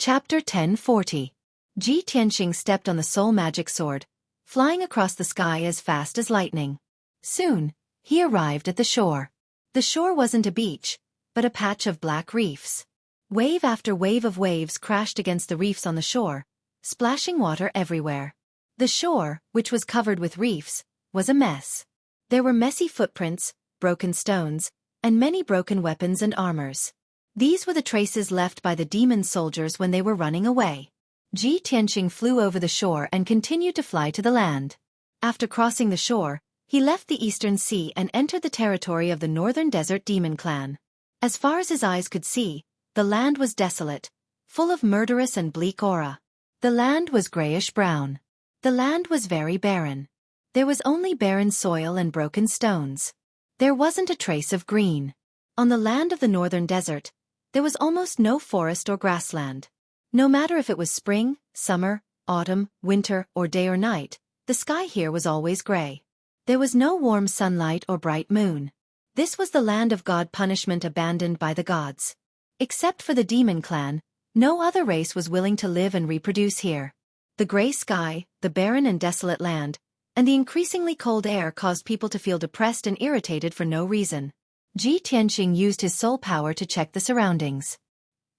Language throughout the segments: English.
Chapter 1040. Ji Tianxing stepped on the soul magic sword, flying across the sky as fast as lightning. Soon, he arrived at the shore. The shore wasn't a beach, but a patch of black reefs. Wave after wave of waves crashed against the reefs on the shore, splashing water everywhere. The shore, which was covered with reefs, was a mess. There were messy footprints, broken stones, and many broken weapons and armors. These were the traces left by the demon soldiers when they were running away. Ji Tianxing flew over the shore and continued to fly to the land. After crossing the shore, he left the eastern sea and entered the territory of the northern desert demon clan. As far as his eyes could see, the land was desolate, full of murderous and bleak aura. The land was grayish-brown. The land was very barren. There was only barren soil and broken stones. There wasn't a trace of green. On the land of the northern desert, there was almost no forest or grassland. No matter if it was spring, summer, autumn, winter, or day or night, the sky here was always gray. There was no warm sunlight or bright moon. This was the land of god punishment abandoned by the gods. Except for the demon clan, no other race was willing to live and reproduce here. The gray sky, the barren and desolate land, and the increasingly cold air caused people to feel depressed and irritated for no reason. Ji Tianxing used his soul power to check the surroundings.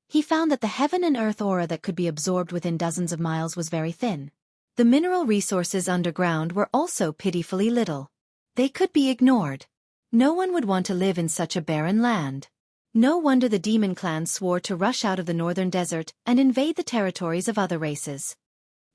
He found that the heaven and earth aura that could be absorbed within dozens of miles was very thin. The mineral resources underground were also pitifully little. They could be ignored. No one would want to live in such a barren land. No wonder the demon clan swore to rush out of the northern desert and invade the territories of other races.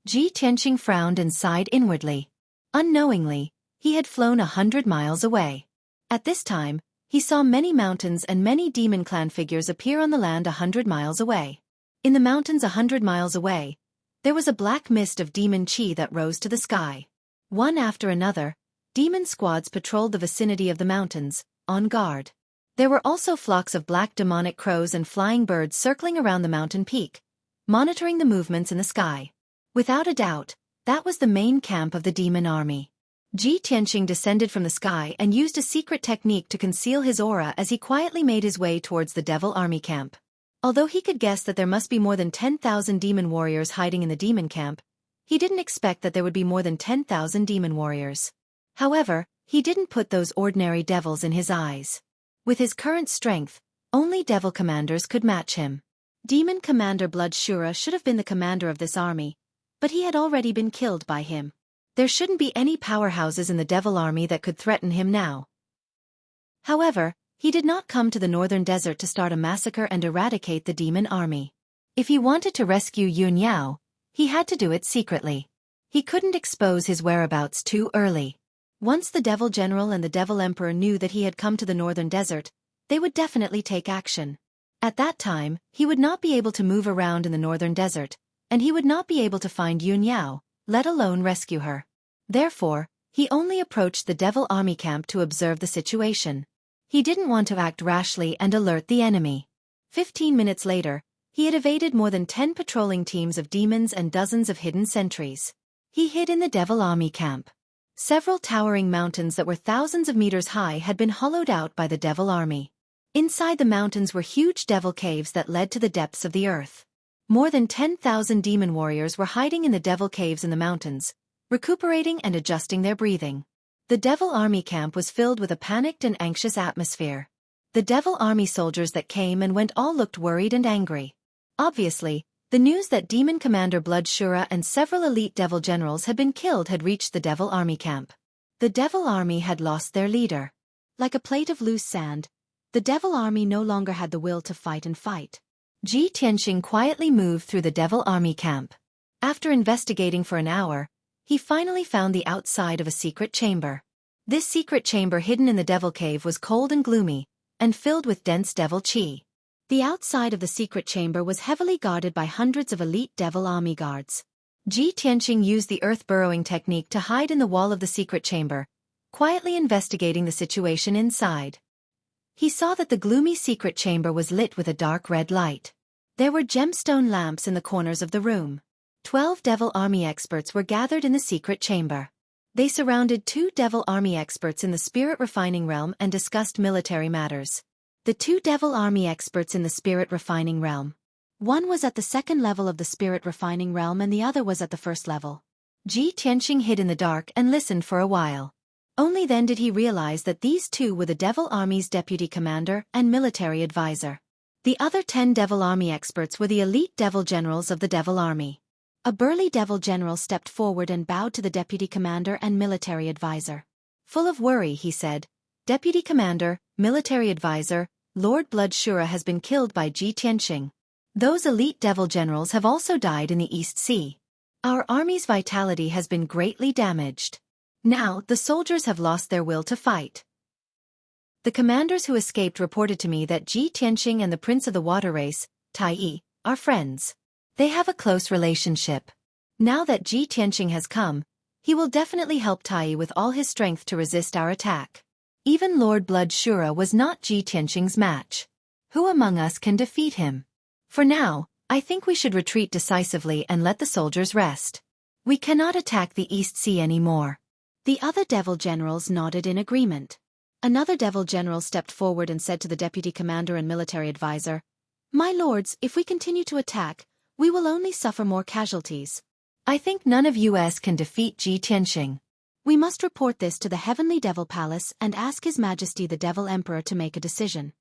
Ji Tianxing frowned and sighed inwardly. Unknowingly, he had flown 100 miles away. At this time, he saw many mountains and many demon clan figures appear on the land 100 miles away. In the mountains 100 miles away, there was a black mist of demon chi that rose to the sky. One after another, demon squads patrolled the vicinity of the mountains, on guard. There were also flocks of black demonic crows and flying birds circling around the mountain peak, monitoring the movements in the sky. Without a doubt, that was the main camp of the demon army. Ji Tianxing descended from the sky and used a secret technique to conceal his aura as he quietly made his way towards the devil army camp. Although he could guess that there must be more than 10,000 demon warriors hiding in the demon camp, he didn't expect that there would be more than 10,000 demon warriors. However, he didn't put those ordinary devils in his eyes. With his current strength, only devil commanders could match him. Demon Commander Blood Shura should have been the commander of this army, but he had already been killed by him. There shouldn't be any powerhouses in the devil army that could threaten him now. However, he did not come to the northern desert to start a massacre and eradicate the demon army. If he wanted to rescue Yun Yao, he had to do it secretly. He couldn't expose his whereabouts too early. Once the devil general and the devil emperor knew that he had come to the northern desert, they would definitely take action. At that time, he would not be able to move around in the northern desert, and he would not be able to find Yun Yao, let alone rescue her. Therefore, he only approached the devil army camp to observe the situation. He didn't want to act rashly and alert the enemy. 15 minutes later, he had evaded more than 10 patrolling teams of demons and dozens of hidden sentries. He hid in the devil army camp. Several towering mountains that were thousands of meters high had been hollowed out by the devil army. Inside the mountains were huge devil caves that led to the depths of the earth. More than 10,000 demon warriors were hiding in the devil caves in the mountains, recuperating and adjusting their breathing. The devil army camp was filled with a panicked and anxious atmosphere. The devil army soldiers that came and went all looked worried and angry. Obviously, the news that Demon Commander Blood Shura and several elite devil generals had been killed had reached the devil army camp. The devil army had lost their leader. Like a plate of loose sand, the devil army no longer had the will to fight and fight. Ji Tianxing quietly moved through the devil army camp. After investigating for an hour, he finally found the outside of a secret chamber. This secret chamber hidden in the devil cave was cold and gloomy, and filled with dense devil chi. The outside of the secret chamber was heavily guarded by hundreds of elite devil army guards. Ji Tianxing used the earth-burrowing technique to hide in the wall of the secret chamber, quietly investigating the situation inside. He saw that the gloomy secret chamber was lit with a dark red light. There were gemstone lamps in the corners of the room. 12 devil army experts were gathered in the secret chamber. They surrounded 2 devil army experts in the spirit refining realm and discussed military matters. The 2 devil army experts in the spirit refining realm. One was at the second level of the spirit refining realm and the other was at the first level. Ji Tianqing hid in the dark and listened for a while. Only then did he realize that these two were the Devil Army's deputy commander and military advisor. The other 10 Devil Army experts were the elite Devil generals of the Devil Army. A burly Devil general stepped forward and bowed to the deputy commander and military advisor. Full of worry, he said, "Deputy commander, military advisor, Lord Blood Shura has been killed by Ji Tianqing. Those elite Devil generals have also died in the East Sea. Our army's vitality has been greatly damaged. Now, the soldiers have lost their will to fight. The commanders who escaped reported to me that Ji Tianqing and the Prince of the Water Race, Tai Yi, are friends. They have a close relationship. Now that Ji Tianqing has come, he will definitely help Tai Yi with all his strength to resist our attack. Even Lord Blood Shura was not Ji Tianqing's match. Who among us can defeat him? For now, I think we should retreat decisively and let the soldiers rest. We cannot attack the East Sea anymore." The other Devil generals nodded in agreement. Another Devil general stepped forward and said to the deputy commander and military advisor, "My lords, if we continue to attack, we will only suffer more casualties. I think none of us can defeat Ji Tianqing. We must report this to the Heavenly Devil Palace and ask His Majesty the Devil Emperor to make a decision."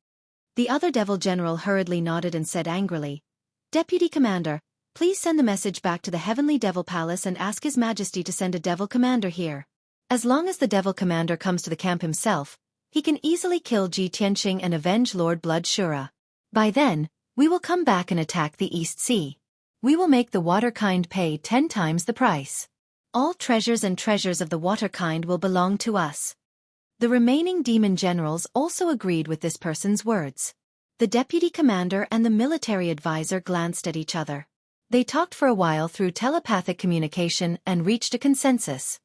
The other Devil general hurriedly nodded and said angrily, "Deputy commander, please send the message back to the Heavenly Devil Palace and ask His Majesty to send a Devil commander here. As long as the Devil commander comes to the camp himself, he can easily kill Ji Tianqing and avenge Lord Blood Shura. By then, we will come back and attack the East Sea. We will make the water kind pay 10 times the price. All treasures and treasures of the water kind will belong to us." The remaining demon generals also agreed with this person's words. The deputy commander and the military advisor glanced at each other. They talked for a while through telepathic communication and reached a consensus.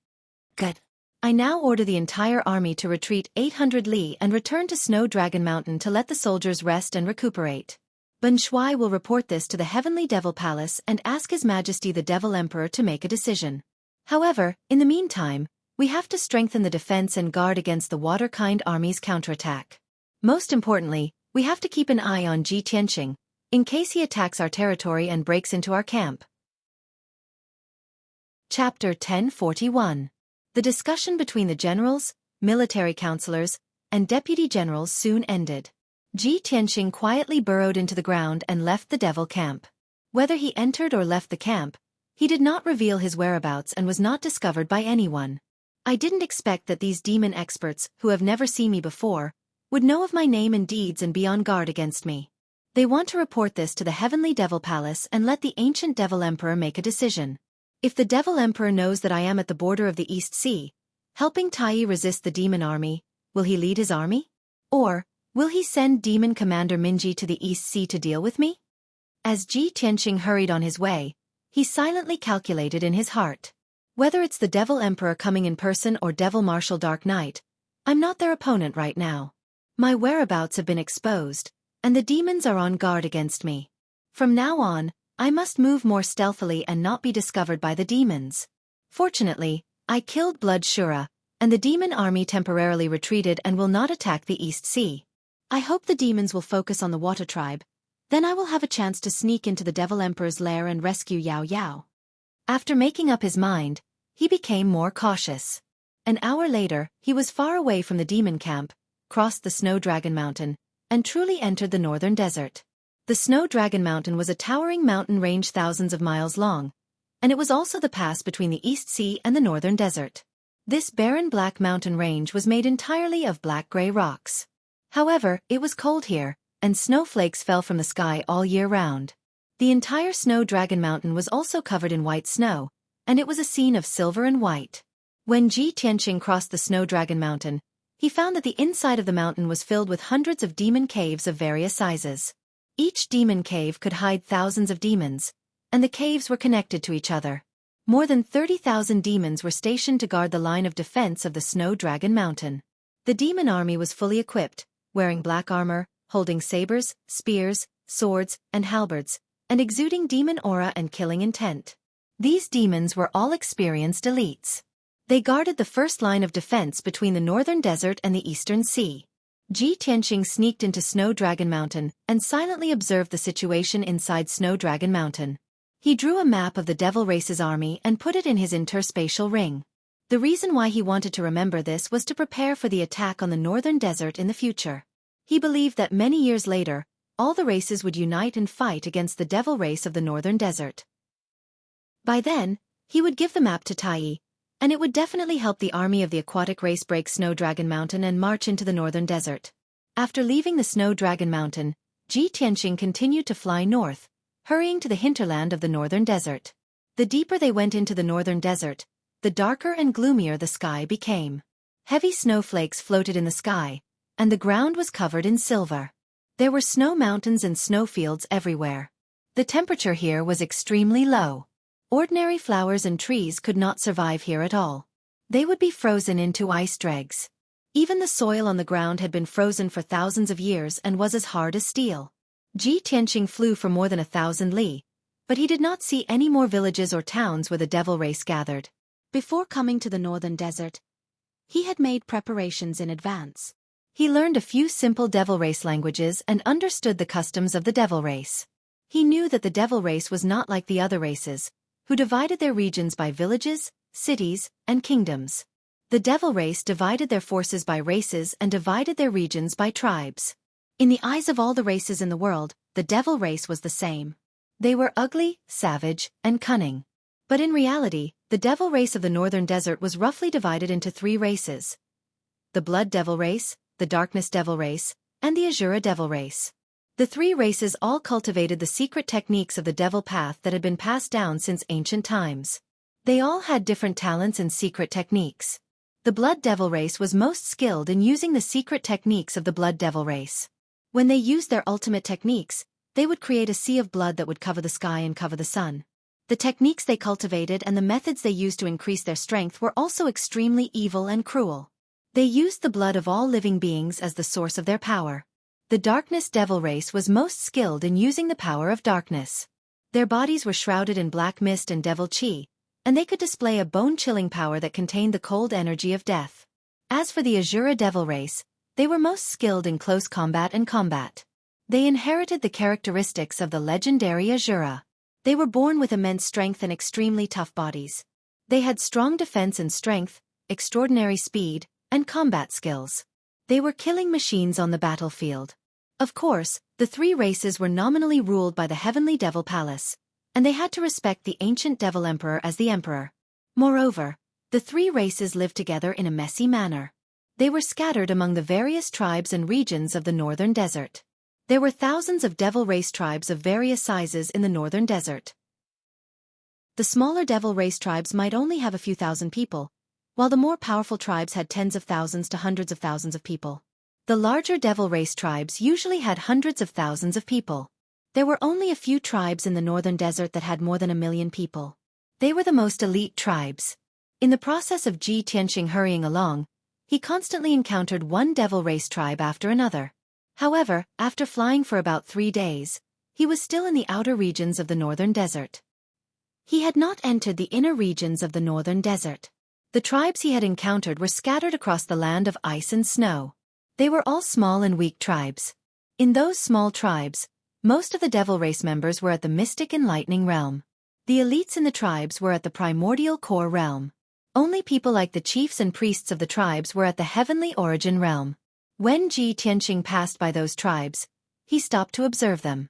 "Good. I now order the entire army to retreat 800 li and return to Snow Dragon Mountain to let the soldiers rest and recuperate. Ben Shuai will report this to the Heavenly Devil Palace and ask His Majesty the Devil Emperor to make a decision. However, in the meantime, we have to strengthen the defense and guard against the Water-kind army's counterattack. Most importantly, we have to keep an eye on Ji Tianqing, in case he attacks our territory and breaks into our camp." Chapter 1041. The discussion between the generals, military counselors, and deputy generals soon ended. Ji Tianqing quietly burrowed into the ground and left the devil camp. Whether he entered or left the camp, he did not reveal his whereabouts and was not discovered by anyone. I didn't expect that these demon experts, who have never seen me before, would know of my name and deeds and be on guard against me. They want to report this to the Heavenly Devil Palace and let the ancient Devil Emperor make a decision. If the Devil Emperor knows that I am at the border of the East Sea, helping Tai Yi resist the demon army, will he lead his army? Or, will he send Demon Commander Minji to the East Sea to deal with me? As Ji Tianqing hurried on his way, he silently calculated in his heart. Whether it's the Devil Emperor coming in person or Devil Marshal Dark Knight, I'm not their opponent right now. My whereabouts have been exposed, and the demons are on guard against me. From now on, I must move more stealthily and not be discovered by the demons. Fortunately, I killed Blood Shura, and the demon army temporarily retreated and will not attack the East Sea. I hope the demons will focus on the Water Tribe. Then I will have a chance to sneak into the Devil Emperor's lair and rescue Yao Yao. After making up his mind, he became more cautious. An hour later, he was far away from the demon camp, crossed the Snow Dragon Mountain, and truly entered the northern desert. The Snow Dragon Mountain was a towering mountain range thousands of miles long, and it was also the pass between the East Sea and the northern desert. This barren black mountain range was made entirely of black-gray rocks. However, it was cold here, and snowflakes fell from the sky all year round. The entire Snow Dragon Mountain was also covered in white snow, and it was a scene of silver and white. When Ji Tianqing crossed the Snow Dragon Mountain, he found that the inside of the mountain was filled with hundreds of demon caves of various sizes. Each demon cave could hide thousands of demons, and the caves were connected to each other. More than 30,000 demons were stationed to guard the line of defense of the Snow Dragon Mountain. The demon army was fully equipped, wearing black armor, holding sabers, spears, swords, and halberds, and exuding demon aura and killing intent. These demons were all experienced elites. They guarded the first line of defense between the northern desert and the eastern sea. Ji Tianqing sneaked into Snow Dragon Mountain and silently observed the situation inside Snow Dragon Mountain. He drew a map of the Devil Race's army and put it in his interspatial ring. The reason why he wanted to remember this was to prepare for the attack on the Northern Desert in the future. He believed that many years later, all the races would unite and fight against the Devil Race of the Northern Desert. By then, he would give the map to Tai, and it would definitely help the army of the aquatic race break Snow Dragon Mountain and march into the Northern Desert. After leaving the Snow Dragon Mountain, Ji Tianqing continued to fly north, hurrying to the hinterland of the Northern Desert. The deeper they went into the Northern Desert, the darker and gloomier the sky became. Heavy snowflakes floated in the sky, and the ground was covered in silver. There were snow mountains and snowfields everywhere. The temperature here was extremely low. Ordinary flowers and trees could not survive here at all. They would be frozen into ice dregs. Even the soil on the ground had been frozen for thousands of years and was as hard as steel. Ji Tianqing flew for more than 1,000 li, but he did not see any more villages or towns where the Devil Race gathered. Before coming to the Northern Desert, he had made preparations in advance. He learned a few simple Devil Race languages and understood the customs of the Devil Race. He knew that the Devil Race was not like the other races, who divided their regions by villages, cities, and kingdoms. The Devil Race divided their forces by races and divided their regions by tribes. In the eyes of all the races in the world, the Devil Race was the same. They were ugly, savage, and cunning. But in reality, the Devil Race of the Northern Desert was roughly divided into 3 races: the Blood Devil Race, the Darkness Devil Race, and the Azura Devil Race. The 3 races all cultivated the secret techniques of the Devil Path that had been passed down since ancient times. They all had different talents and secret techniques. The Blood Devil Race was most skilled in using the secret techniques of the Blood Devil Race. When they used their ultimate techniques, they would create a sea of blood that would cover the sky and cover the sun. The techniques they cultivated and the methods they used to increase their strength were also extremely evil and cruel. They used the blood of all living beings as the source of their power. The Darkness Devil Race was most skilled in using the power of darkness. Their bodies were shrouded in black mist and devil chi, and they could display a bone-chilling power that contained the cold energy of death. As for the Azura Devil Race, they were most skilled in close combat and combat. They inherited the characteristics of the legendary Azura. They were born with immense strength and extremely tough bodies. They had strong defense and strength, extraordinary speed, and combat skills. They were killing machines on the battlefield. Of course, the 3 races were nominally ruled by the Heavenly Devil Palace, and they had to respect the ancient Devil Emperor as the Emperor. Moreover, the 3 races lived together in a messy manner. They were scattered among the various tribes and regions of the Northern Desert. There were thousands of Devil Race tribes of various sizes in the Northern Desert. The smaller Devil Race tribes might only have a few thousand people, while the more powerful tribes had tens of thousands to hundreds of thousands of people. The larger Devil Race tribes usually had hundreds of thousands of people. There were only a few tribes in the Northern Desert that had more than 1 million people. They were the most elite tribes. In the process of Ji Tianqing hurrying along, he constantly encountered one Devil Race tribe after another. However, after flying for about 3 days, he was still in the outer regions of the Northern Desert. He had not entered the inner regions of the Northern Desert. The tribes he had encountered were scattered across the land of ice and snow. They were all small and weak tribes. In those small tribes, most of the Devil Race members were at the Mystic Enlightening Realm. The elites in the tribes were at the Primordial Core Realm. Only people like the chiefs and priests of the tribes were at the Heavenly Origin Realm. When Ji Tianqing passed by those tribes, he stopped to observe them.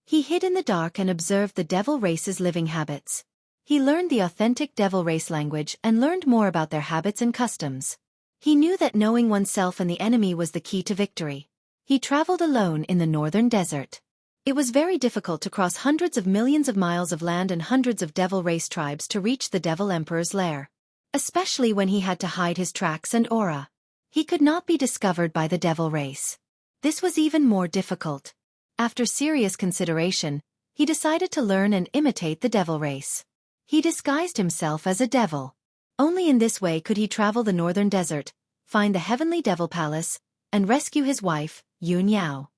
He hid in the dark and observed the Devil Race's living habits. He learned the authentic Devil Race language and learned more about their habits and customs. He knew that knowing oneself and the enemy was the key to victory. He traveled alone in the Northern Desert. It was very difficult to cross hundreds of millions of miles of land and hundreds of Devil Race tribes to reach the Devil Emperor's lair. Especially when he had to hide his tracks and aura. He could not be discovered by the Devil Race. This was even more difficult. After serious consideration, he decided to learn and imitate the Devil Race. He disguised himself as a devil. Only in this way could he travel the Northern Desert, find the Heavenly Devil Palace, and rescue his wife, Yun Yao.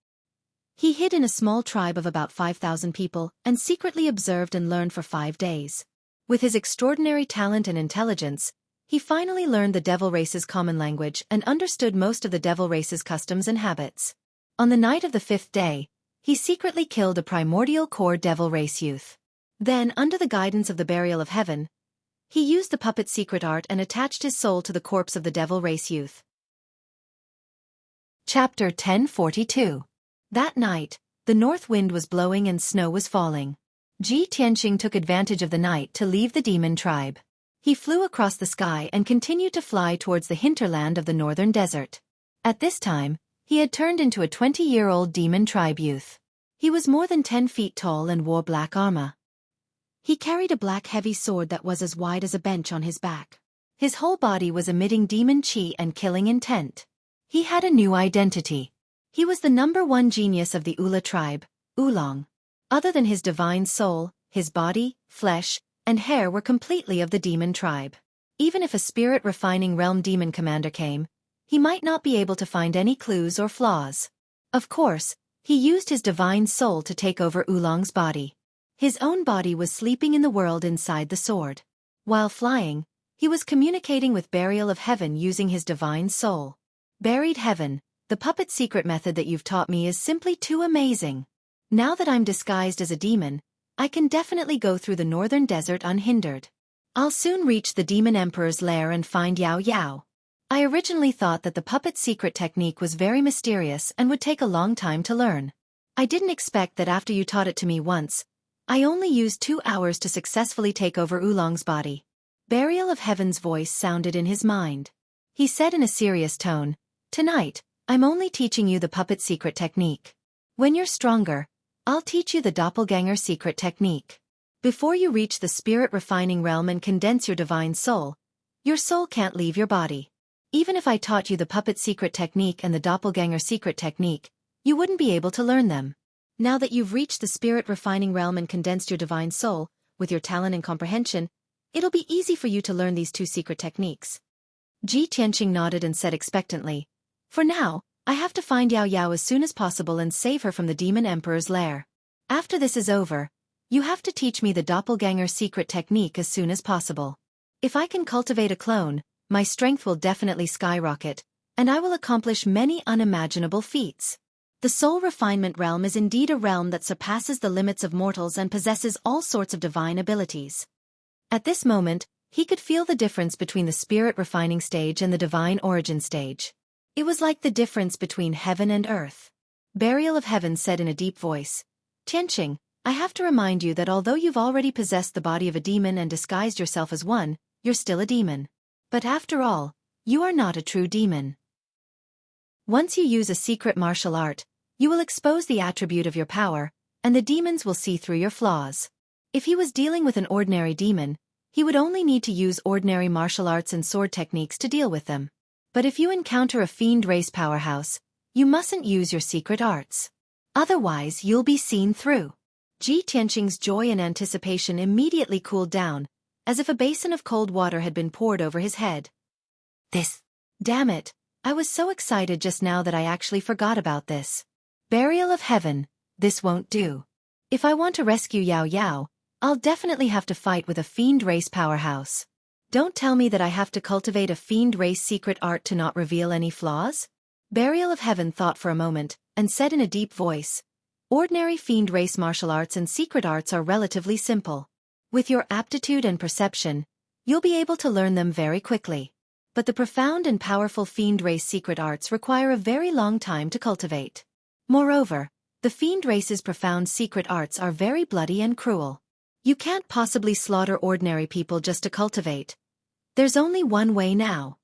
He hid in a small tribe of about 5,000 people and secretly observed and learned for 5 days. With his extraordinary talent and intelligence, He finally learned the devil race's common language and understood most of the devil race's customs and habits. On the night of the 5th day, he secretly killed a primordial core devil race youth. Then, under the guidance of the burial of heaven, he used the puppet's secret art and attached his soul to the corpse of the devil race youth. Chapter 1042. That night, the north wind was blowing and snow was falling. Ji Tianqing took advantage of the night to leave the demon tribe. He flew across the sky and continued to fly towards the hinterland of the northern desert. At this time, he had turned into a 20-year-old demon tribe youth. He was more than 10 feet tall and wore black armor. He carried a black heavy sword that was as wide as a bench on his back. His whole body was emitting demon chi and killing intent. He had a new identity. He was the #1 genius of the Ula tribe, Oolong. Other than his divine soul, his body, flesh, and hair were completely of the demon tribe. Even if a spirit refining realm demon commander came, he might not be able to find any clues or flaws. Of course, he used his divine soul to take over Oolong's body. His own body was sleeping in the world inside the sword. While flying, he was communicating with Burial of Heaven using his divine soul. Buried Heaven, the puppet secret method that you've taught me is simply too amazing. Now that I'm disguised as a demon, I can definitely go through the northern desert unhindered. I'll soon reach the demon emperor's lair and find Yao Yao. I originally thought that the puppet secret technique was very mysterious and would take a long time to learn. I didn't expect that after you taught it to me once, I only used 2 hours to successfully take over Oolong's body. Burial of Heaven's voice sounded in his mind. He said in a serious tone, "Tonight, I'm only teaching you the puppet secret technique. When you're stronger, I'll teach you the doppelganger secret technique. Before you reach the spirit refining realm and condense your divine soul, your soul can't leave your body. Even if I taught you the puppet secret technique and the doppelganger secret technique, you wouldn't be able to learn them. Now that you've reached the spirit refining realm and condensed your divine soul, with your talent and comprehension, it'll be easy for you to learn these 2 secret techniques." Ji Tianqing nodded and said expectantly, "For now, I have to find Yao Yao as soon as possible and save her from the demon emperor's lair. After this is over, you have to teach me the doppelganger secret technique as soon as possible. If I can cultivate a clone, my strength will definitely skyrocket, and I will accomplish many unimaginable feats. The soul refinement realm is indeed a realm that surpasses the limits of mortals and possesses all sorts of divine abilities." At this moment, he could feel the difference between the spirit refining stage and the divine origin stage. It was like the difference between heaven and earth. Burial of Heaven said in a deep voice, "Tianqing, I have to remind you that although you've already possessed the body of a demon and disguised yourself as one, you're still a demon. But after all, you are not a true demon. Once you use a secret martial art, you will expose the attribute of your power, and the demons will see through your flaws. If he was dealing with an ordinary demon, he would only need to use ordinary martial arts and sword techniques to deal with them. But if you encounter a fiend race powerhouse, you mustn't use your secret arts. Otherwise you'll be seen through." Ji Tianqing's joy and anticipation immediately cooled down, as if a basin of cold water had been poured over his head. Damn it, I was so excited just now that I actually forgot about this. Burial of Heaven, this won't do. If I want to rescue Yao Yao, I'll definitely have to fight with a fiend race powerhouse. Don't tell me that I have to cultivate a fiend race secret art to not reveal any flaws?" Burial of Heaven thought for a moment, and said in a deep voice, "Ordinary fiend race martial arts and secret arts are relatively simple. With your aptitude and perception, you'll be able to learn them very quickly. But the profound and powerful fiend race secret arts require a very long time to cultivate. Moreover, the fiend race's profound secret arts are very bloody and cruel. You can't possibly slaughter ordinary people just to cultivate. There's only one way now."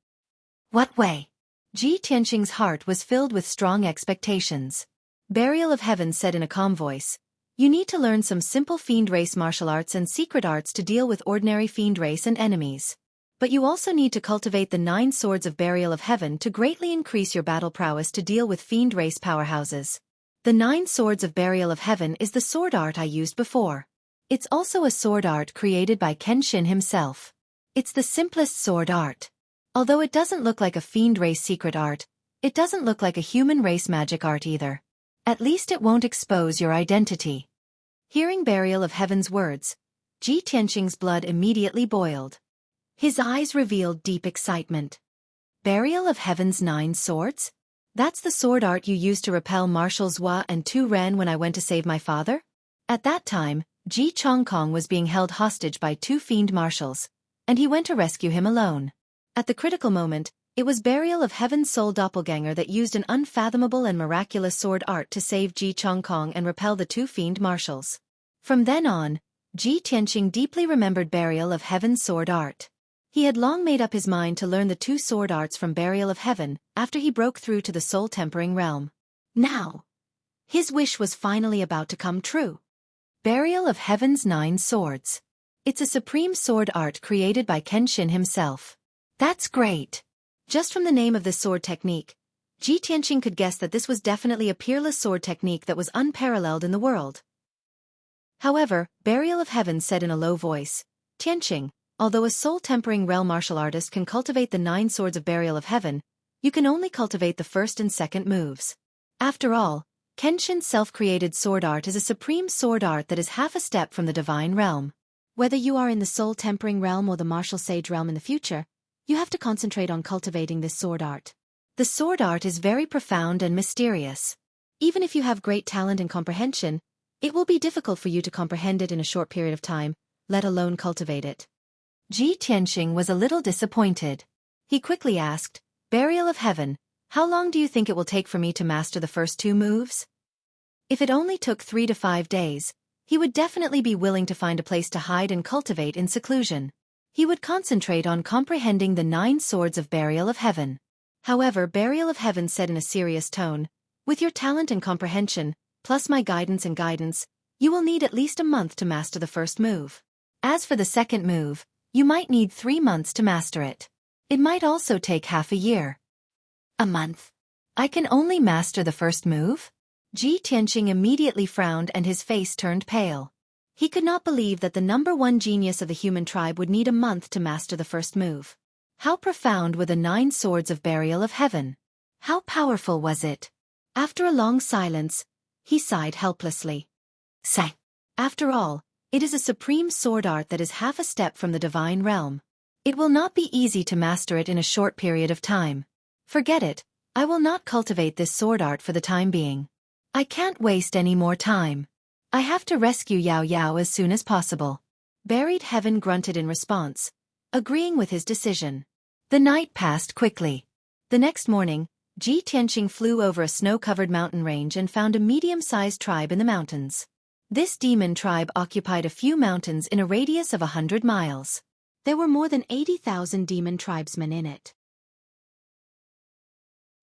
"What way?" Ji Tianqing's heart was filled with strong expectations. Burial of Heaven said in a calm voice, "You need to learn some simple fiend race martial arts and secret arts to deal with ordinary fiend race and enemies. But you also need to cultivate the 9 swords of Burial of Heaven to greatly increase your battle prowess to deal with fiend race powerhouses. The 9 swords of Burial of Heaven is the sword art I used before. It's also a sword art created by Kenshin himself. It's the simplest sword art. Although it doesn't look like a fiend race secret art, it doesn't look like a human race magic art either. At least it won't expose your identity." Hearing Burial of Heaven's words, Ji Tianqing's blood immediately boiled. His eyes revealed deep excitement. Burial of Heaven's 9 swords? That's the sword art you used to repel Marshal Zhua and Tu Ren when I went to save my father? At that time, Ji Chongkong was being held hostage by 2 fiend marshals, and he went to rescue him alone. At the critical moment, it was Burial of Heaven's soul doppelganger that used an unfathomable and miraculous sword art to save Ji Chongkong and repel the 2 fiend marshals. From then on, Ji Tianqing deeply remembered Burial of Heaven's sword art. He had long made up his mind to learn the 2 sword arts from Burial of Heaven after he broke through to the soul-tempering realm. Now, his wish was finally about to come true. Burial of Heaven's 9 swords. It's a supreme sword art created by Kenshin himself. That's great. Just from the name of this sword technique, Ji Tianqing could guess that this was definitely a peerless sword technique that was unparalleled in the world. However, Burial of Heaven said in a low voice, Tianqing, although a soul-tempering realm martial artist can cultivate the 9 swords of Burial of Heaven, you can only cultivate the first and second moves. After all, Kenshin's self-created sword art is a supreme sword art that is half a step from the divine realm. Whether you are in the soul-tempering realm or the martial sage realm in the future, you have to concentrate on cultivating this sword art. The sword art is very profound and mysterious. Even if you have great talent and comprehension, it will be difficult for you to comprehend it in a short period of time, let alone cultivate it. Ji Tianqing was a little disappointed. He quickly asked, Burial of Heaven, how long do you think it will take for me to master the first 2 moves? If it only took 3 to 5 days, he would definitely be willing to find a place to hide and cultivate in seclusion. He would concentrate on comprehending the 9 swords of Burial of Heaven. However, Burial of Heaven said in a serious tone, with your talent and comprehension, plus my guidance, you will need at least a month to master the first move. As for the second move, you might need 3 months to master it. It might also take half a year. A month? I can only master the first move? Ji Tianqing immediately frowned and his face turned pale. He could not believe that the #1 genius of the human tribe would need a month to master the first move. How profound were the 9 swords of Burial of Heaven? How powerful was it? After a long silence, he sighed helplessly. Sigh. After all, it is a supreme sword art that is half a step from the divine realm. It will not be easy to master it in a short period of time. Forget it, I will not cultivate this sword art for the time being. I can't waste any more time. I have to rescue Yao Yao as soon as possible. Buried Heaven grunted in response, agreeing with his decision. The night passed quickly. The next morning, Ji Tianqing flew over a snow-covered mountain range and found a medium-sized tribe in the mountains. This demon tribe occupied a few mountains in a radius of 100 miles. There were more than 80,000 demon tribesmen in it.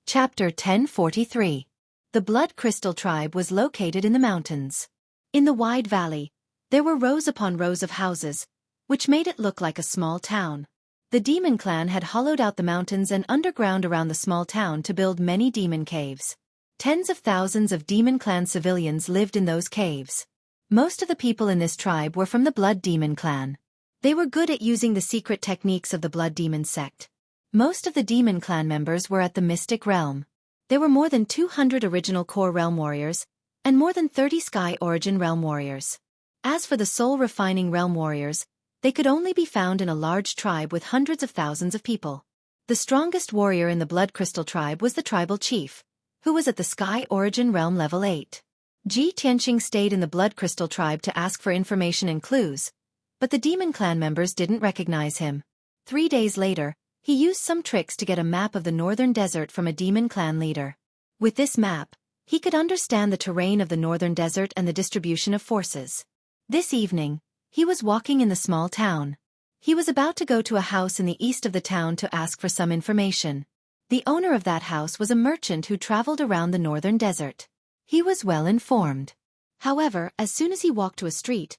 Chapter 1043. The Blood Crystal Tribe was located in the mountains. In the wide valley, there were rows upon rows of houses, which made it look like a small town. The demon clan had hollowed out the mountains and underground around the small town to build many demon caves. Tens of thousands of demon clan civilians lived in those caves. Most of the people in this tribe were from the Blood Demon clan. They were good at using the secret techniques of the Blood Demon sect. Most of the demon clan members were at the mystic realm. There were more than 200 original core realm warriors, and more than 30 sky origin realm warriors. As for the soul refining realm warriors, they could only be found in a large tribe with hundreds of thousands of people. The strongest warrior in the Blood Crystal tribe was the tribal chief, who was at the sky origin realm level 8. Ji Tianqing stayed in the Blood Crystal tribe to ask for information and clues, but the demon clan members didn't recognize him. 3 days later, he used some tricks to get a map of the northern desert from a demon clan leader. With this map, he could understand the terrain of the northern desert and the distribution of forces. This evening, he was walking in the small town. He was about to go to a house in the east of the town to ask for some information. The owner of that house was a merchant who traveled around the northern desert. He was well informed. However, as soon as he walked to a street,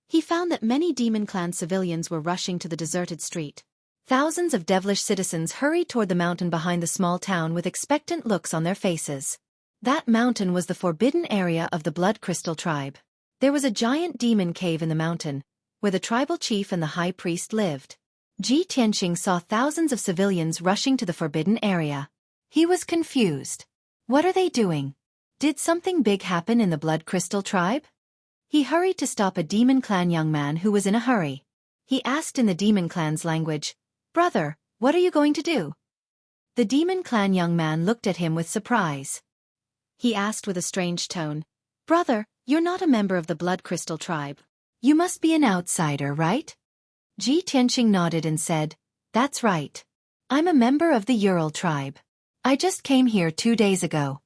he found that many demon clan civilians were rushing to the deserted street. Thousands of devilish citizens hurried toward the mountain behind the small town with expectant looks on their faces. That mountain was the forbidden area of the Blood Crystal tribe. There was a giant demon cave in the mountain, where the tribal chief and the high priest lived. Ji Tianqing saw thousands of civilians rushing to the forbidden area. He was confused. What are they doing? Did something big happen in the Blood Crystal tribe? He hurried to stop a demon clan young man who was in a hurry. He asked in the demon clan's language, "Brother, what are you going to do?" The demon clan young man looked at him with surprise. He asked with a strange tone, "Brother, you're not a member of the Blood Crystal tribe. You must be an outsider, right?" Ji Tianqing nodded and said, "That's right. I'm a member of the Ural tribe. I just came here 2 days ago."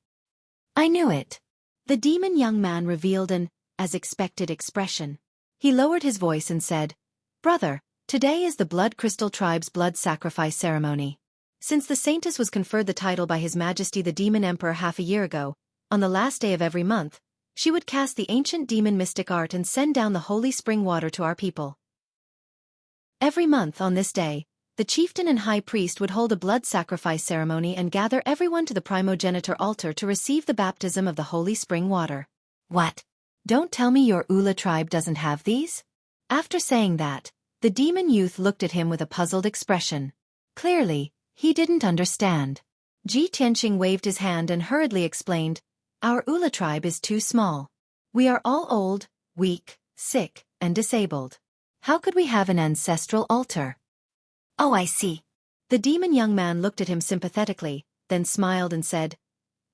"I knew it." The demon young man revealed an, as expected, expression. He lowered his voice and said, "Brother, today is the Blood Crystal tribe's blood sacrifice ceremony. Since the saintess was conferred the title by His Majesty the Demon Emperor half a year ago, on the last day of every month, she would cast the ancient demon mystic art and send down the holy spring water to our people. Every month on this day, the chieftain and high priest would hold a blood sacrifice ceremony and gather everyone to the primogenitor altar to receive the baptism of the holy spring water." "What? Don't tell me your Ula tribe doesn't have these?" After saying that, the demon youth looked at him with a puzzled expression. Clearly, he didn't understand. Ji Tianqing waved his hand and hurriedly explained, "Our Ula tribe is too small. We are all old, weak, sick, and disabled. How could we have an ancestral altar?" "Oh, I see." The demon young man looked at him sympathetically, then smiled and said,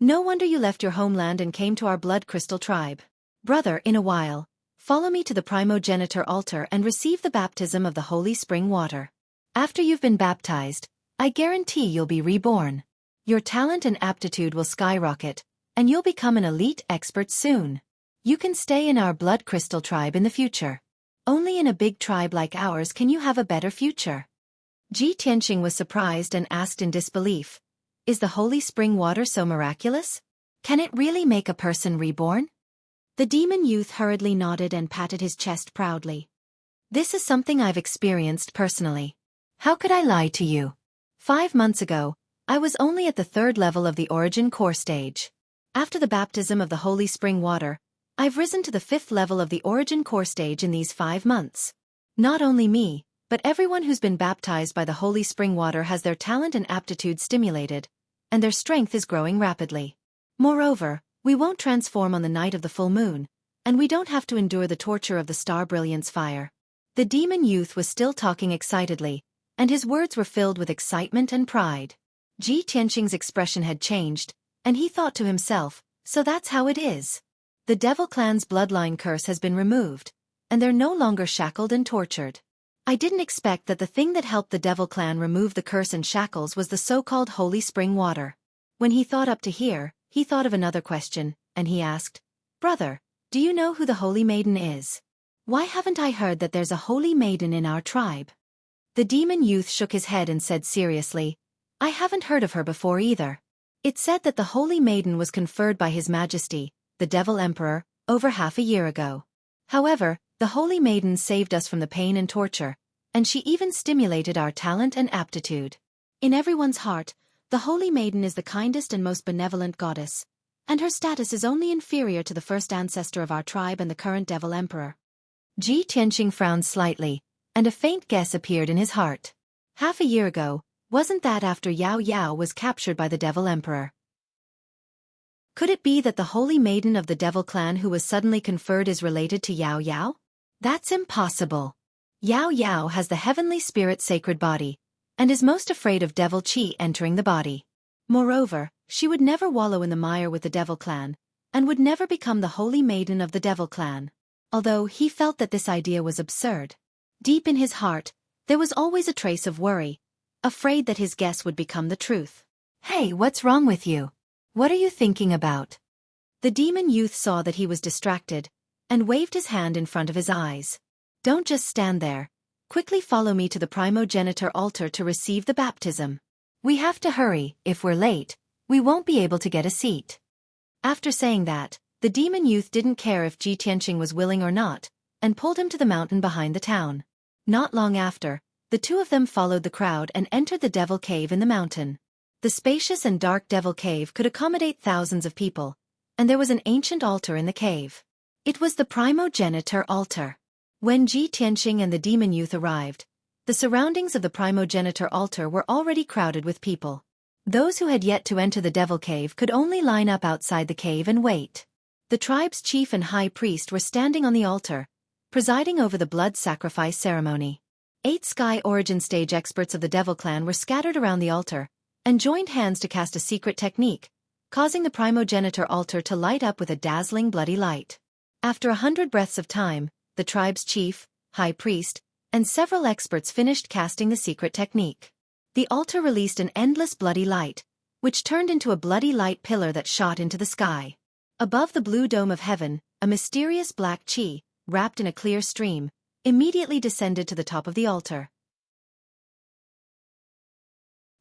"No wonder you left your homeland and came to our Blood Crystal tribe. Brother, in a while, follow me to the primogenitor altar and receive the baptism of the holy spring water. After you've been baptized, I guarantee you'll be reborn. Your talent and aptitude will skyrocket, and you'll become an elite expert soon. You can stay in our Blood Crystal tribe in the future. Only in a big tribe like ours can you have a better future." Ji Tianqing was surprised and asked in disbelief, "Is the holy spring water so miraculous? Can it really make a person reborn?" The demon youth hurriedly nodded and patted his chest proudly. "This is something I've experienced personally. How could I lie to you? 5 months ago, I was only at the 3rd level of the origin core stage. After the baptism of the holy spring water, I've risen to the 5th level of the origin core stage in these 5 months. Not only me, but everyone who's been baptized by the holy spring water has their talent and aptitude stimulated, and their strength is growing rapidly. Moreover, we won't transform on the night of the full moon, and we don't have to endure the torture of the star brilliance fire." The demon youth was still talking excitedly, and his words were filled with excitement and pride. Ji Tianqing's expression had changed, and he thought to himself, "So that's how it is. The Devil Clan's bloodline curse has been removed, and they're no longer shackled and tortured. I didn't expect that the thing that helped the Devil Clan remove the curse and shackles was the so-called holy spring water." When he thought up to here, he thought of another question, and he asked, "Brother, do you know who the Holy Maiden is? Why haven't I heard that there's a Holy Maiden in our tribe?" The demon youth shook his head and said seriously, "I haven't heard of her before either. It's said that the Holy Maiden was conferred by His Majesty, the Devil Emperor, over half a year ago. However, the Holy Maiden saved us from the pain and torture, and she even stimulated our talent and aptitude. In everyone's heart, the Holy Maiden is the kindest and most benevolent goddess, and her status is only inferior to the first ancestor of our tribe and the current Devil Emperor." Ji Tianqing frowned slightly, and a faint guess appeared in his heart. Half a year ago, wasn't that after Yao Yao was captured by the Devil Emperor? Could it be that the Holy Maiden of the Devil Clan who was suddenly conferred is related to Yao Yao? That's impossible. Yao Yao has the heavenly spirit sacred body, and is most afraid of devil chi entering the body. Moreover, she would never wallow in the mire with the Devil Clan, and would never become the Holy Maiden of the Devil Clan. Although he felt that this idea was absurd, deep in his heart, there was always a trace of worry, afraid that his guess would become the truth. "Hey, what's wrong with you? What are you thinking about?" The demon youth saw that he was distracted, and waved his hand in front of his eyes. "Don't just stand there. Quickly follow me to the primogenitor altar to receive the baptism. We have to hurry. If we're late, we won't be able to get a seat." After saying that, the demon youth didn't care if Ji Tianqing was willing or not, and pulled him to the mountain behind the town. Not long after, the two of them followed the crowd and entered the Devil Cave in the mountain. The spacious and dark Devil Cave could accommodate thousands of people, and there was an ancient altar in the cave. It was the primogenitor altar. When Ji Tianqing and the demon youth arrived, the surroundings of the primogenitor altar were already crowded with people. Those who had yet to enter the Devil Cave could only line up outside the cave and wait. The tribe's chief and high priest were standing on the altar, presiding over the blood sacrifice ceremony. 8 Sky Origin stage experts of the Devil Clan were scattered around the altar, and joined hands to cast a secret technique, causing the primogenitor altar to light up with a dazzling bloody light. After 100 breaths of time, the tribe's chief, high priest, and several experts finished casting the secret technique. The altar released an endless bloody light, which turned into a bloody light pillar that shot into the sky. Above the blue dome of heaven, a mysterious black chi, wrapped in a clear stream, immediately descended to the top of the altar.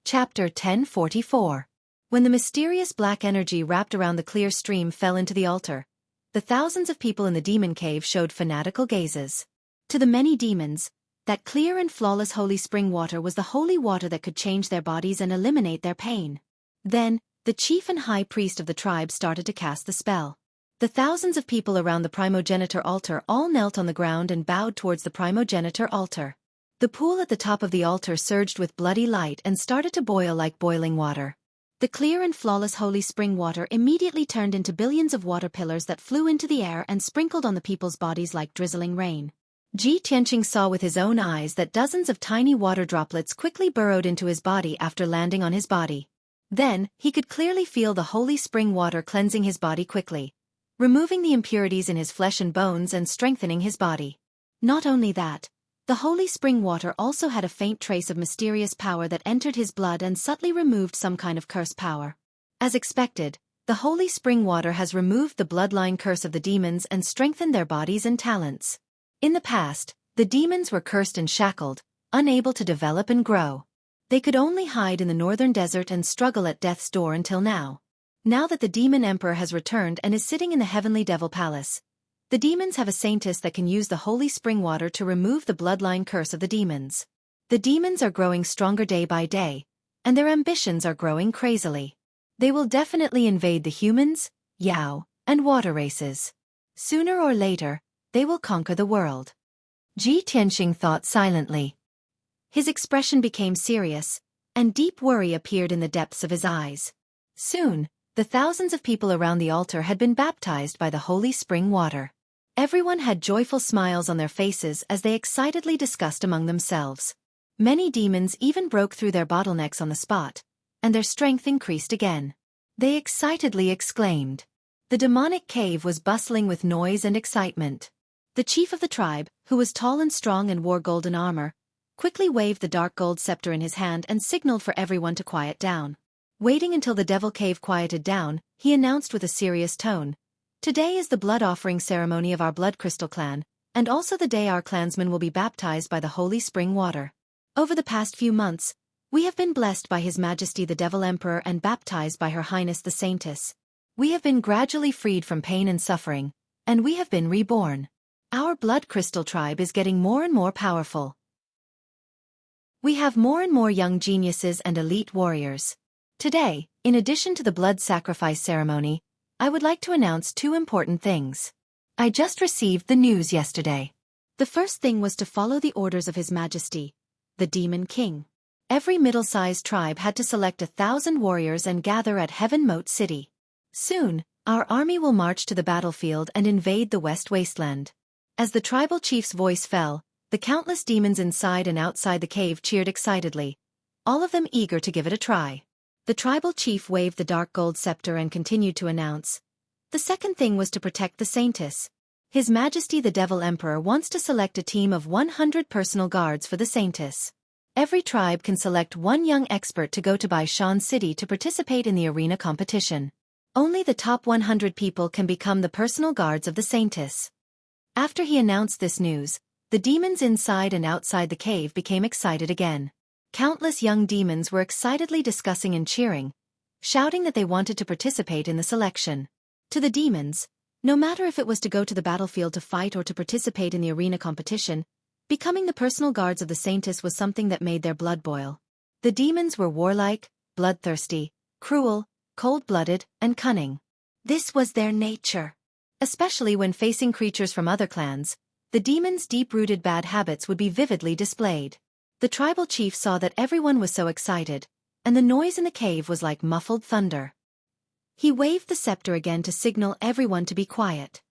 Chapter 1044. When the mysterious black energy wrapped around the clear stream fell into the altar, the thousands of people in the demon cave showed fanatical gazes. To the many demons, that clear and flawless holy spring water was the holy water that could change their bodies and eliminate their pain. Then, the chief and high priest of the tribe started to cast the spell. The thousands of people around the primogenitor altar all knelt on the ground and bowed towards the primogenitor altar. The pool at the top of the altar surged with bloody light and started to boil like boiling water. The clear and flawless holy spring water immediately turned into billions of water pillars that flew into the air and sprinkled on the people's bodies like drizzling rain. Ji Tianqing saw with his own eyes that dozens of tiny water droplets quickly burrowed into his body after landing on his body. Then, he could clearly feel the holy spring water cleansing his body quickly, removing the impurities in his flesh and bones and strengthening his body. Not only that, the holy spring water also had a faint trace of mysterious power that entered his blood and subtly removed some kind of curse power. As expected, the holy spring water has removed the bloodline curse of the demons and strengthened their bodies and talents. In the past, the demons were cursed and shackled, unable to develop and grow. They could only hide in the northern desert and struggle at death's door until now. Now that the demon emperor has returned and is sitting in the heavenly devil palace, the demons have a saintess that can use the holy spring water to remove the bloodline curse of the demons. The demons are growing stronger day by day, and their ambitions are growing crazily. They will definitely invade the humans, Yao, and water races. Sooner or later, they will conquer the world. Ji Tianqing thought silently. His expression became serious, and deep worry appeared in the depths of his eyes. Soon, the thousands of people around the altar had been baptized by the holy spring water. Everyone had joyful smiles on their faces as they excitedly discussed among themselves. Many demons even broke through their bottlenecks on the spot, and their strength increased again. They excitedly exclaimed. The demonic cave was bustling with noise and excitement. The chief of the tribe, who was tall and strong and wore golden armor, quickly waved the dark gold scepter in his hand and signaled for everyone to quiet down. Waiting until the devil cave quieted down, he announced with a serious tone, "Today is the blood offering ceremony of our blood crystal clan, and also the day our clansmen will be baptized by the holy spring water. Over the past few months, we have been blessed by His Majesty the Devil Emperor and baptized by Her Highness the Saintess. We have been gradually freed from pain and suffering, and we have been reborn. Our blood crystal tribe is getting more and more powerful. We have more and more young geniuses and elite warriors. Today, in addition to the blood sacrifice ceremony, I would like to announce 2 important things. I just received the news yesterday." The first thing was to follow the orders of His Majesty, the Demon King. Every middle-sized tribe had to select 1,000 warriors and gather at Heaven Moat City. Soon, our army will march to the battlefield and invade the West Wasteland. As the tribal chief's voice fell, the countless demons inside and outside the cave cheered excitedly, all of them eager to give it a try. The tribal chief waved the dark gold scepter and continued to announce. The second thing was to protect the Saintess. His Majesty the Devil Emperor wants to select a team of 100 personal guards for the Saintess. Every tribe can select 1 young expert to go to Baishan City to participate in the arena competition. Only the top 100 people can become the personal guards of the Saintess. After he announced this news, the demons inside and outside the cave became excited again. Countless young demons were excitedly discussing and cheering, shouting that they wanted to participate in the selection. To the demons, no matter if it was to go to the battlefield to fight or to participate in the arena competition, becoming the personal guards of the Saintess was something that made their blood boil. The demons were warlike, bloodthirsty, cruel, cold-blooded, and cunning. This was their nature. Especially when facing creatures from other clans, the demons' deep-rooted bad habits would be vividly displayed. The tribal chief saw that everyone was so excited, and the noise in the cave was like muffled thunder. He waved the scepter again to signal everyone to be quiet.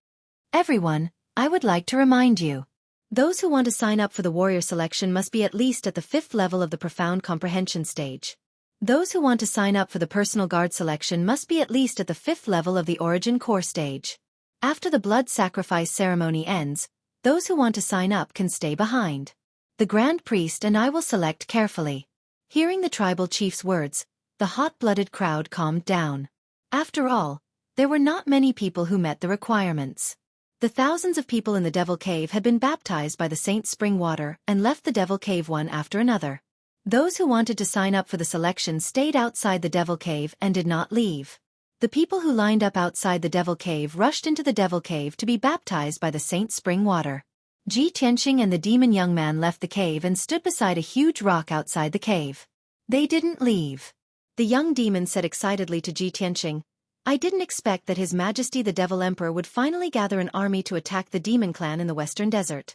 "Everyone, I would like to remind you. Those who want to sign up for the warrior selection must be at least at the 5th level of the profound comprehension stage. Those who want to sign up for the personal guard selection must be at least at the 5th level of the origin core stage. After the blood sacrifice ceremony ends, those who want to sign up can stay behind. The Grand Priest and I will select carefully. Hearing the tribal chief's words, the hot-blooded crowd calmed down. After all, there were not many people who met the requirements. The thousands of people in the Devil Cave had been baptized by the Saint's spring water and left the Devil Cave one after another. Those who wanted to sign up for the selection stayed outside the Devil Cave and did not leave. The people who lined up outside the Devil Cave rushed into the Devil Cave to be baptized by the Saint's spring water. Ji Tianqing and the demon young man left the cave and stood beside a huge rock outside the cave. They didn't leave. The young demon said excitedly to Ji Tianqing, "I didn't expect that His Majesty the Devil Emperor would finally gather an army to attack the demon clan in the Western Desert.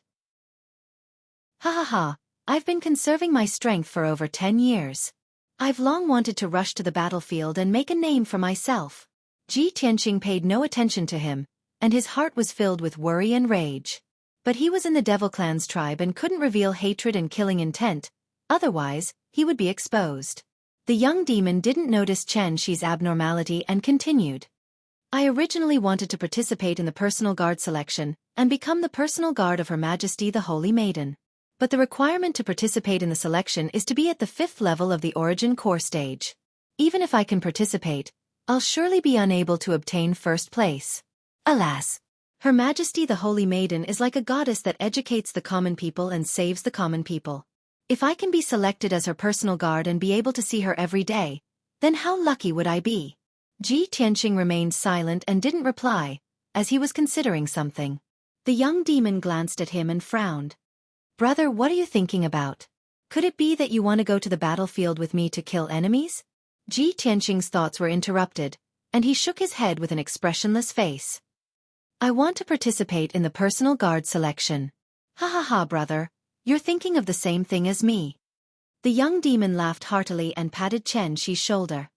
Ha ha ha, I've been conserving my strength for over 10 years. I've long wanted to rush to the battlefield and make a name for myself." Ji Tianqing paid no attention to him, and his heart was filled with worry and rage. But he was in the Devil Clan's tribe and couldn't reveal hatred and killing intent, otherwise, he would be exposed. The young demon didn't notice Chen Shi's abnormality and continued. "I originally wanted to participate in the personal guard selection and become the personal guard of Her Majesty the Holy Maiden. But the requirement to participate in the selection is to be at the 5th level of the origin core stage. Even if I can participate, I'll surely be unable to obtain first place. Alas! Her Majesty the Holy Maiden is like a goddess that educates the common people and saves the common people. If I can be selected as her personal guard and be able to see her every day, then how lucky would I be?" Ji Tianqing remained silent and didn't reply, as he was considering something. The young demon glanced at him and frowned. "Brother, what are you thinking about? Could it be that you want to go to the battlefield with me to kill enemies?" Ji Tianqing's thoughts were interrupted, and he shook his head with an expressionless face. "I want to participate in the personal guard selection." "Ha ha ha, brother. You're thinking of the same thing as me." The young demon laughed heartily and patted Chen Shi's shoulder.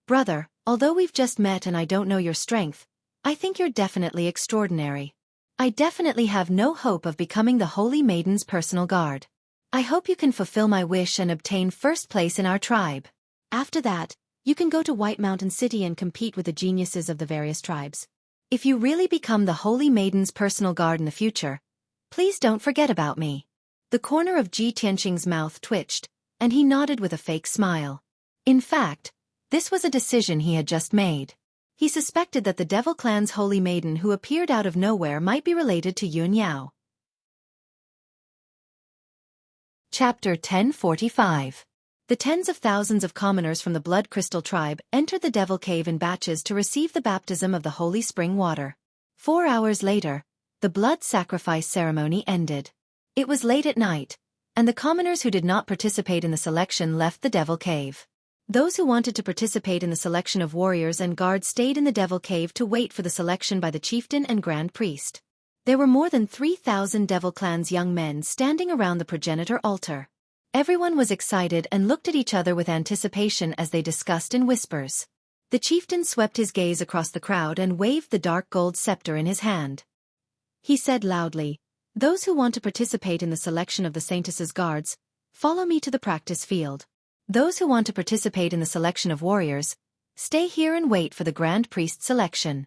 "Brother, although we've just met and I don't know your strength, I think you're definitely extraordinary. I definitely have no hope of becoming the Holy Maiden's personal guard. I hope you can fulfill my wish and obtain first place in our tribe. After that, you can go to White Mountain City and compete with the geniuses of the various tribes. If you really become the Holy Maiden's personal guard in the future, please don't forget about me." The corner of Ji Tianqing's mouth twitched, and he nodded with a fake smile. In fact, this was a decision he had just made. He suspected that the Devil Clan's Holy Maiden who appeared out of nowhere might be related to Yun Yao. Chapter 1045. The tens of thousands of commoners from the Blood Crystal tribe entered the Devil Cave in batches to receive the baptism of the holy spring water. 4 hours later, the blood sacrifice ceremony ended. It was late at night, and the commoners who did not participate in the selection left the Devil Cave. Those who wanted to participate in the selection of warriors and guards stayed in the Devil Cave to wait for the selection by the chieftain and grand priest. There were more than 3,000 Devil Clan's young men standing around the progenitor altar. Everyone was excited and looked at each other with anticipation as they discussed in whispers. The chieftain swept his gaze across the crowd and waved the dark gold scepter in his hand. He said loudly, "Those who want to participate in the selection of the Saintess's guards, follow me to the practice field. Those who want to participate in the selection of warriors, stay here and wait for the Grand Priest's selection."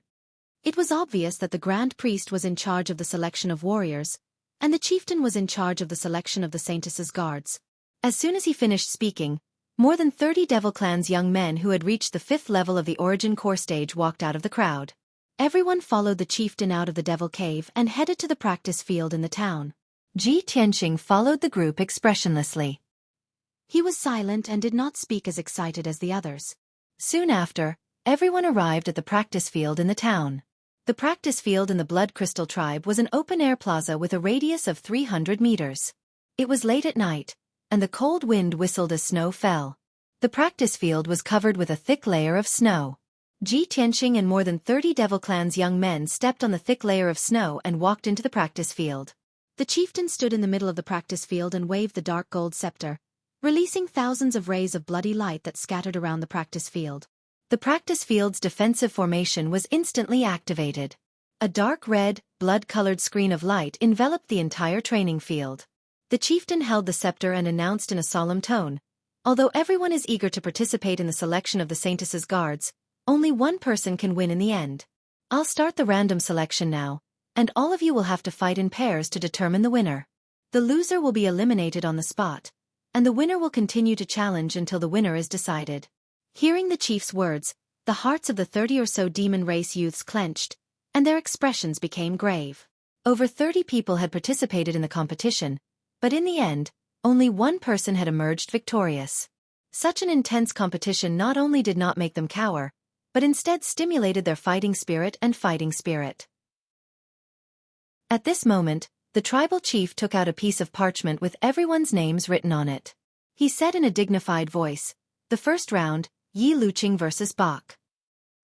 It was obvious that the Grand Priest was in charge of the selection of warriors, and the chieftain was in charge of the selection of the Saintess's guards. As soon as he finished speaking, more than 30 Devil Clan's young men who had reached the 5th level of the origin core stage walked out of the crowd. Everyone followed the chieftain out of the Devil Cave and headed to the practice field in the town. Ji Tianqing followed the group expressionlessly. He was silent and did not speak as excited as the others. Soon after, everyone arrived at the practice field in the town. The practice field in the Blood Crystal tribe was an open-air plaza with a radius of 300 meters. It was late at night, and the cold wind whistled as snow fell. The practice field was covered with a thick layer of snow. Ji Tianqing and more than 30 Devil Clan's young men stepped on the thick layer of snow and walked into the practice field. The chieftain stood in the middle of the practice field and waved the dark gold scepter, releasing thousands of rays of bloody light that scattered around the practice field. The practice field's defensive formation was instantly activated. A dark red, blood-colored screen of light enveloped the entire training field. The chieftain held the scepter and announced in a solemn tone, "Although everyone is eager to participate in the selection of the Saintess's guards, only one person can win in the end. I'll start the random selection now, and all of you will have to fight in pairs to determine the winner. The loser will be eliminated on the spot, and the winner will continue to challenge until the winner is decided." Hearing the chief's words, the hearts of the 30 or so demon race youths clenched, and their expressions became grave. Over 30 people had participated in the competition, but in the end, only one person had emerged victorious. Such an intense competition not only did not make them cower, but instead stimulated their fighting spirit and fighting spirit. At this moment, the tribal chief took out a piece of parchment with everyone's names written on it. He said in a dignified voice, "The first round, Yi Luqing versus Bach."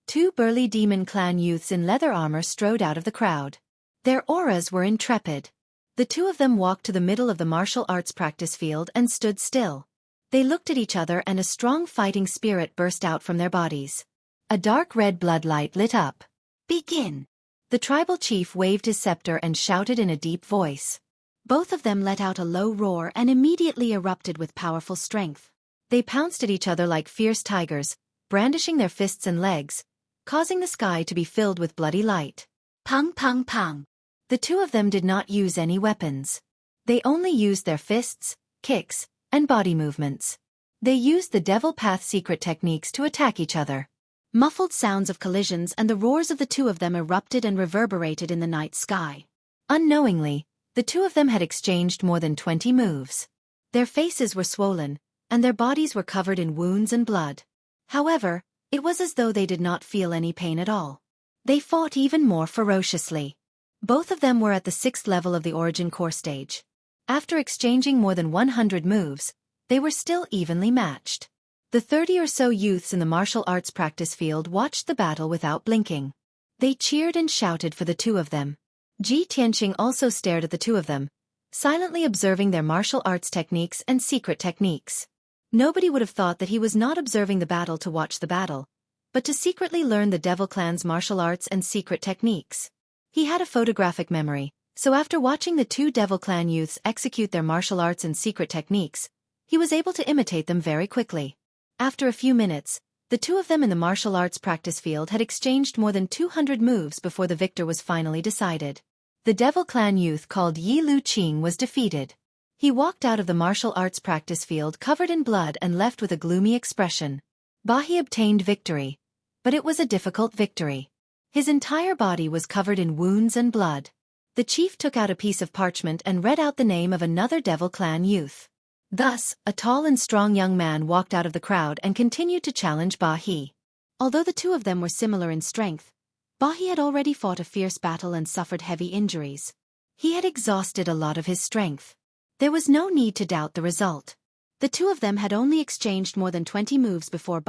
Two burly demon clan youths in leather armor strode out of the crowd. Their auras were intrepid. The two of them walked to the middle of the martial arts practice field and stood still. They looked at each other and a strong fighting spirit burst out from their bodies. A dark red bloodlight lit up. "Begin!" The tribal chief waved his scepter and shouted in a deep voice. Both of them let out a low roar and immediately erupted with powerful strength. They pounced at each other like fierce tigers, brandishing their fists and legs, causing the sky to be filled with bloody light. Pang pang pang. The two of them did not use any weapons. They only used their fists, kicks, and body movements. They used the Devil Path secret techniques to attack each other. Muffled sounds of collisions and the roars of the two of them erupted and reverberated in the night sky. Unknowingly, the two of them had exchanged more than 20 moves. Their faces were swollen, and their bodies were covered in wounds and blood. However, it was as though they did not feel any pain at all. They fought even more ferociously. Both of them were at the 6th level of the Origin Core stage. After exchanging more than 100 moves, they were still evenly matched. The 30 or so youths in the martial arts practice field watched the battle without blinking. They cheered and shouted for the two of them. Ji Tianqing also stared at the two of them, silently observing their martial arts techniques and secret techniques. Nobody would have thought that he was not observing the battle to watch the battle, but to secretly learn the Devil Clan's martial arts and secret techniques. He had a photographic memory, so after watching the two Devil Clan youths execute their martial arts and secret techniques, he was able to imitate them very quickly. After a few minutes, the two of them in the martial arts practice field had exchanged more than 200 moves before the victor was finally decided. The Devil Clan youth called Yi Luqing was defeated. He walked out of the martial arts practice field covered in blood and left with a gloomy expression. Bahi obtained victory, but it was a difficult victory. His entire body was covered in wounds and blood. The chief took out a piece of parchment and read out the name of another Devil Clan youth. Thus, a tall and strong young man walked out of the crowd and continued to challenge Bahi. Although the two of them were similar in strength, Bahi had already fought a fierce battle and suffered heavy injuries. He had exhausted a lot of his strength. There was no need to doubt the result. The two of them had only exchanged more than 20 moves before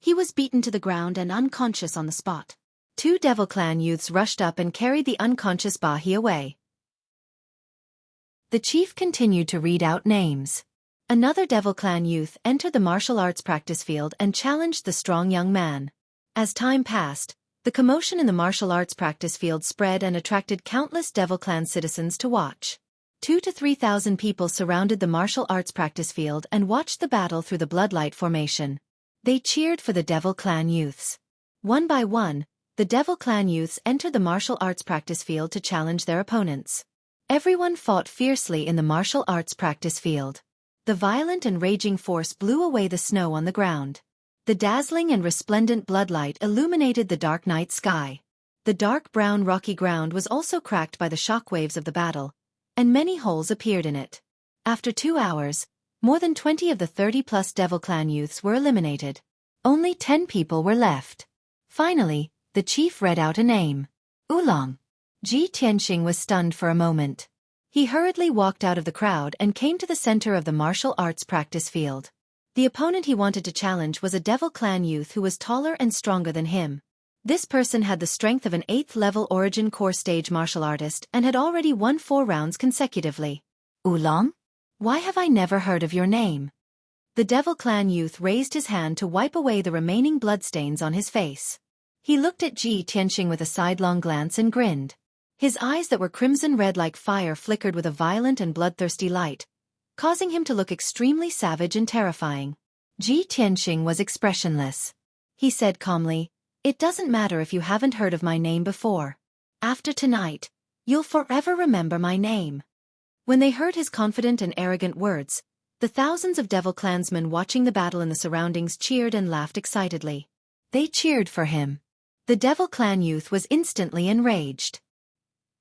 He was beaten to the ground and unconscious on the spot. Two Devil Clan youths rushed up and carried the unconscious Bahi away. The chief continued to read out names. Another Devil Clan youth entered the martial arts practice field and challenged the strong young man. As time passed, the commotion in the martial arts practice field spread and attracted countless Devil Clan citizens to watch. 2,000 to 3,000 people surrounded the martial arts practice field and watched the battle through the bloodlight formation. They cheered for the Devil Clan youths. One by one, the Devil Clan youths entered the martial arts practice field to challenge their opponents. Everyone fought fiercely in the martial arts practice field. The violent and raging force blew away the snow on the ground. The dazzling and resplendent bloodlight illuminated the dark night sky. The dark brown rocky ground was also cracked by the shockwaves of the battle, and many holes appeared in it. After 2 hours, more than 20 of the 30-plus Devil Clan youths were eliminated. Only 10 people were left. Finally, the chief read out a name. Oolong. Ji Tianqing was stunned for a moment. He hurriedly walked out of the crowd and came to the center of the martial arts practice field. The opponent he wanted to challenge was a Devil Clan youth who was taller and stronger than him. This person had the strength of an 8th-level Origin Core stage martial artist and had already won 4 rounds consecutively. Oolong? Why have I never heard of your name? The Devil Clan youth raised his hand to wipe away the remaining bloodstains on his face. He looked at Ji Tianxing with a sidelong glance and grinned. His eyes that were crimson red like fire flickered with a violent and bloodthirsty light, causing him to look extremely savage and terrifying. Ji Tianxing was expressionless. He said calmly, "It doesn't matter if you haven't heard of my name before. After tonight, you'll forever remember my name." When they heard his confident and arrogant words, the thousands of devil clansmen watching the battle in the surroundings cheered and laughed excitedly. They cheered for him. The devil clan youth was instantly enraged.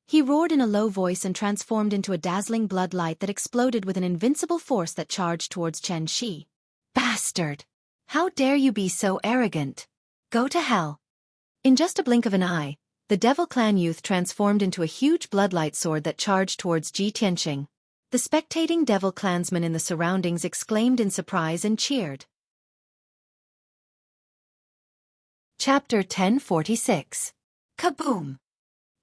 He roared in a low voice and transformed into a dazzling blood light that exploded with an invincible force that charged towards Chen Shi. "Bastard! How dare you be so arrogant? Go to hell!" In just a blink of an eye, the devil clan youth transformed into a huge bloodlight sword that charged towards Ji Tianxing. The spectating devil clansmen in the surroundings exclaimed in surprise and cheered. Chapter 1046. Kaboom!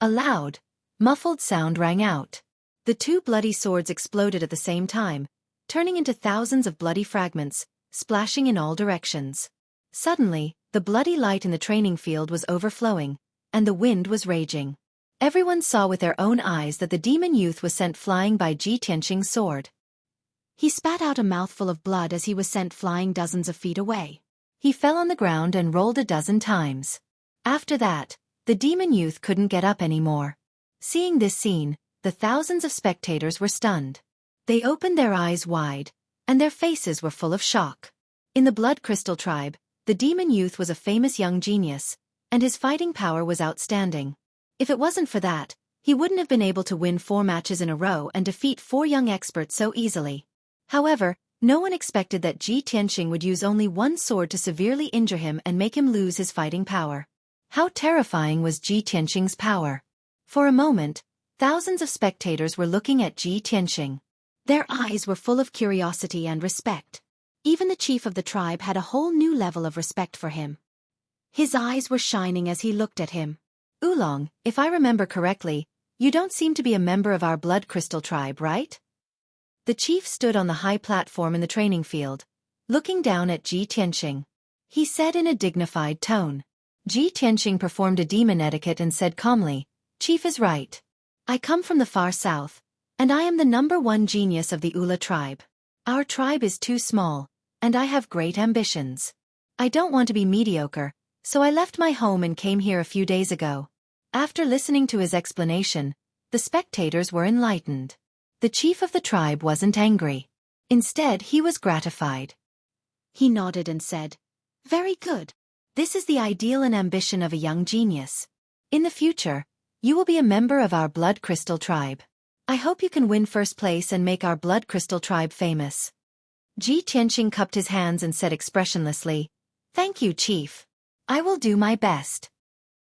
A loud, muffled sound rang out. The two bloody swords exploded at the same time, turning into thousands of bloody fragments, splashing in all directions. Suddenly, the bloody light in the training field was overflowing, and the wind was raging. Everyone saw with their own eyes that the demon youth was sent flying by Ji Tianxing's sword. He spat out a mouthful of blood as he was sent flying dozens of feet away. He fell on the ground and rolled a dozen times. After that, the demon youth couldn't get up anymore. Seeing this scene, the thousands of spectators were stunned. They opened their eyes wide, and their faces were full of shock. In the Blood Crystal tribe, the demon youth was a famous young genius, and his fighting power was outstanding. If it wasn't for that, he wouldn't have been able to win 4 matches in a row and defeat 4 young experts so easily. However, no one expected that Ji Tianxing would use only one sword to severely injure him and make him lose his fighting power. How terrifying was Ji Tianxing's power! For a moment, thousands of spectators were looking at Ji Tianxing. Their eyes were full of curiosity and respect. Even the chief of the tribe had a whole new level of respect for him. His eyes were shining as he looked at him. "Oolong, if I remember correctly, you don't seem to be a member of our Blood Crystal tribe, right?" The chief stood on the high platform in the training field, looking down at Ji Tianxing. He said in a dignified tone. Ji Tianxing performed a demon etiquette and said calmly, "Chief is right. I come from the far south, and I am the #1 genius of the Ula tribe. Our tribe is too small, and I have great ambitions. I don't want to be mediocre, so I left my home and came here a few days ago." After listening to his explanation, the spectators were enlightened. The chief of the tribe wasn't angry. Instead, he was gratified. He nodded and said, "Very good. This is the ideal and ambition of a young genius. In the future, you will be a member of our Blood Crystal tribe. I hope you can win first place and make our Blood Crystal tribe famous." Ji Tianxing cupped his hands and said expressionlessly, "Thank you, Chief. I will do my best."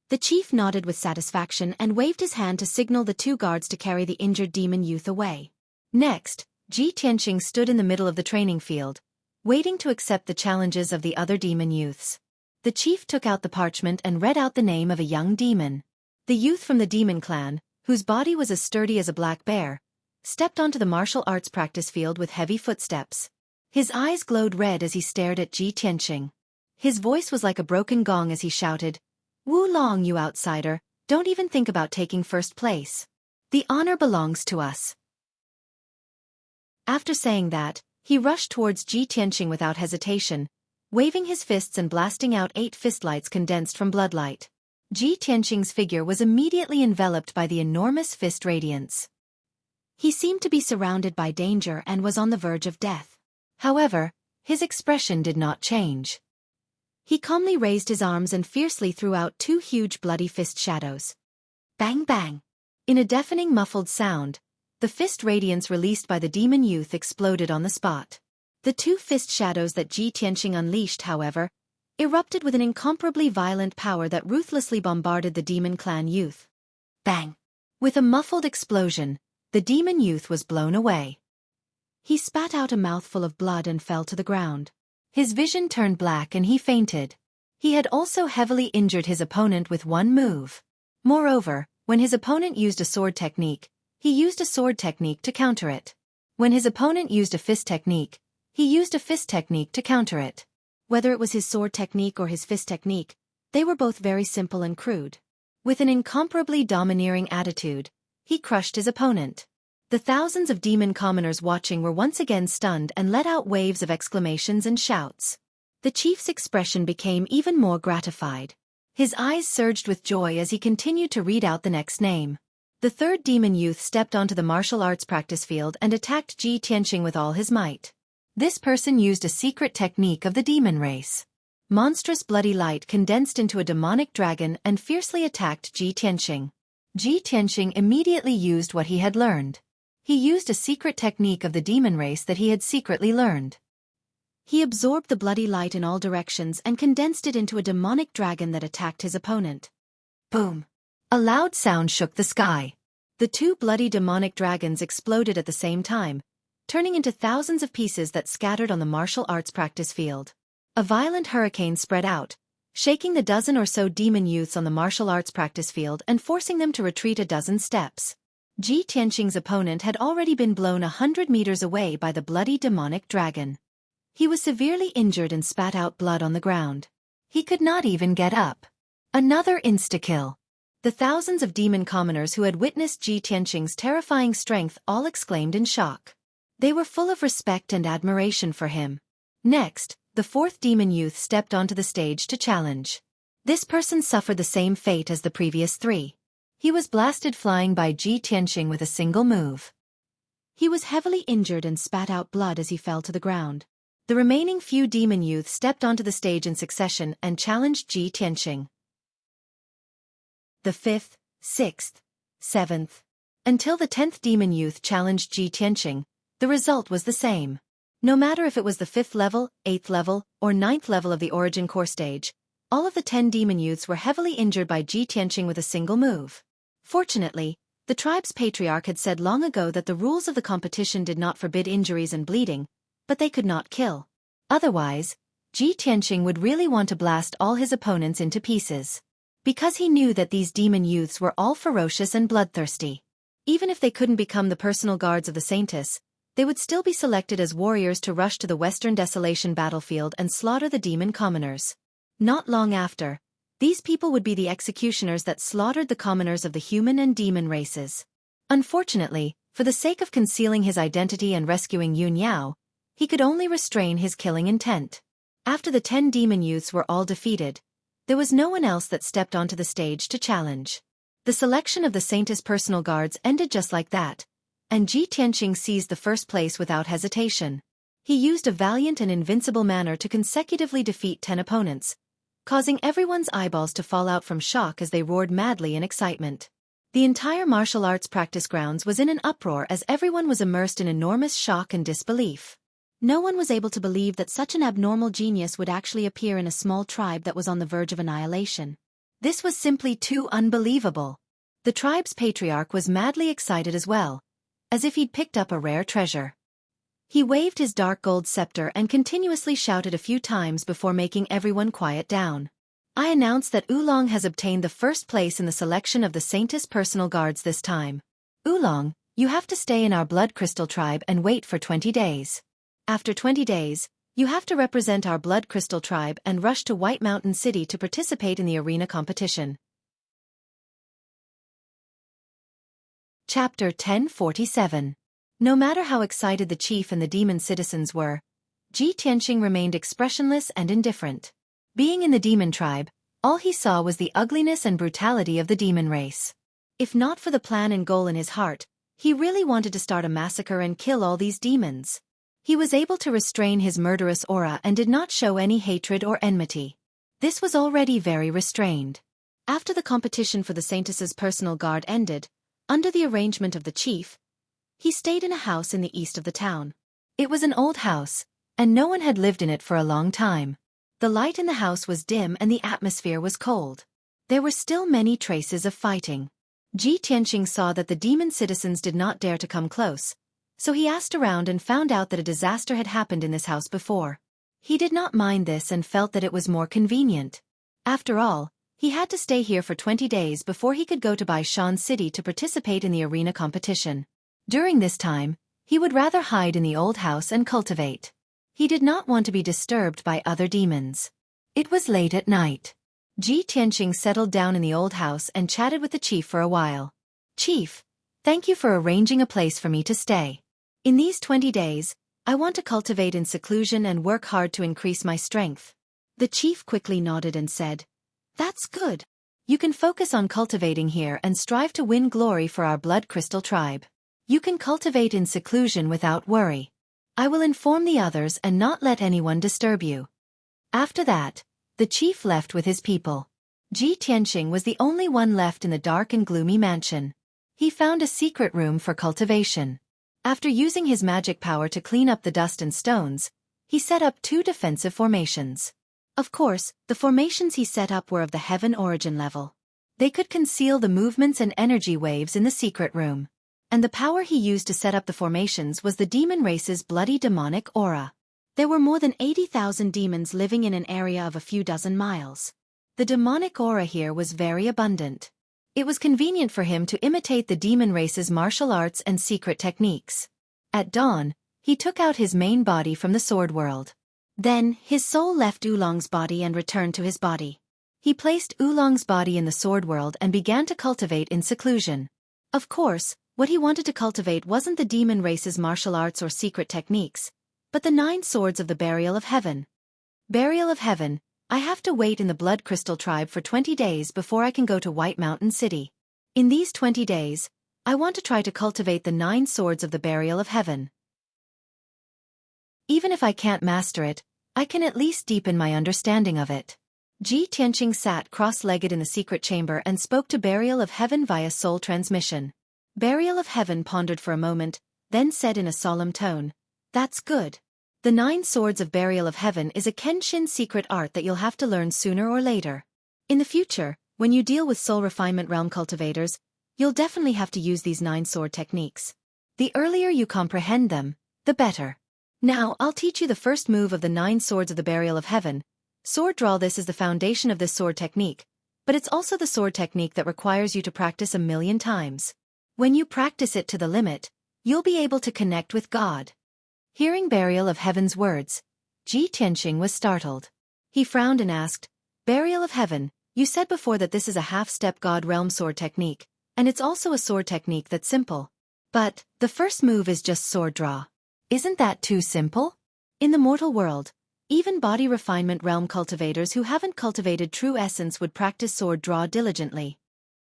The chief nodded with satisfaction and waved his hand to signal the 2 guards to carry the injured demon youth away. Next, Ji Tianxing stood in the middle of the training field, waiting to accept the challenges of the other demon youths. The chief took out the parchment and read out the name of a young demon. The youth from the demon clan, whose body was as sturdy as a black bear, stepped onto the martial arts practice field with heavy footsteps. His eyes glowed red as he stared at Ji Tianxing. His voice was like a broken gong as he shouted, "Wu Long, you outsider, don't even think about taking first place. The honor belongs to us." After saying that, he rushed towards Ji Tianxing without hesitation, waving his fists and blasting out 8 fistlights condensed from bloodlight. Ji Tianxing's figure was immediately enveloped by the enormous fist radiance. He seemed to be surrounded by danger and was on the verge of death. However, his expression did not change. He calmly raised his arms and fiercely threw out 2 huge bloody fist shadows. Bang bang! In a deafening muffled sound, the fist radiance released by the demon youth exploded on the spot. The 2 fist shadows that Ji Tianxing unleashed, however, erupted with an incomparably violent power that ruthlessly bombarded the demon clan youth. Bang! With a muffled explosion, the demon youth was blown away. He spat out a mouthful of blood and fell to the ground. His vision turned black and he fainted. He had also heavily injured his opponent with one move. Moreover, when his opponent used a sword technique, he used a sword technique to counter it. When his opponent used a fist technique, he used a fist technique to counter it. Whether it was his sword technique or his fist technique, They were both very simple and crude. With an incomparably domineering attitude, he crushed his opponent. The thousands of demon commoners watching were once again stunned and let out waves of exclamations and shouts. The chief's expression became even more gratified. His eyes surged with joy as he continued to read out the next name. The third demon youth stepped onto the martial arts practice field and attacked Ji Tianqing with all his might. This person used a secret technique of the demon race. Monstrous bloody light condensed into a demonic dragon and fiercely attacked Ji Tianqing. Ji Tianqing immediately used what he had learned. He used a secret technique of the demon race that he had secretly learned. He absorbed the bloody light in all directions and condensed it into a demonic dragon that attacked his opponent. Boom! A loud sound shook the sky. The two bloody demonic dragons exploded at the same time, turning into thousands of pieces that scattered on the martial arts practice field. A violent hurricane spread out, shaking the dozen or so demon youths on the martial arts practice field and forcing them to retreat a dozen steps. Ji Tianqing's opponent had already been blown 100 meters away by the bloody demonic dragon. He was severely injured and spat out blood on the ground. He could not even get up. Another insta-kill. The thousands of demon commoners who had witnessed Ji Tianqing's terrifying strength all exclaimed in shock. They were full of respect and admiration for him. Next, the fourth demon youth stepped onto the stage to challenge. This person suffered the same fate as the previous three. He was blasted flying by Ji Tianqing with a single move. He was heavily injured and spat out blood as he fell to the ground. The remaining few demon youths stepped onto the stage in succession and challenged Ji Tianqing. The 5th, 6th, 7th, until the 10th demon youth challenged Ji Tianqing, the result was the same. No matter if it was the 5th level, 8th level, or 9th level of the Origin Core stage, all of the 10 demon youths were heavily injured by Ji Tianqing with a single move. Fortunately, the tribe's patriarch had said long ago that the rules of the competition did not forbid injuries and bleeding, but they could not kill. Otherwise, Ji Tianqing would really want to blast all his opponents into pieces. Because he knew that these demon youths were all ferocious and bloodthirsty. Even if they couldn't become the personal guards of the Saintess, they would still be selected as warriors to rush to the Western Desolation battlefield and slaughter the demon commoners. Not long after, these people would be the executioners that slaughtered the commoners of the human and demon races. Unfortunately, for the sake of concealing his identity and rescuing Yun Yao, he could only restrain his killing intent. After the 10 demon youths were all defeated, there was no one else that stepped onto the stage to challenge. The selection of the Saintess personal guards ended just like that, and Ji Tianqing seized the first place without hesitation. He used a valiant and invincible manner to consecutively defeat 10 opponents, causing everyone's eyeballs to fall out from shock as they roared madly in excitement. The entire martial arts practice grounds was in an uproar as everyone was immersed in enormous shock and disbelief. No one was able to believe that such an abnormal genius would actually appear in a small tribe that was on the verge of annihilation. This was simply too unbelievable. The tribe's patriarch was madly excited as well, as if he'd picked up a rare treasure. He waved his dark gold scepter and continuously shouted a few times before making everyone quiet down. I announce that Oolong has obtained the first place in the selection of the Saintess personal guards this time. Oolong, you have to stay in our Blood Crystal tribe and wait for 20 days. After 20 days, you have to represent our Blood Crystal tribe and rush to White Mountain City to participate in the arena competition. Chapter 1047. No matter how excited the chief and the demon citizens were, Ji Tianqing remained expressionless and indifferent. Being in the demon tribe, all he saw was the ugliness and brutality of the demon race. If not for the plan and goal in his heart, he really wanted to start a massacre and kill all these demons. He was able to restrain his murderous aura and did not show any hatred or enmity. This was already very restrained. After the competition for the Saintess's personal guard ended, under the arrangement of the chief, he stayed in a house in the east of the town. It was an old house, and no one had lived in it for a long time. The light in the house was dim and the atmosphere was cold. There were still many traces of fighting. Ji Tianqing saw that the demon citizens did not dare to come close, so he asked around and found out that a disaster had happened in this house before. He did not mind this and felt that it was more convenient. After all, he had to stay here for 20 days before he could go to Baishan City to participate in the arena competition. During this time, he would rather hide in the old house and cultivate. He did not want to be disturbed by other demons. It was late at night. Ji Tianqing settled down in the old house and chatted with the chief for a while. "Chief, thank you for arranging a place for me to stay. In these 20 days, I want to cultivate in seclusion and work hard to increase my strength." The chief quickly nodded and said, "That's good. "You can focus on cultivating here and strive to win glory for our blood crystal tribe. You can cultivate in seclusion without worry. I will inform the others and not let anyone disturb you." After that, the chief left with his people. Ji Tianqing was the only one left in the dark and gloomy mansion. He found a secret room for cultivation. After using his magic power to clean up the dust and stones, he set up 2 defensive formations. Of course, the formations he set up were of the heaven origin level. They could conceal the movements and energy waves in the secret room. And the power he used to set up the formations was the demon race's bloody demonic aura. There were more than 80,000 demons living in an area of a few dozen miles. The demonic aura here was very abundant. It was convenient for him to imitate the demon race's martial arts and secret techniques. At dawn, he took out his main body from the sword world. Then, his soul left Oolong's body and returned to his body. He placed Oolong's body in the sword world and began to cultivate in seclusion. Of course, what he wanted to cultivate wasn't the demon race's martial arts or secret techniques, but the 9 swords of the Burial of Heaven. Burial of Heaven, I have to wait in the Blood Crystal Tribe for 20 days before I can go to White Mountain City. In these 20 days, I want to try to cultivate the 9 swords of the Burial of Heaven. Even if I can't master it, I can at least deepen my understanding of it. Ji Tianqing sat cross-legged in the secret chamber and spoke to Burial of Heaven via soul transmission. Burial of Heaven pondered for a moment, then said in a solemn tone, "That's good. The 9 swords of Burial of Heaven is a Kenshin secret art that you'll have to learn sooner or later. In the future, when you deal with soul refinement realm cultivators, you'll definitely have to use these 9 sword techniques. The earlier you comprehend them, the better. Now I'll teach you the first move of the 9 swords of the Burial of Heaven. Sword draw. This is the foundation of this sword technique, but it's also the sword technique that requires you to practice 1,000,000 times. When you practice it to the limit, you'll be able to connect with God." Hearing Burial of Heaven's words, Ji Tianqing was startled. He frowned and asked, "Burial of Heaven, you said before that this is a half-step God realm sword technique, and it's also a sword technique that's simple. But, the first move is just sword draw. Isn't that too simple? In the mortal world, even body refinement realm cultivators who haven't cultivated true essence would practice sword draw diligently."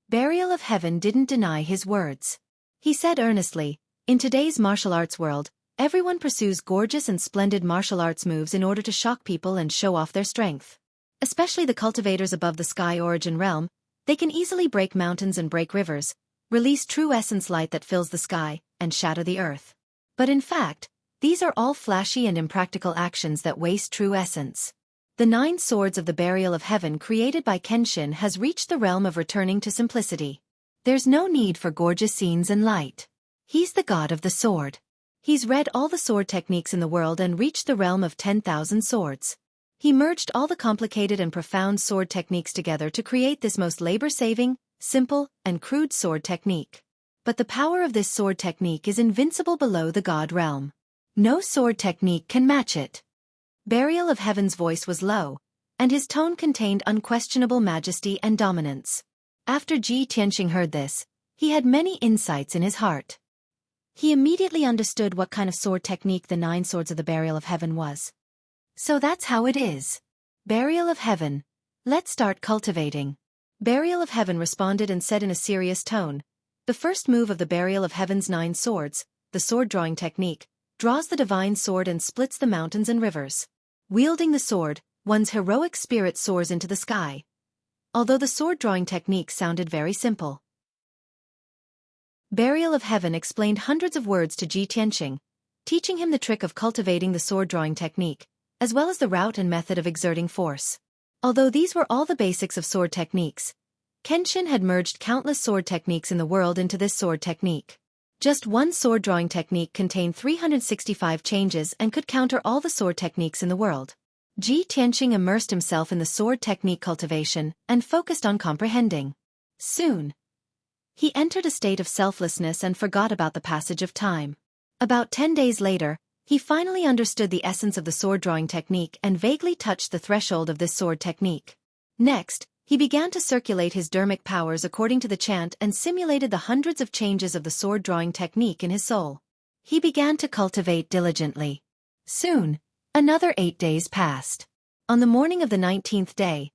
Burial of Heaven didn't deny his words. He said earnestly, "In today's martial arts world, everyone pursues gorgeous and splendid martial arts moves in order to shock people and show off their strength. Especially the cultivators above the sky origin realm, they can easily break mountains and break rivers, release true essence light that fills the sky, and shatter the earth. But in fact, these are all flashy and impractical actions that waste true essence. The 9 swords of the Burial of Heaven created by Kenshin has reached the realm of returning to simplicity. There's no need for gorgeous scenes and light. He's the god of the sword. He's read all the sword techniques in the world and reached the realm of 10,000 swords. He merged all the complicated and profound sword techniques together to create this most labor-saving, simple, and crude sword technique. But the power of this sword technique is invincible below the god realm. No sword technique can match it." Burial of Heaven's voice was low, and his tone contained unquestionable majesty and dominance. After Ji Tianqing heard this, he had many insights in his heart. He immediately understood what kind of sword technique the 9 swords of the Burial of Heaven was. "So that's how it is. Burial of Heaven, let's start cultivating." Burial of Heaven responded and said in a serious tone, "The first move of the Burial of Heaven's 9 swords, the sword drawing technique, draws the divine sword and splits the mountains and rivers. Wielding the sword, one's heroic spirit soars into the sky." Although the sword drawing technique sounded very simple, Burial of Heaven explained hundreds of words to Ji Tianqing, teaching him the trick of cultivating the sword drawing technique, as well as the route and method of exerting force. Although these were all the basics of sword techniques, Kenshin had merged countless sword techniques in the world into this sword technique. Just one sword drawing technique contained 365 changes and could counter all the sword techniques in the world. Ji Tianqing immersed himself in the sword technique cultivation and focused on comprehending. Soon, he entered a state of selflessness and forgot about the passage of time. About 10 days later, he finally understood the essence of the sword drawing technique and vaguely touched the threshold of this sword technique. Next, He began to circulate his dermic powers according to the chant and simulated the hundreds of changes of the sword-drawing technique in his soul. He began to cultivate diligently. Soon, another 8 days passed. On the morning of the 19th day,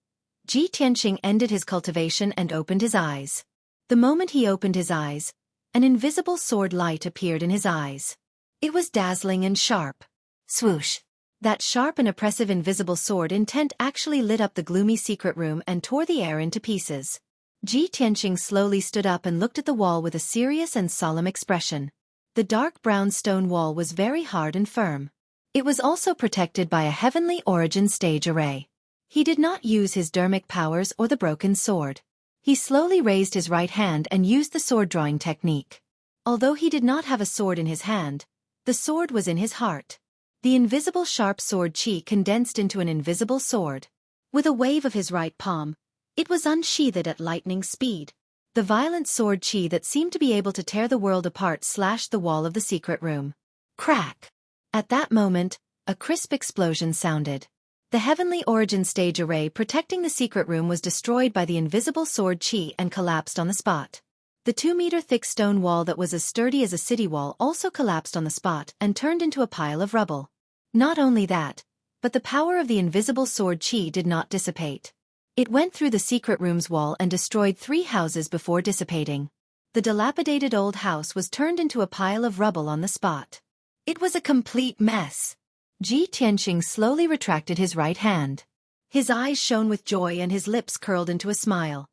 Ji Tianqing ended his cultivation and opened his eyes. The moment he opened his eyes, an invisible sword light appeared in his eyes. It was dazzling and sharp. Swoosh! That sharp and oppressive invisible sword intent actually lit up the gloomy secret room and tore the air into pieces. Ji Tianqing slowly stood up and looked at the wall with a serious and solemn expression. The dark brown stone wall was very hard and firm. It was also protected by a heavenly origin stage array. He did not use his dermic powers or the broken sword. He slowly raised his right hand and used the sword-drawing technique. Although he did not have a sword in his hand, the sword was in his heart. The invisible sharp sword qi condensed into an invisible sword. With a wave of his right palm, it was unsheathed at lightning speed. The violent sword qi that seemed to be able to tear the world apart slashed the wall of the secret room. Crack! At that moment, a crisp explosion sounded. The heavenly origin stage array protecting the secret room was destroyed by the invisible sword qi and collapsed on the spot. The 2-meter-thick stone wall that was as sturdy as a city wall also collapsed on the spot and turned into a pile of rubble. Not only that, but the power of the invisible sword qi did not dissipate. It went through the secret room's wall and destroyed 3 houses before dissipating. The dilapidated old house was turned into a pile of rubble on the spot. It was a complete mess. Ji Tianqing slowly retracted his right hand. His eyes shone with joy and his lips curled into a smile.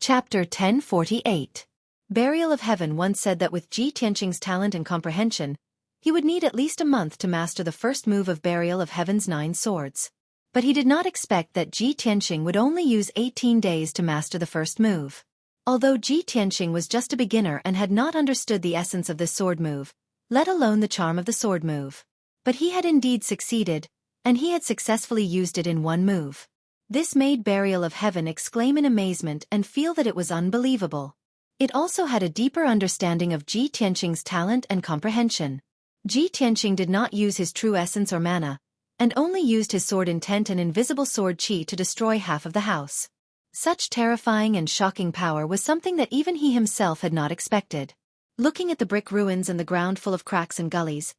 Chapter 1048. Burial of Heaven once said that with Ji Tianqing's talent and comprehension, he would need at least a month to master the first move of Burial of Heaven's 9 swords. But he did not expect that Ji Tianqing would only use 18 days to master the first move. Although Ji Tianqing was just a beginner and had not understood the essence of this sword move, let alone the charm of the sword move. But he had indeed succeeded, and he had successfully used it in one move. This made Burial of Heaven exclaim in amazement and feel that it was unbelievable. It also had a deeper understanding of Ji Tianqing's talent and comprehension. Ji Tianqing did not use his true essence or mana, and only used his sword intent and invisible sword qi to destroy half of the house. Such terrifying and shocking power was something that even he himself had not expected. Looking at the brick ruins and the ground full of cracks and gullies,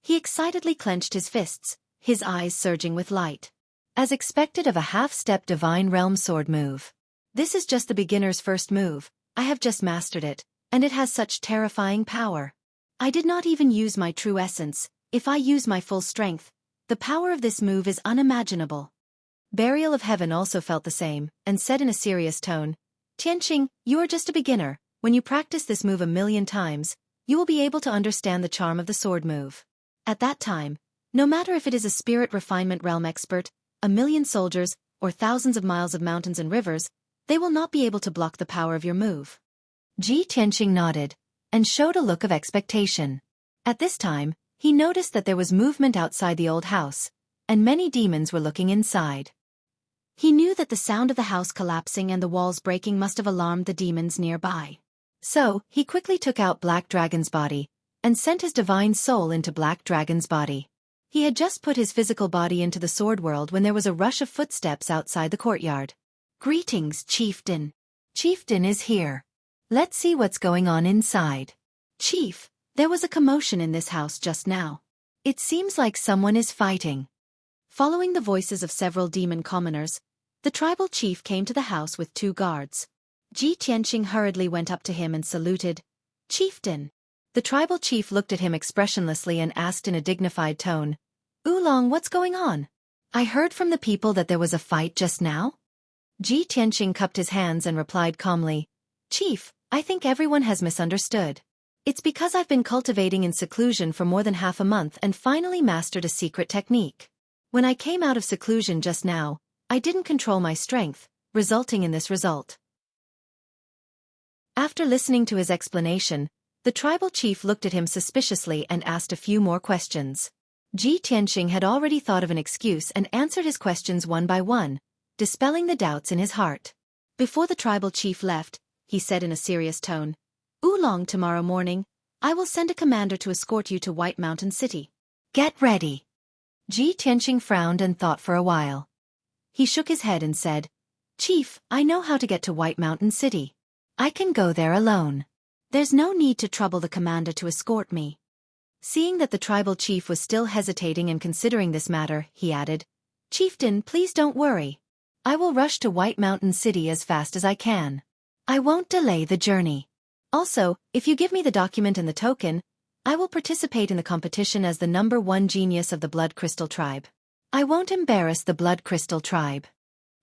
he excitedly clenched his fists, his eyes surging with light. As expected of a half-step divine realm sword move. This is just the beginner's first move. I have just mastered it, and it has such terrifying power. I did not even use my true essence. If I use my full strength, the power of this move is unimaginable. Burial of Heaven also felt the same, and said in a serious tone, Tianqing, you are just a beginner. When you practice this move 1,000,000 times, you will be able to understand the charm of the sword move. At that time, no matter if it is a spirit refinement realm expert, 1,000,000 soldiers, or thousands of miles of mountains and rivers, they will not be able to block the power of your move. Ji Tianqing nodded, and showed a look of expectation. At this time, he noticed that there was movement outside the old house, and many demons were looking inside. He knew that the sound of the house collapsing and the walls breaking must have alarmed the demons nearby. So, he quickly took out Black Dragon's body, and sent his divine soul into Black Dragon's body. He had just put his physical body into the sword world when there was a rush of footsteps outside the courtyard. Greetings, Chieftain. Chieftain is here. Let's see what's going on inside. Chief, there was a commotion in this house just now. It seems like someone is fighting. Following the voices of several demon commoners, the tribal chief came to the house with 2 guards. Ji Tianqing hurriedly went up to him and saluted. Chieftain. The tribal chief looked at him expressionlessly and asked in a dignified tone, Oolong, what's going on? I heard from the people that there was a fight just now. Ji Tianqing cupped his hands and replied calmly, Chief, I think everyone has misunderstood. It's because I've been cultivating in seclusion for more than half a month and finally mastered a secret technique. When I came out of seclusion just now, I didn't control my strength, resulting in this result. After listening to his explanation, the tribal chief looked at him suspiciously and asked a few more questions. Ji Tianqing had already thought of an excuse and answered his questions one by one, dispelling the doubts in his heart. Before the tribal chief left, he said in a serious tone, Oolong, tomorrow morning, I will send a commander to escort you to White Mountain City. Get ready. Ji Tianqing frowned and thought for a while. He shook his head and said, "Chief, I know how to get to White Mountain City. I can go there alone. There's no need to trouble the commander to escort me." Seeing that the tribal chief was still hesitating and considering this matter, he added, "Chieftain, please don't worry. I will rush to White Mountain City as fast as I can. I won't delay the journey. Also, if you give me the document and the token, I will participate in the competition as the #1 genius of the Blood Crystal Tribe. I won't embarrass the Blood Crystal Tribe."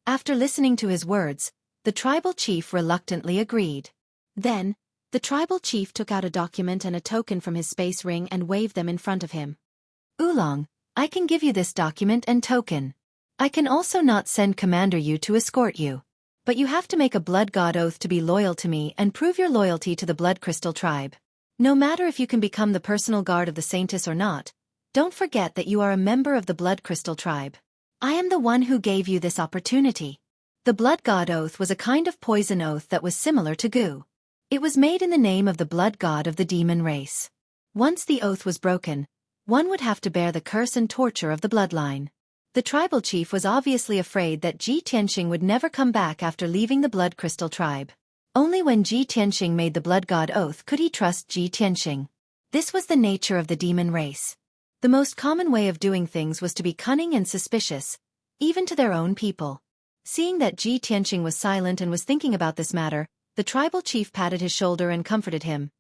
After listening to his words, the tribal chief reluctantly agreed. Then, the tribal chief took out a document and a token from his space ring and waved them in front of him. "Oolong, I can give you this document and token. I can also not send Commander Yu to escort you. But you have to make a blood god oath to be loyal to me and prove your loyalty to the Blood Crystal Tribe. No matter if you can become the personal guard of the Saintess or not, don't forget that you are a member of the Blood Crystal Tribe. I am the one who gave you this opportunity." The blood god oath was a kind of poison oath that was similar to goo. It was made in the name of the blood god of the demon race. Once the oath was broken, one would have to bear the curse and torture of the bloodline. The tribal chief was obviously afraid that Ji Tianqing would never come back after leaving the Blood Crystal Tribe. Only when Ji Tianqing made the blood god oath could he trust Ji Tianqing. This was the nature of the demon race. The most common way of doing things was to be cunning and suspicious, even to their own people. Seeing that Ji Tianqing was silent and was thinking about this matter, the tribal chief patted his shoulder and comforted him.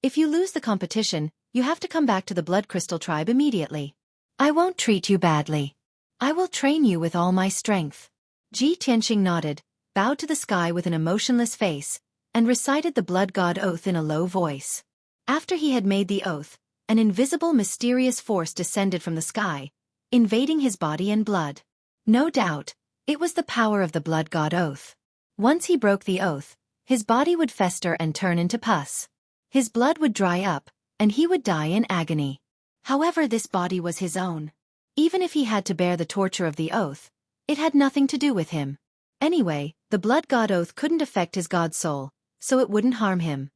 "If you lose the competition, you have to come back to the Blood Crystal Tribe immediately. I won't treat you badly. I will train you with all my strength." Ji Tianqing nodded, bowed to the sky with an emotionless face, and recited the blood god oath in a low voice. After he had made the oath, an invisible mysterious force descended from the sky, invading his body and blood. No doubt, it was the power of the blood god oath. Once he broke the oath, his body would fester and turn into pus. His blood would dry up, and he would die in agony. However, this body was his own. Even if he had to bear the torture of the oath, it had nothing to do with him. Anyway, the blood god oath couldn't affect his god soul, so it wouldn't harm him.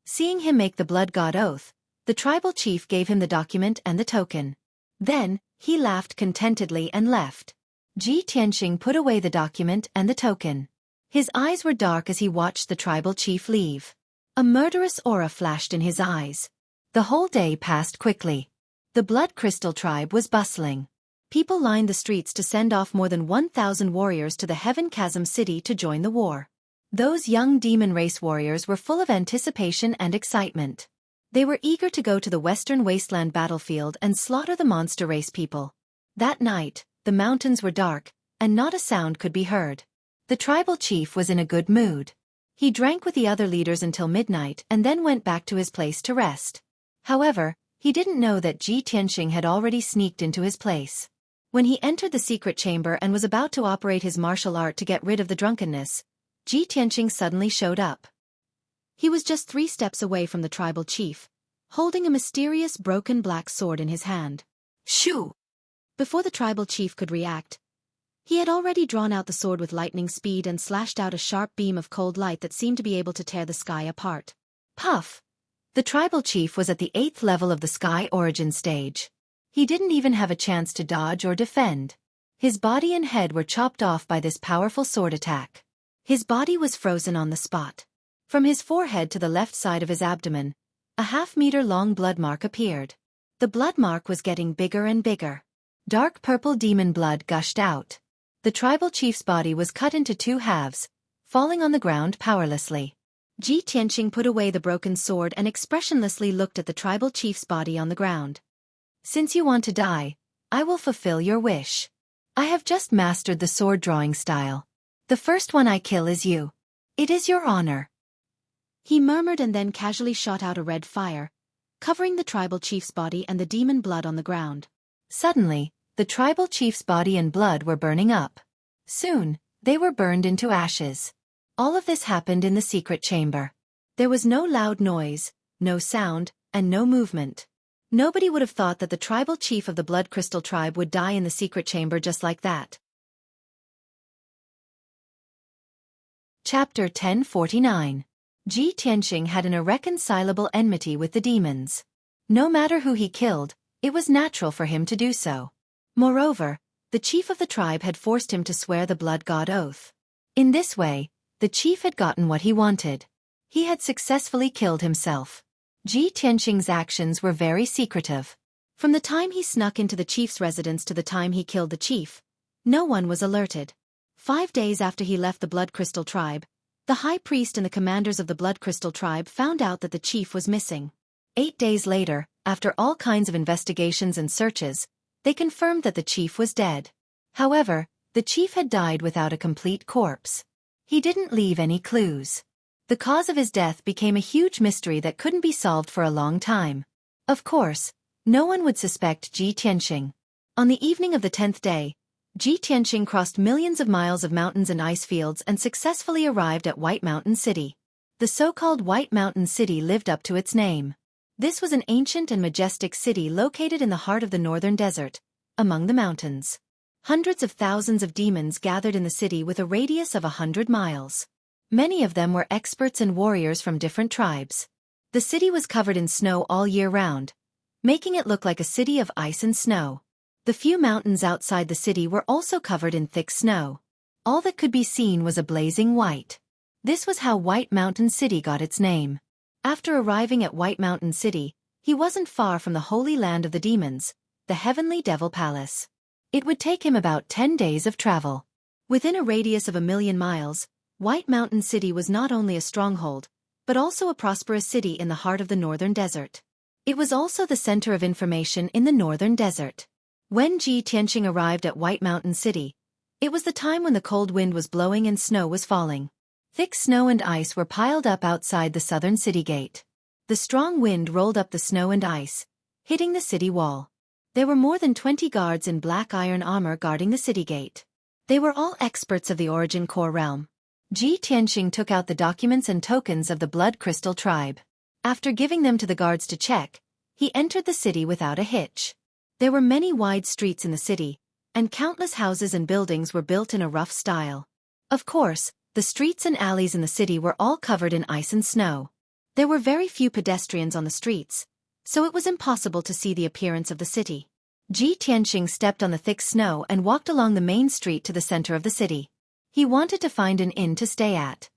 Seeing him make the blood god oath, the tribal chief gave him the document and the token. Then, he laughed contentedly and left. Ji Tianqing put away the document and the token. His eyes were dark as he watched the tribal chief leave. A murderous aura flashed in his eyes. The whole day passed quickly. The Blood Crystal Tribe was bustling. People lined the streets to send off more than 1,000 warriors to the Heaven Chasm City to join the war. Those young demon race warriors were full of anticipation and excitement. They were eager to go to the Western Wasteland battlefield and slaughter the monster race people. That night, the mountains were dark, and not a sound could be heard. The tribal chief was in a good mood. He drank with the other leaders until midnight and then went back to his place to rest. However, he didn't know that Ji Tianqing had already sneaked into his place. When he entered the secret chamber and was about to operate his martial art to get rid of the drunkenness, Ji Tianqing suddenly showed up. He was just 3 steps away from the tribal chief, holding a mysterious broken black sword in his hand. Shoo! Before the tribal chief could react, he had already drawn out the sword with lightning speed and slashed out a sharp beam of cold light that seemed to be able to tear the sky apart. Puff! The tribal chief was at the 8th level of the sky origin stage. He didn't even have a chance to dodge or defend. His body and head were chopped off by this powerful sword attack. His body was frozen on the spot. From his forehead to the left side of his abdomen, a half-meter-long blood mark appeared. The blood mark was getting bigger and bigger. Dark purple demon blood gushed out. The tribal chief's body was cut into 2 halves, falling on the ground powerlessly. Ji Tianqing put away the broken sword and expressionlessly looked at the tribal chief's body on the ground. "Since you want to die, I will fulfill your wish. I have just mastered the sword drawing style. The first one I kill is you. It is your honor." He murmured and then casually shot out a red fire, covering the tribal chief's body and the demon blood on the ground. Suddenly, the tribal chief's body and blood were burning up. Soon, they were burned into ashes. All of this happened in the secret chamber. There was no loud noise, no sound, and no movement. Nobody would have thought that the tribal chief of the Blood Crystal Tribe would die in the secret chamber just like that. Chapter 1049. Ji Tianqing had an irreconcilable enmity with the demons. No matter who he killed, It was natural for him to do so. Moreover, the chief of the tribe had forced him to swear the blood god oath. In this way, the chief had gotten what he wanted. He had successfully killed himself. Ji Tianqing's actions were very secretive. From the time he snuck into the chief's residence to the time he killed the chief, no one was alerted. 5 days after he left the Blood Crystal tribe, the high priest and the commanders of the Blood Crystal tribe found out that the chief was missing. 8 days later, after all kinds of investigations and searches, they confirmed that the chief was dead. However, the chief had died without a complete corpse. He didn't leave any clues. The cause of his death became a huge mystery that couldn't be solved for a long time. Of course, no one would suspect Ji Tianqing. On the evening of the 10th day, Ji Tianqing crossed millions of miles of mountains and ice fields and successfully arrived at White Mountain City. The so-called White Mountain City lived up to its name. This was an ancient and majestic city located in the heart of the northern desert, among the mountains. Hundreds of thousands of demons gathered in the city with a radius of 100 miles. Many of them were experts and warriors from different tribes. The city was covered in snow all year round, making it look like a city of ice and snow. The few mountains outside the city were also covered in thick snow. All that could be seen was a blazing white. This was how White Mountain City got its name. After arriving at White Mountain City, he wasn't far from the holy land of the demons, the Heavenly Devil Palace. It would take him about 10 days of travel. Within a radius of 1,000,000 miles, White Mountain City was not only a stronghold, but also a prosperous city in the heart of the northern desert. It was also the center of information in the northern desert. When Ji Tianqing arrived at White Mountain City, it was the time when the cold wind was blowing and snow was falling. Thick snow and ice were piled up outside the southern city gate. The strong wind rolled up the snow and ice, hitting the city wall. There were more than 20 guards in black iron armor guarding the city gate. They were all experts of the Origin Core realm. Ji Tianqing took out the documents and tokens of the Blood Crystal tribe. After giving them to the guards to check, he entered the city without a hitch. There were many wide streets in the city, and countless houses and buildings were built in a rough style. Of course, the streets and alleys in the city were all covered in ice and snow. There were very few pedestrians on the streets, so it was impossible to see the appearance of the city. Ji Tianqing stepped on the thick snow and walked along the main street to the center of the city. He wanted to find an inn to stay at.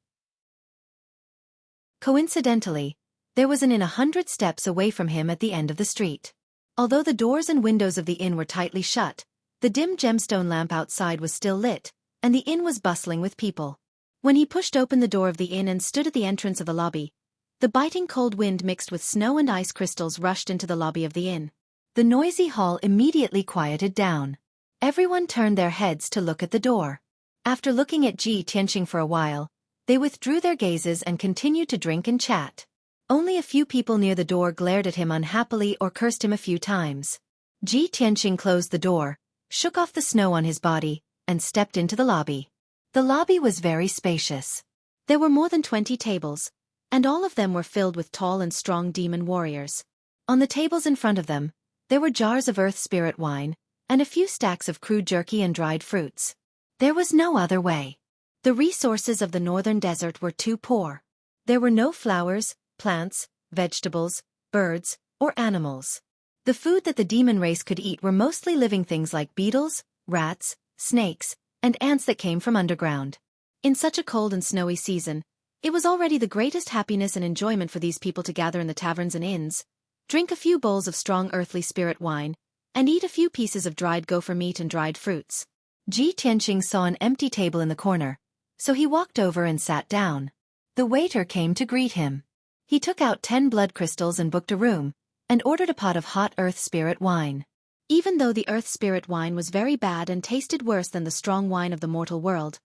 Coincidentally, there was an inn 100 steps away from him at the end of the street. Although the doors and windows of the inn were tightly shut, the dim gemstone lamp outside was still lit, and the inn was bustling with people. When he pushed open the door of the inn and stood at the entrance of the lobby, the biting cold wind mixed with snow and ice crystals rushed into the lobby of the inn. The noisy hall immediately quieted down. Everyone turned their heads to look at the door. After looking at Ji Tianqing for a while, they withdrew their gazes and continued to drink and chat. Only a few people near the door glared at him unhappily or cursed him a few times. Ji Tianqing closed the door, shook off the snow on his body, and stepped into the lobby. The lobby was very spacious. There were more than 20 tables, and all of them were filled with tall and strong demon warriors. On the tables in front of them, there were jars of earth spirit wine, and a few stacks of crude jerky and dried fruits. There was no other way. The resources of the northern desert were too poor. There were no flowers, plants, vegetables, birds, or animals. The food that the demon race could eat were mostly living things like beetles, rats, snakes, and ants that came from underground. In such a cold and snowy season, it was already the greatest happiness and enjoyment for these people to gather in the taverns and inns, drink a few bowls of strong earthly spirit wine, and eat a few pieces of dried gopher meat and dried fruits. Ji Tianqing saw an empty table in the corner, so he walked over and sat down. The waiter came to greet him. He took out 10 blood crystals and booked a room, and ordered a pot of hot earth spirit wine. Even though the earth spirit wine was very bad and tasted worse than the strong wine of the mortal world,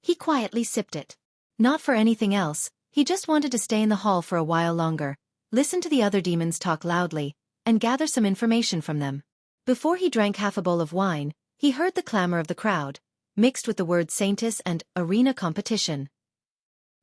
he quietly sipped it. Not for anything else, he just wanted to stay in the hall for a while longer, listen to the other demons talk loudly, and gather some information from them. Before he drank half a bowl of wine, he heard the clamor of the crowd, mixed with the words saintess and arena competition.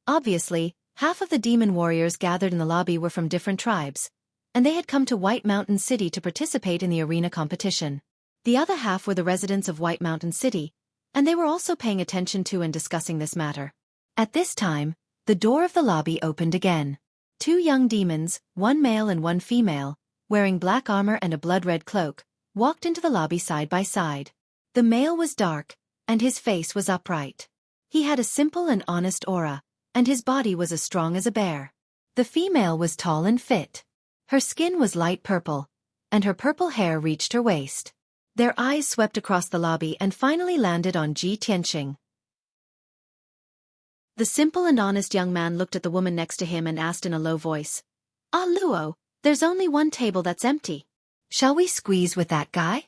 Obviously, half of the demon warriors gathered in the lobby were from different tribes, and they had come to White Mountain City to participate in the arena competition. The other half were the residents of White Mountain City, and they were also paying attention to and discussing this matter. At this time, the door of the lobby opened again. 2 young demons, one male and one female, wearing black armor and a blood-red cloak, walked into the lobby side by side. The male was dark, and his face was upright. He had a simple and honest aura, and his body was as strong as a bear. The female was tall and fit. Her skin was light purple, and her purple hair reached her waist. Their eyes swept across the lobby and finally landed on Ji Tianqing. The simple and honest young man looked at the woman next to him and asked in a low voice, "Ah, Luo, there's only one table that's empty. Shall we squeeze with that guy?"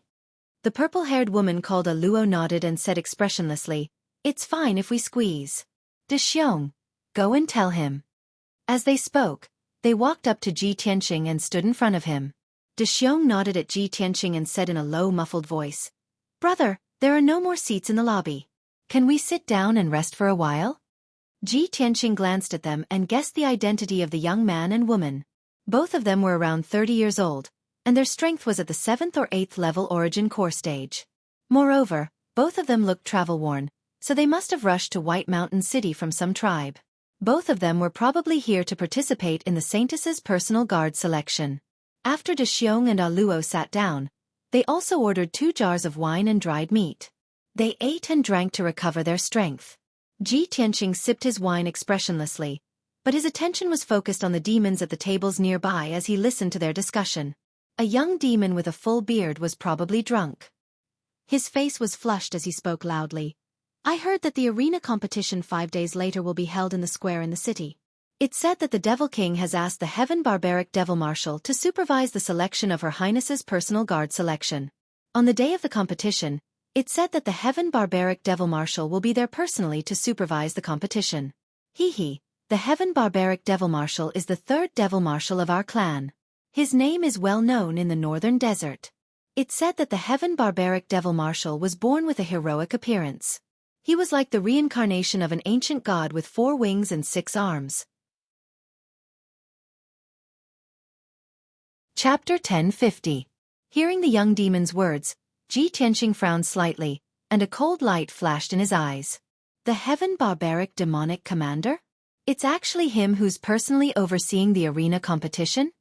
The purple-haired woman called a Luo nodded and said expressionlessly, "It's fine if we squeeze." De Xiong, go and tell him. As they spoke, they walked up to Ji Tianqing and stood in front of him. De Xiong nodded at Ji Tianqing and said in a low, muffled voice, "Brother, there are no more seats in the lobby. Can we sit down and rest for a while?" Ji Tianqing glanced at them and guessed the identity of the young man and woman. Both of them were around 30 years old, and their strength was at the 7th or 8th level origin core stage. Moreover, both of them looked travel-worn, so they must have rushed to White Mountain City from some tribe. Both of them were probably here to participate in the Saintess's personal guard selection. After De Xiong and Luo sat down, they also ordered 2 jars of wine and dried meat. They ate and drank to recover their strength. Ji Tianqing sipped his wine expressionlessly, but his attention was focused on the demons at the tables nearby as he listened to their discussion. A young demon with a full beard was probably drunk. His face was flushed as he spoke loudly. "I heard that the arena competition 5 days later will be held in the square in the city. It's said that the Devil King has asked the Heaven Barbaric Devil Marshal to supervise the selection of Her Highness's personal guard selection. On the day of the competition, it's said that the Heaven Barbaric Devil Marshal will be there personally to supervise the competition. The Heaven Barbaric Devil Marshal is the 3rd Devil Marshal of our clan. His name is well known in the Northern Desert. It's said that the Heaven Barbaric Devil Marshal was born with a heroic appearance. He was like the reincarnation of an ancient god with 4 wings and 6 arms." Chapter 1050. Hearing the young demon's words, Ji Tianqing frowned slightly, and a cold light flashed in his eyes. The Heaven Barbaric Demonic Commander? It's actually him who's personally overseeing the arena competition?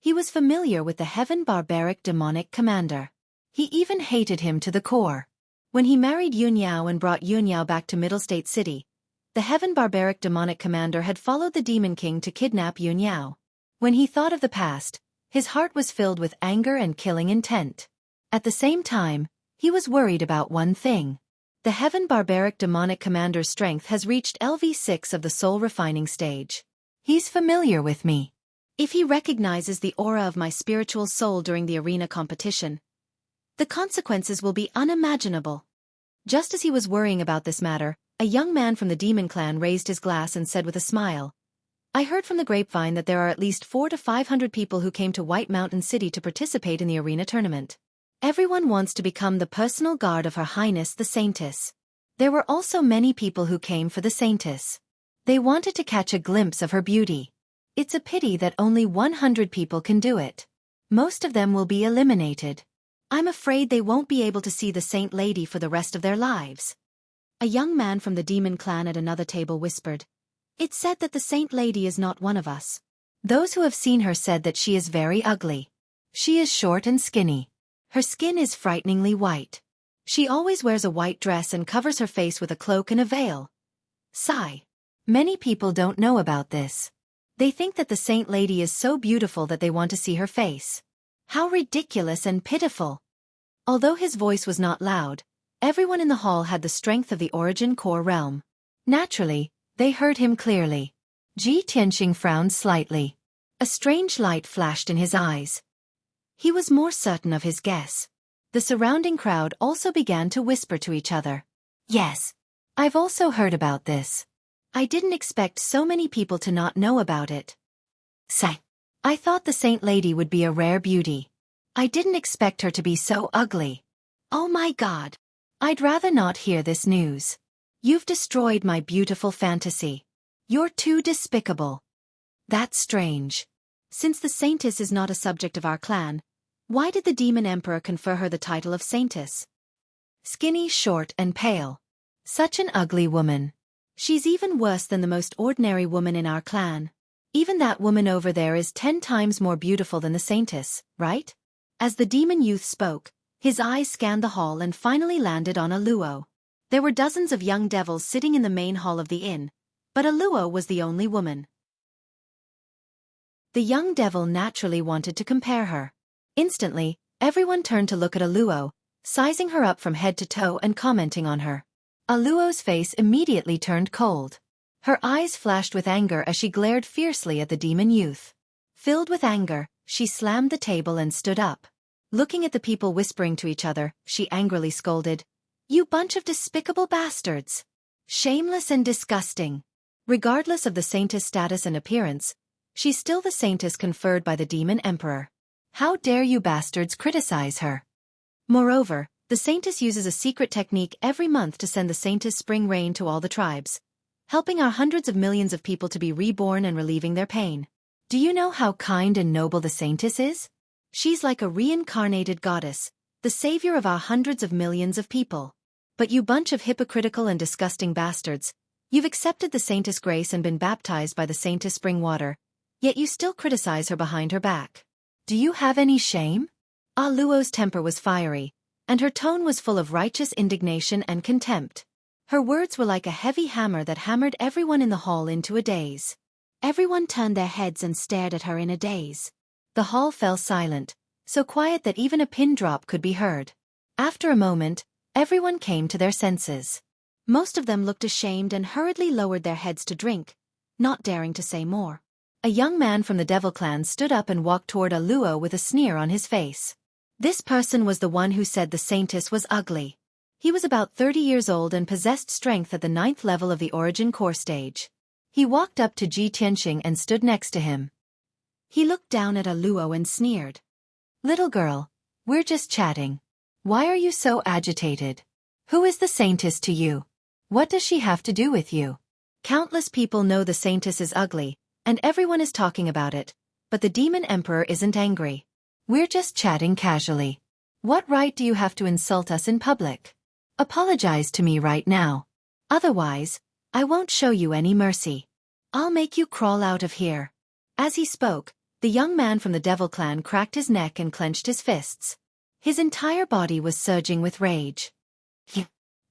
He was familiar with the Heaven Barbaric Demonic Commander. He even hated him to the core. When he married Yun Yao and brought Yun Yao back to Middle State City, the Heaven Barbaric Demonic Commander had followed the Demon King to kidnap Yun Yao. When he thought of the past, his heart was filled with anger and killing intent. At the same time, he was worried about one thing. The Heaven Barbaric Demonic Commander's strength has reached LV6 of the soul refining stage. He's familiar with me. If he recognizes the aura of my spiritual soul during the arena competition, the consequences will be unimaginable. Just as he was worrying about this matter, a young man from the Demon Clan raised his glass and said with a smile, "I heard from the grapevine that there are at least 400 to 500 people who came to White Mountain City to participate in the arena tournament. Everyone wants to become the personal guard of Her Highness the Saintess. There were also many people who came for the Saintess. They wanted to catch a glimpse of her beauty. It's a pity that only 100 people can do it. Most of them will be eliminated. I'm afraid they won't be able to see the Saint Lady for the rest of their lives." A young man from the Demon Clan at another table whispered, "It's said that the Saint Lady is not one of us. Those who have seen her said that she is very ugly. She is short and skinny. Her skin is frighteningly white. She always wears a white dress and covers her face with a cloak and a veil." Sigh. Many people don't know about this. They think that the Saint Lady is so beautiful that they want to see her face. How ridiculous and pitiful. Although his voice was not loud, everyone in the hall had the strength of the origin core realm. Naturally, they heard him clearly. Ji Tianqing frowned slightly. A strange light flashed in his eyes. He was more certain of his guess. The surrounding crowd also began to whisper to each other. "Yes, I've also heard about this. I didn't expect so many people to not know about it. Say, I thought the Saint Lady would be a rare beauty. I didn't expect her to be so ugly. Oh my God. I'd rather not hear this news. You've destroyed my beautiful fantasy. You're too despicable." That's strange. Since the Saintess is not a subject of our clan, why did the Demon Emperor confer her the title of Saintess? Skinny, short, and pale. Such an ugly woman. She's even worse than the most ordinary woman in our clan. Even that woman over there is 10 times more beautiful than the saintess, right? As the demon youth spoke, his eyes scanned the hall and finally landed on Aluo. There were dozens of young devils sitting in the main hall of the inn, but Aluo was the only woman. The young devil naturally wanted to compare her. Instantly, everyone turned to look at Aluo, sizing her up from head to toe and commenting on her. Aluo's face immediately turned cold. Her eyes flashed with anger as she glared fiercely at the demon youth. Filled with anger, she slammed the table and stood up. Looking at the people whispering to each other, she angrily scolded, "You bunch of despicable bastards! Shameless and disgusting!" Regardless of the saintess' status and appearance, she's still the saintess conferred by the demon emperor. How dare you bastards criticize her? Moreover, the saintess uses a secret technique every month to send the saintess spring rain to all the tribes, helping our hundreds of millions of people to be reborn and relieving their pain. Do you know how kind and noble the saintess is? She's like a reincarnated goddess, the savior of our hundreds of millions of people. But you bunch of hypocritical and disgusting bastards, you've accepted the saintess grace and been baptized by the saintess spring water, yet you still criticize her behind her back. Do you have any shame? Aluo's temper was fiery, and her tone was full of righteous indignation and contempt. Her words were like a heavy hammer that hammered everyone in the hall into a daze. Everyone turned their heads and stared at her in a daze. The hall fell silent, so quiet that even a pin drop could be heard. After a moment, everyone came to their senses. Most of them looked ashamed and hurriedly lowered their heads to drink, not daring to say more. A young man from the Devil Clan stood up and walked toward Aluo with a sneer on his face. This person was the one who said the saintess was ugly. He was about 30 years old and possessed strength at the 9th level of the Origin Core stage. He walked up to Ji Tianqing and stood next to him. He looked down at Aluo and sneered. "Little girl, we're just chatting. Why are you so agitated? Who is the saintess to you? What does she have to do with you? Countless people know the saintess is ugly, and everyone is talking about it, but the demon emperor isn't angry. We're just chatting casually. What right do you have to insult us in public? Apologize to me right now. Otherwise, I won't show you any mercy. I'll make you crawl out of here." As he spoke, the young man from the Devil Clan cracked his neck and clenched his fists. His entire body was surging with rage.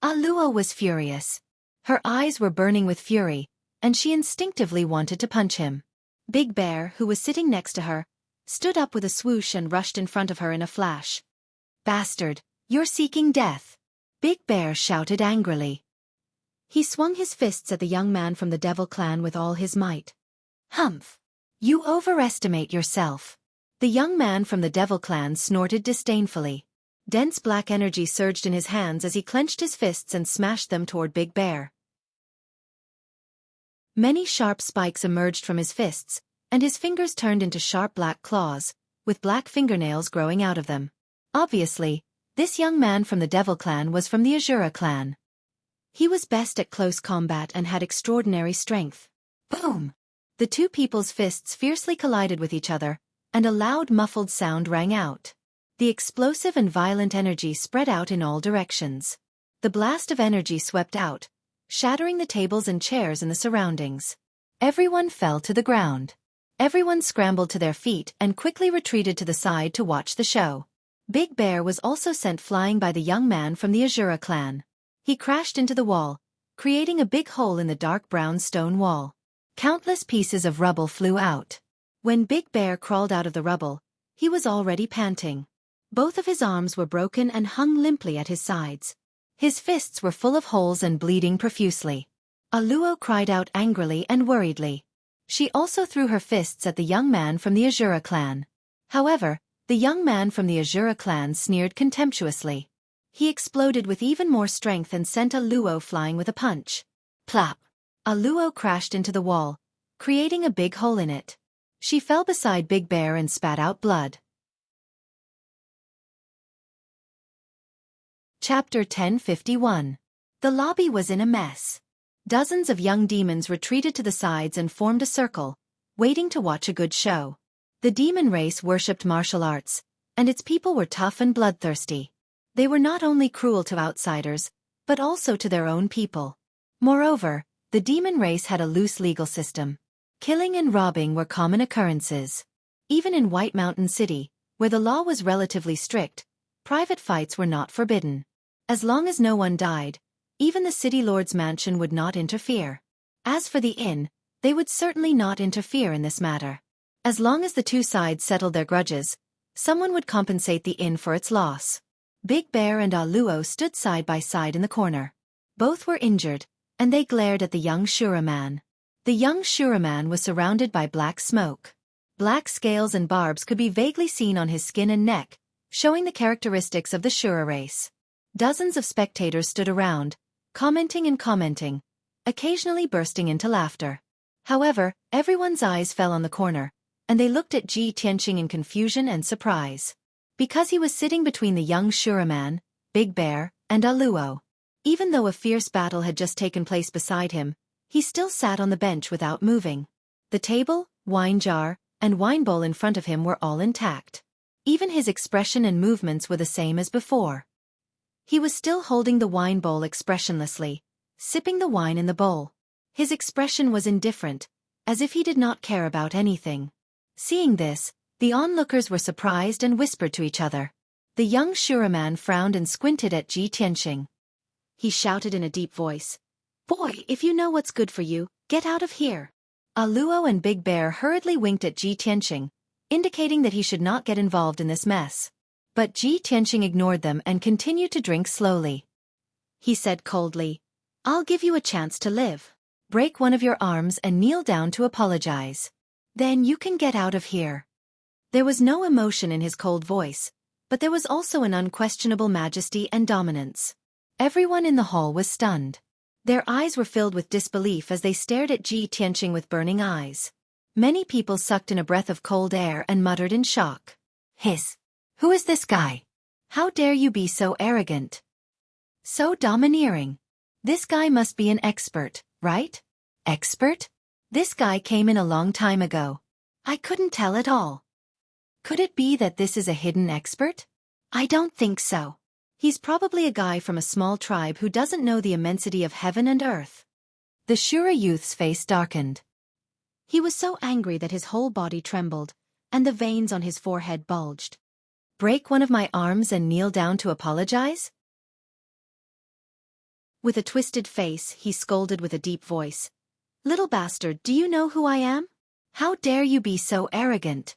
Aluo was furious. Her eyes were burning with fury, and she instinctively wanted to punch him. Big Bear, who was sitting next to her, stood up with a swoosh and rushed in front of her in a flash. "Bastard, you're seeking death!" Big Bear shouted angrily. He swung his fists at the young man from the Devil Clan with all his might. "Humph! You overestimate yourself." The young man from the Devil Clan snorted disdainfully. Dense black energy surged in his hands as he clenched his fists and smashed them toward Big Bear. Many sharp spikes emerged from his fists, and his fingers turned into sharp black claws, with black fingernails growing out of them. Obviously, this young man from the Devil Clan was from the Azura clan. He was best at close combat and had extraordinary strength. Boom! The two people's fists fiercely collided with each other, and a loud muffled sound rang out. The explosive and violent energy spread out in all directions. The blast of energy swept out, shattering the tables and chairs in the surroundings. Everyone fell to the ground. Everyone scrambled to their feet and quickly retreated to the side to watch the show. Big Bear was also sent flying by the young man from the Azura clan. He crashed into the wall, creating a big hole in the dark brown stone wall. Countless pieces of rubble flew out. When Big Bear crawled out of the rubble, he was already panting. Both of his arms were broken and hung limply at his sides. His fists were full of holes and bleeding profusely. Aluo cried out angrily and worriedly. She also threw her fists at the young man from the Azura clan. However, the young man from the Azura clan sneered contemptuously. He exploded with even more strength and sent Aluo flying with a punch. Plop! Aluo crashed into the wall, creating a big hole in it. She fell beside Big Bear and spat out blood. Chapter 1051. The lobby was in a mess. Dozens of young demons retreated to the sides and formed a circle, waiting to watch a good show. The demon race worshipped martial arts, and its people were tough and bloodthirsty. They were not only cruel to outsiders, but also to their own people. Moreover, the demon race had a loose legal system. Killing and robbing were common occurrences. Even in White Mountain City, where the law was relatively strict, private fights were not forbidden. As long as no one died, even the city lord's mansion would not interfere. As for the inn, they would certainly not interfere in this matter. As long as the two sides settled their grudges, someone would compensate the inn for its loss. Big Bear and Aluo stood side by side in the corner. Both were injured, and they glared at the young Shura man. The young Shura man was surrounded by black smoke. Black scales and barbs could be vaguely seen on his skin and neck, showing the characteristics of the Shura race. Dozens of spectators stood around, commenting and commenting, occasionally bursting into laughter. However, everyone's eyes fell on the corner, and they looked at Ji Tianqing in confusion and surprise. Because he was sitting between the young Shura man, Big Bear, and Aluo. Even though a fierce battle had just taken place beside him, he still sat on the bench without moving. The table, wine jar, and wine bowl in front of him were all intact. Even his expression and movements were the same as before. He was still holding the wine bowl expressionlessly, sipping the wine in the bowl. His expression was indifferent, as if he did not care about anything. Seeing this, the onlookers were surprised and whispered to each other. The young Shura man frowned and squinted at Ji Tianqing. He shouted in a deep voice, "Boy, if you know what's good for you, get out of here." Aluo and Big Bear hurriedly winked at Ji Tianqing, indicating that he should not get involved in this mess. But Ji Tianqing ignored them and continued to drink slowly. He said coldly, "I'll give you a chance to live. Break one of your arms and kneel down to apologize. Then you can get out of here." There was no emotion in his cold voice, but there was also an unquestionable majesty and dominance. Everyone in the hall was stunned. Their eyes were filled with disbelief as they stared at Ji Tianqing with burning eyes. Many people sucked in a breath of cold air and muttered in shock. "Hiss! Who is this guy? How dare you be so arrogant? So domineering. This guy must be an expert, right? Expert? This guy came in a long time ago. I couldn't tell at all. Could it be that this is a hidden expert? I don't think so. He's probably a guy from a small tribe who doesn't know the immensity of heaven and earth." The Shura youth's face darkened. He was so angry that his whole body trembled, and the veins on his forehead bulged. "Break one of my arms and kneel down to apologize?" With a twisted face, he scolded with a deep voice. "Little bastard, do you know who I am? How dare you be so arrogant?"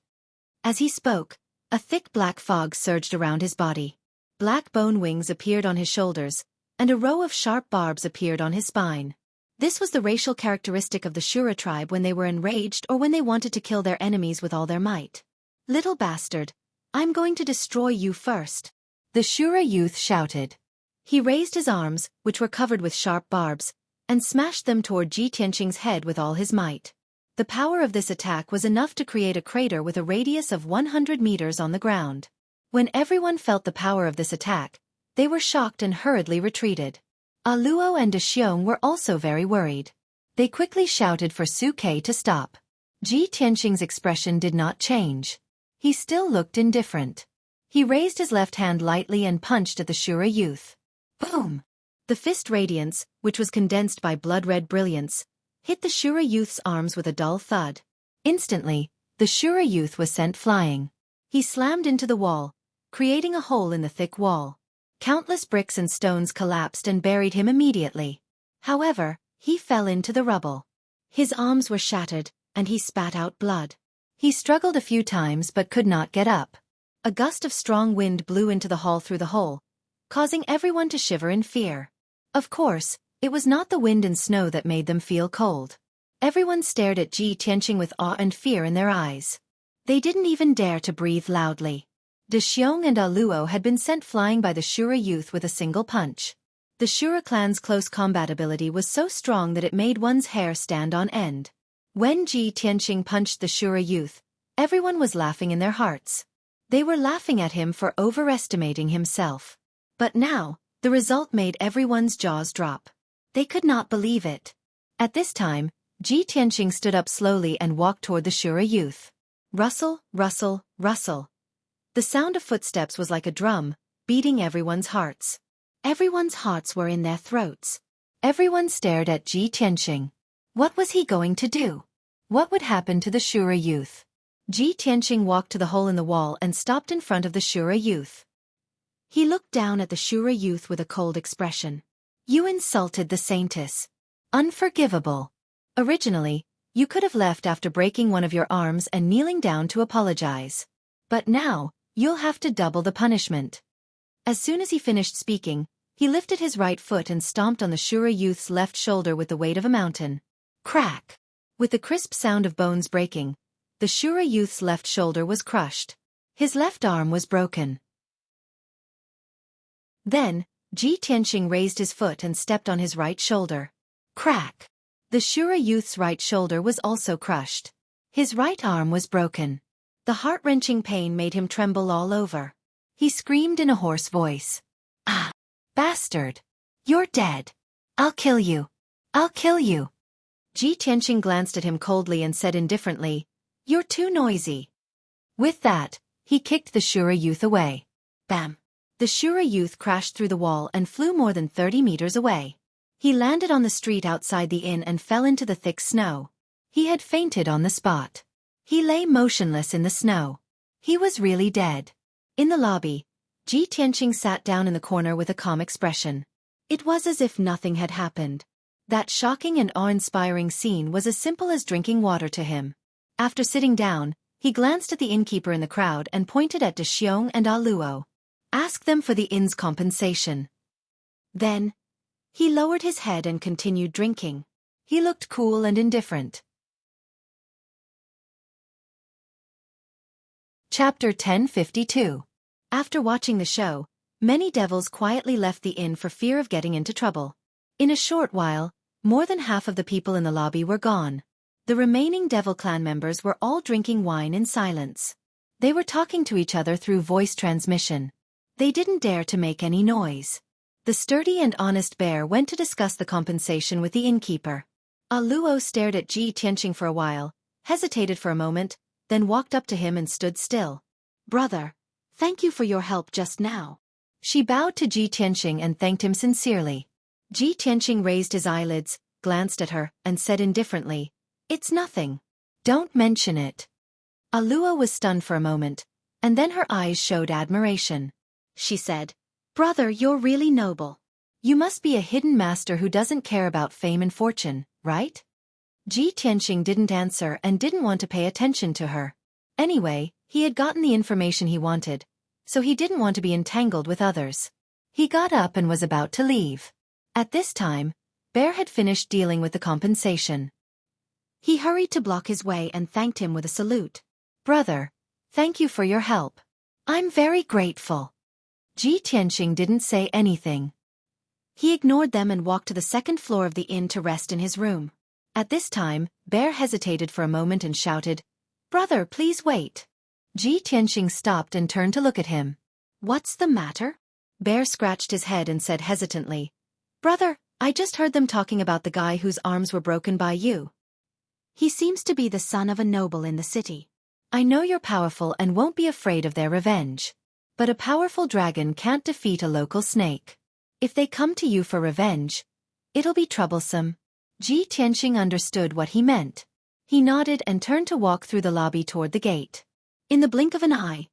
As he spoke, a thick black fog surged around his body. Black bone wings appeared on his shoulders, and a row of sharp barbs appeared on his spine. This was the racial characteristic of the Shura tribe when they were enraged or when they wanted to kill their enemies with all their might. "Little bastard, I'm going to destroy you first," the Shura youth shouted. He raised his arms, which were covered with sharp barbs, and smashed them toward Ji Tianqing's head with all his might. The power of this attack was enough to create a crater with a radius of 100 meters on the ground. When everyone felt the power of this attack, they were shocked and hurriedly retreated. Aluo and Xiong were also very worried. They quickly shouted for Xueqi to stop. Ji Tianqing's expression did not change. He still looked indifferent. He raised his left hand lightly and punched at the Shura youth. Boom! The fist radiance, which was condensed by blood-red brilliance, hit the Shura youth's arms with a dull thud. Instantly, the Shura youth was sent flying. He slammed into the wall, creating a hole in the thick wall. Countless bricks and stones collapsed and buried him immediately. However, he fell into the rubble. His arms were shattered, and he spat out blood. He struggled a few times but could not get up. A gust of strong wind blew into the hall through the hole, causing everyone to shiver in fear. Of course, it was not the wind and snow that made them feel cold. Everyone stared at Ji Tianqing with awe and fear in their eyes. They didn't even dare to breathe loudly. De Xiong and Aluo had been sent flying by the Shura youth with a single punch. The Shura clan's close combat ability was so strong that it made one's hair stand on end. When Ji Tianqing punched the Shura youth, everyone was laughing in their hearts. They were laughing at him for overestimating himself. But now, the result made everyone's jaws drop. They could not believe it. At this time, Ji Tianqing stood up slowly and walked toward the Shura youth. Rustle, rustle, rustle. The sound of footsteps was like a drum, beating everyone's hearts. Everyone's hearts were in their throats. Everyone stared at Ji Tianqing. What was he going to do? What would happen to the Shura youth? Ji Tianqing walked to the hole in the wall and stopped in front of the Shura youth. He looked down at the Shura youth with a cold expression. You insulted the saintess. Unforgivable. Originally, you could have left after breaking one of your arms and kneeling down to apologize. But now, you'll have to double the punishment. As soon as he finished speaking, he lifted his right foot and stomped on the Shura youth's left shoulder with the weight of a mountain. Crack! With the crisp sound of bones breaking, the Shura youth's left shoulder was crushed. His left arm was broken. Then, Ji Tianqing raised his foot and stepped on his right shoulder. Crack! The Shura youth's right shoulder was also crushed. His right arm was broken. The heart-wrenching pain made him tremble all over. He screamed in a hoarse voice. Ah! Bastard! You're dead! I'll kill you! I'll kill you! Ji Tianqing glanced at him coldly and said indifferently, You're too noisy. With that, he kicked the Shura youth away. Bam! The Shura youth crashed through the wall and flew more than 30 meters away. He landed on the street outside the inn and fell into the thick snow. He had fainted on the spot. He lay motionless in the snow. He was really dead. In the lobby, Ji Tianqing sat down in the corner with a calm expression. It was as if nothing had happened. That shocking and awe-inspiring scene was as simple as drinking water to him. After sitting down, he glanced at the innkeeper in the crowd and pointed at De Xiong and Ah Luo. Ask them for the inn's compensation. Then, he lowered his head and continued drinking. He looked cool and indifferent. Chapter 1052. After watching the show, many devils quietly left the inn for fear of getting into trouble. In a short while, more than half of the people in the lobby were gone. The remaining devil clan members were all drinking wine in silence. They were talking to each other through voice transmission. They didn't dare to make any noise. The sturdy and honest bear went to discuss the compensation with the innkeeper. Ah Luo stared at Ji Tianqing for a while, hesitated for a moment, then walked up to him and stood still. Brother, thank you for your help just now. She bowed to Ji Tianqing and thanked him sincerely. Ji Tianqing raised his eyelids, glanced at her, and said indifferently, It's nothing. Don't mention it. Ah Luo was stunned for a moment, and then her eyes showed admiration. She said, Brother, you're really noble. You must be a hidden master who doesn't care about fame and fortune, right? Ji Tianqing didn't answer and didn't want to pay attention to her. Anyway, he had gotten the information he wanted, so he didn't want to be entangled with others. He got up and was about to leave. At this time, Bear had finished dealing with the compensation. He hurried to block his way and thanked him with a salute. Brother, thank you for your help. I'm very grateful. Ji Tianqing didn't say anything. He ignored them and walked to the second floor of the inn to rest in his room. At this time, Bear hesitated for a moment and shouted, Brother, please wait. Ji Tianqing stopped and turned to look at him. What's the matter? Bear scratched his head and said hesitantly, Brother, I just heard them talking about the guy whose arms were broken by you. He seems to be the son of a noble in the city. I know you're powerful and won't be afraid of their revenge. But a powerful dragon can't defeat a local snake. If they come to you for revenge, it'll be troublesome. Ji Tianqing understood what he meant. He nodded and turned to walk through the lobby toward the gate. In the blink of an eye,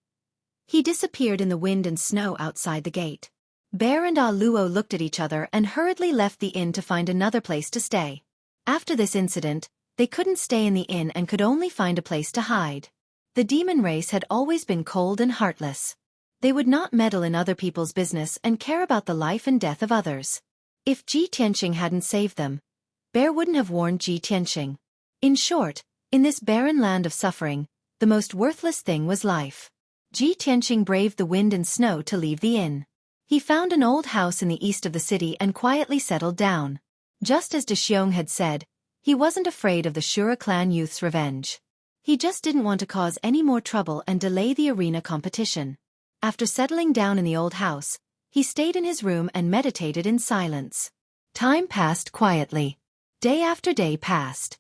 he disappeared in the wind and snow outside the gate. Bear and Ah Luo looked at each other and hurriedly left the inn to find another place to stay. After this incident, they couldn't stay in the inn and could only find a place to hide. The demon race had always been cold and heartless. They would not meddle in other people's business and care about the life and death of others. If Ji Tianqing hadn't saved them, Bear wouldn't have warned Ji Tianqing. In short, in this barren land of suffering, the most worthless thing was life. Ji Tianqing braved the wind and snow to leave the inn. He found an old house in the east of the city and quietly settled down. Just as De Xiong had said, he wasn't afraid of the Shura clan youth's revenge. He just didn't want to cause any more trouble and delay the arena competition. After settling down in the old house, he stayed in his room and meditated in silence. Time passed quietly. Day after day passed.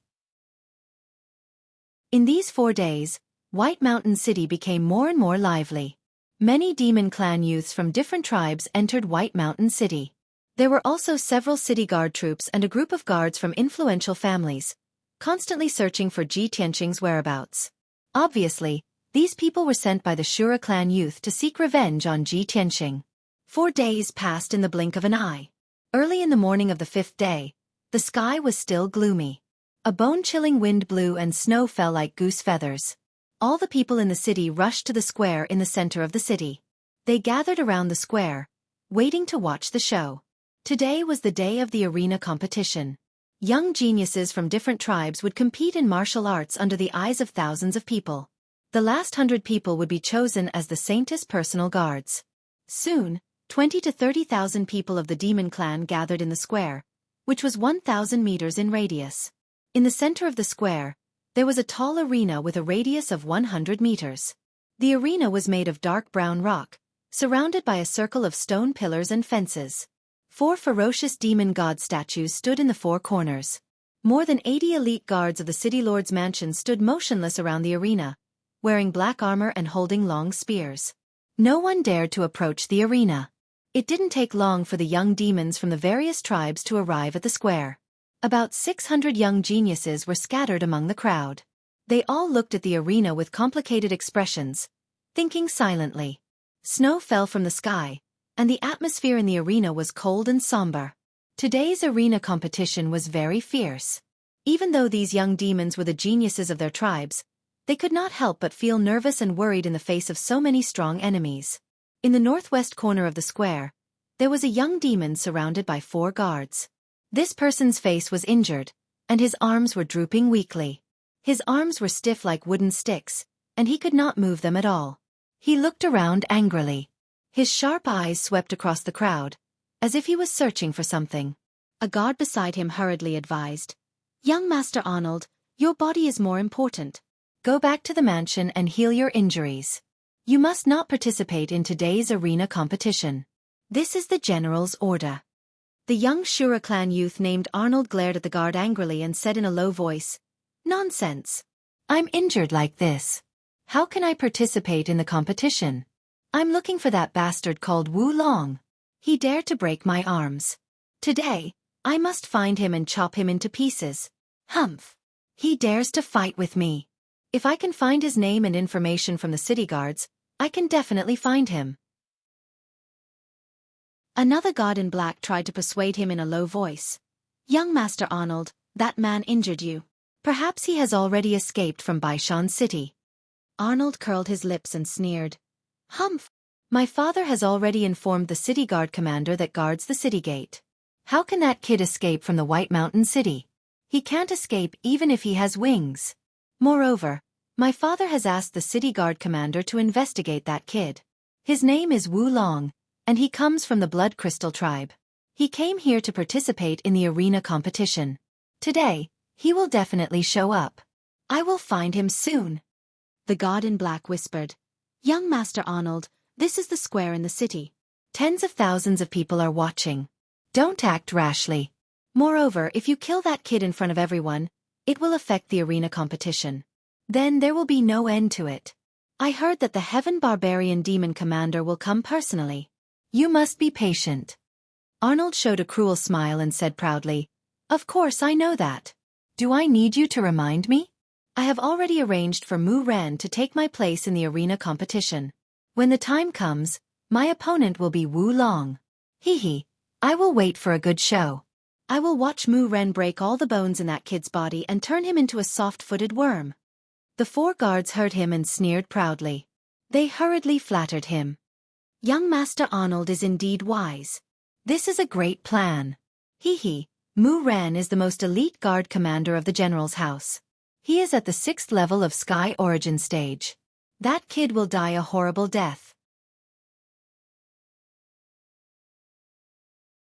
In these 4 days, White Mountain City became more and more lively. Many demon clan youths from different tribes entered White Mountain City. There were also several city guard troops and a group of guards from influential families, constantly searching for Ji Tianqing's whereabouts. Obviously, these people were sent by the Shura clan youth to seek revenge on Ji Tianqing. 4 days passed in the blink of an eye. Early in the morning of the 5th day, the sky was still gloomy. A bone-chilling wind blew and snow fell like goose feathers. All the people in the city rushed to the square in the center of the city. They gathered around the square, waiting to watch the show. Today was the day of the arena competition. Young geniuses from different tribes would compete in martial arts under the eyes of thousands of people. The last 100 people would be chosen as the Saintess personal guards. Soon, 20 to 30,000 people of the demon clan gathered in the square, which was 1,000 meters in radius. In the center of the square, there was a tall arena with a radius of 100 meters. The arena was made of dark brown rock, surrounded by a circle of stone pillars and fences. 4 ferocious demon god statues stood in the 4 corners. More than 80 elite guards of the city lord's mansion stood motionless around the arena, wearing black armor and holding long spears. No one dared to approach the arena. It didn't take long for the young demons from the various tribes to arrive at the square. About 600 young geniuses were scattered among the crowd. They all looked at the arena with complicated expressions, thinking silently. Snow fell from the sky, and the atmosphere in the arena was cold and somber. Today's arena competition was very fierce. Even though these young demons were the geniuses of their tribes, they could not help but feel nervous and worried in the face of so many strong enemies. In the northwest corner of the square, there was a young demon surrounded by 4 guards. This person's face was injured, and his arms were drooping weakly. His arms were stiff like wooden sticks, and he could not move them at all. He looked around angrily. His sharp eyes swept across the crowd, as if he was searching for something. A guard beside him hurriedly advised, "Young Master Arnold, your body is more important. Go back to the mansion and heal your injuries. You must not participate in today's arena competition. This is the general's order." The young Shura clan youth named Arnold glared at the guard angrily and said in a low voice, "Nonsense. I'm injured like this. How can I participate in the competition? I'm looking for that bastard called Wu Long. He dared to break my arms. Today, I must find him and chop him into pieces. Humph. He dares to fight with me. If I can find his name and information from the city guards, I can definitely find him." Another guard in black tried to persuade him in a low voice. "Young Master Arnold, that man injured you. Perhaps he has already escaped from Baishan City." Arnold curled his lips and sneered. "Humph. My father has already informed the city guard commander that guards the city gate. How can that kid escape from the White Mountain City? He can't escape even if he has wings. Moreover, my father has asked the city guard commander to investigate that kid. His name is Wu Long, and he comes from the Blood Crystal tribe. He came here to participate in the arena competition. Today, he will definitely show up. I will find him soon." The guard in black whispered, "Young Master Arnold, this is the square in the city. Tens of thousands of people are watching. Don't act rashly. Moreover, if you kill that kid in front of everyone, it will affect the arena competition. Then there will be no end to it. I heard that the Heaven Barbarian Demon Commander will come personally. You must be patient." Arnold showed a cruel smile and said proudly, "Of course I know that. Do I need you to remind me? I have already arranged for Mu Ren to take my place in the arena competition. When the time comes, my opponent will be Wu Long. Hee. I will wait for a good show. I will watch Mu Ren break all the bones in that kid's body and turn him into a soft-footed worm." The 4 guards heard him and sneered proudly. They hurriedly flattered him. "Young Master Arnold is indeed wise. This is a great plan. Hee. Mu Ren is the most elite guard commander of the general's house. He is at the 6th level of Sky Origin stage. That kid will die a horrible death."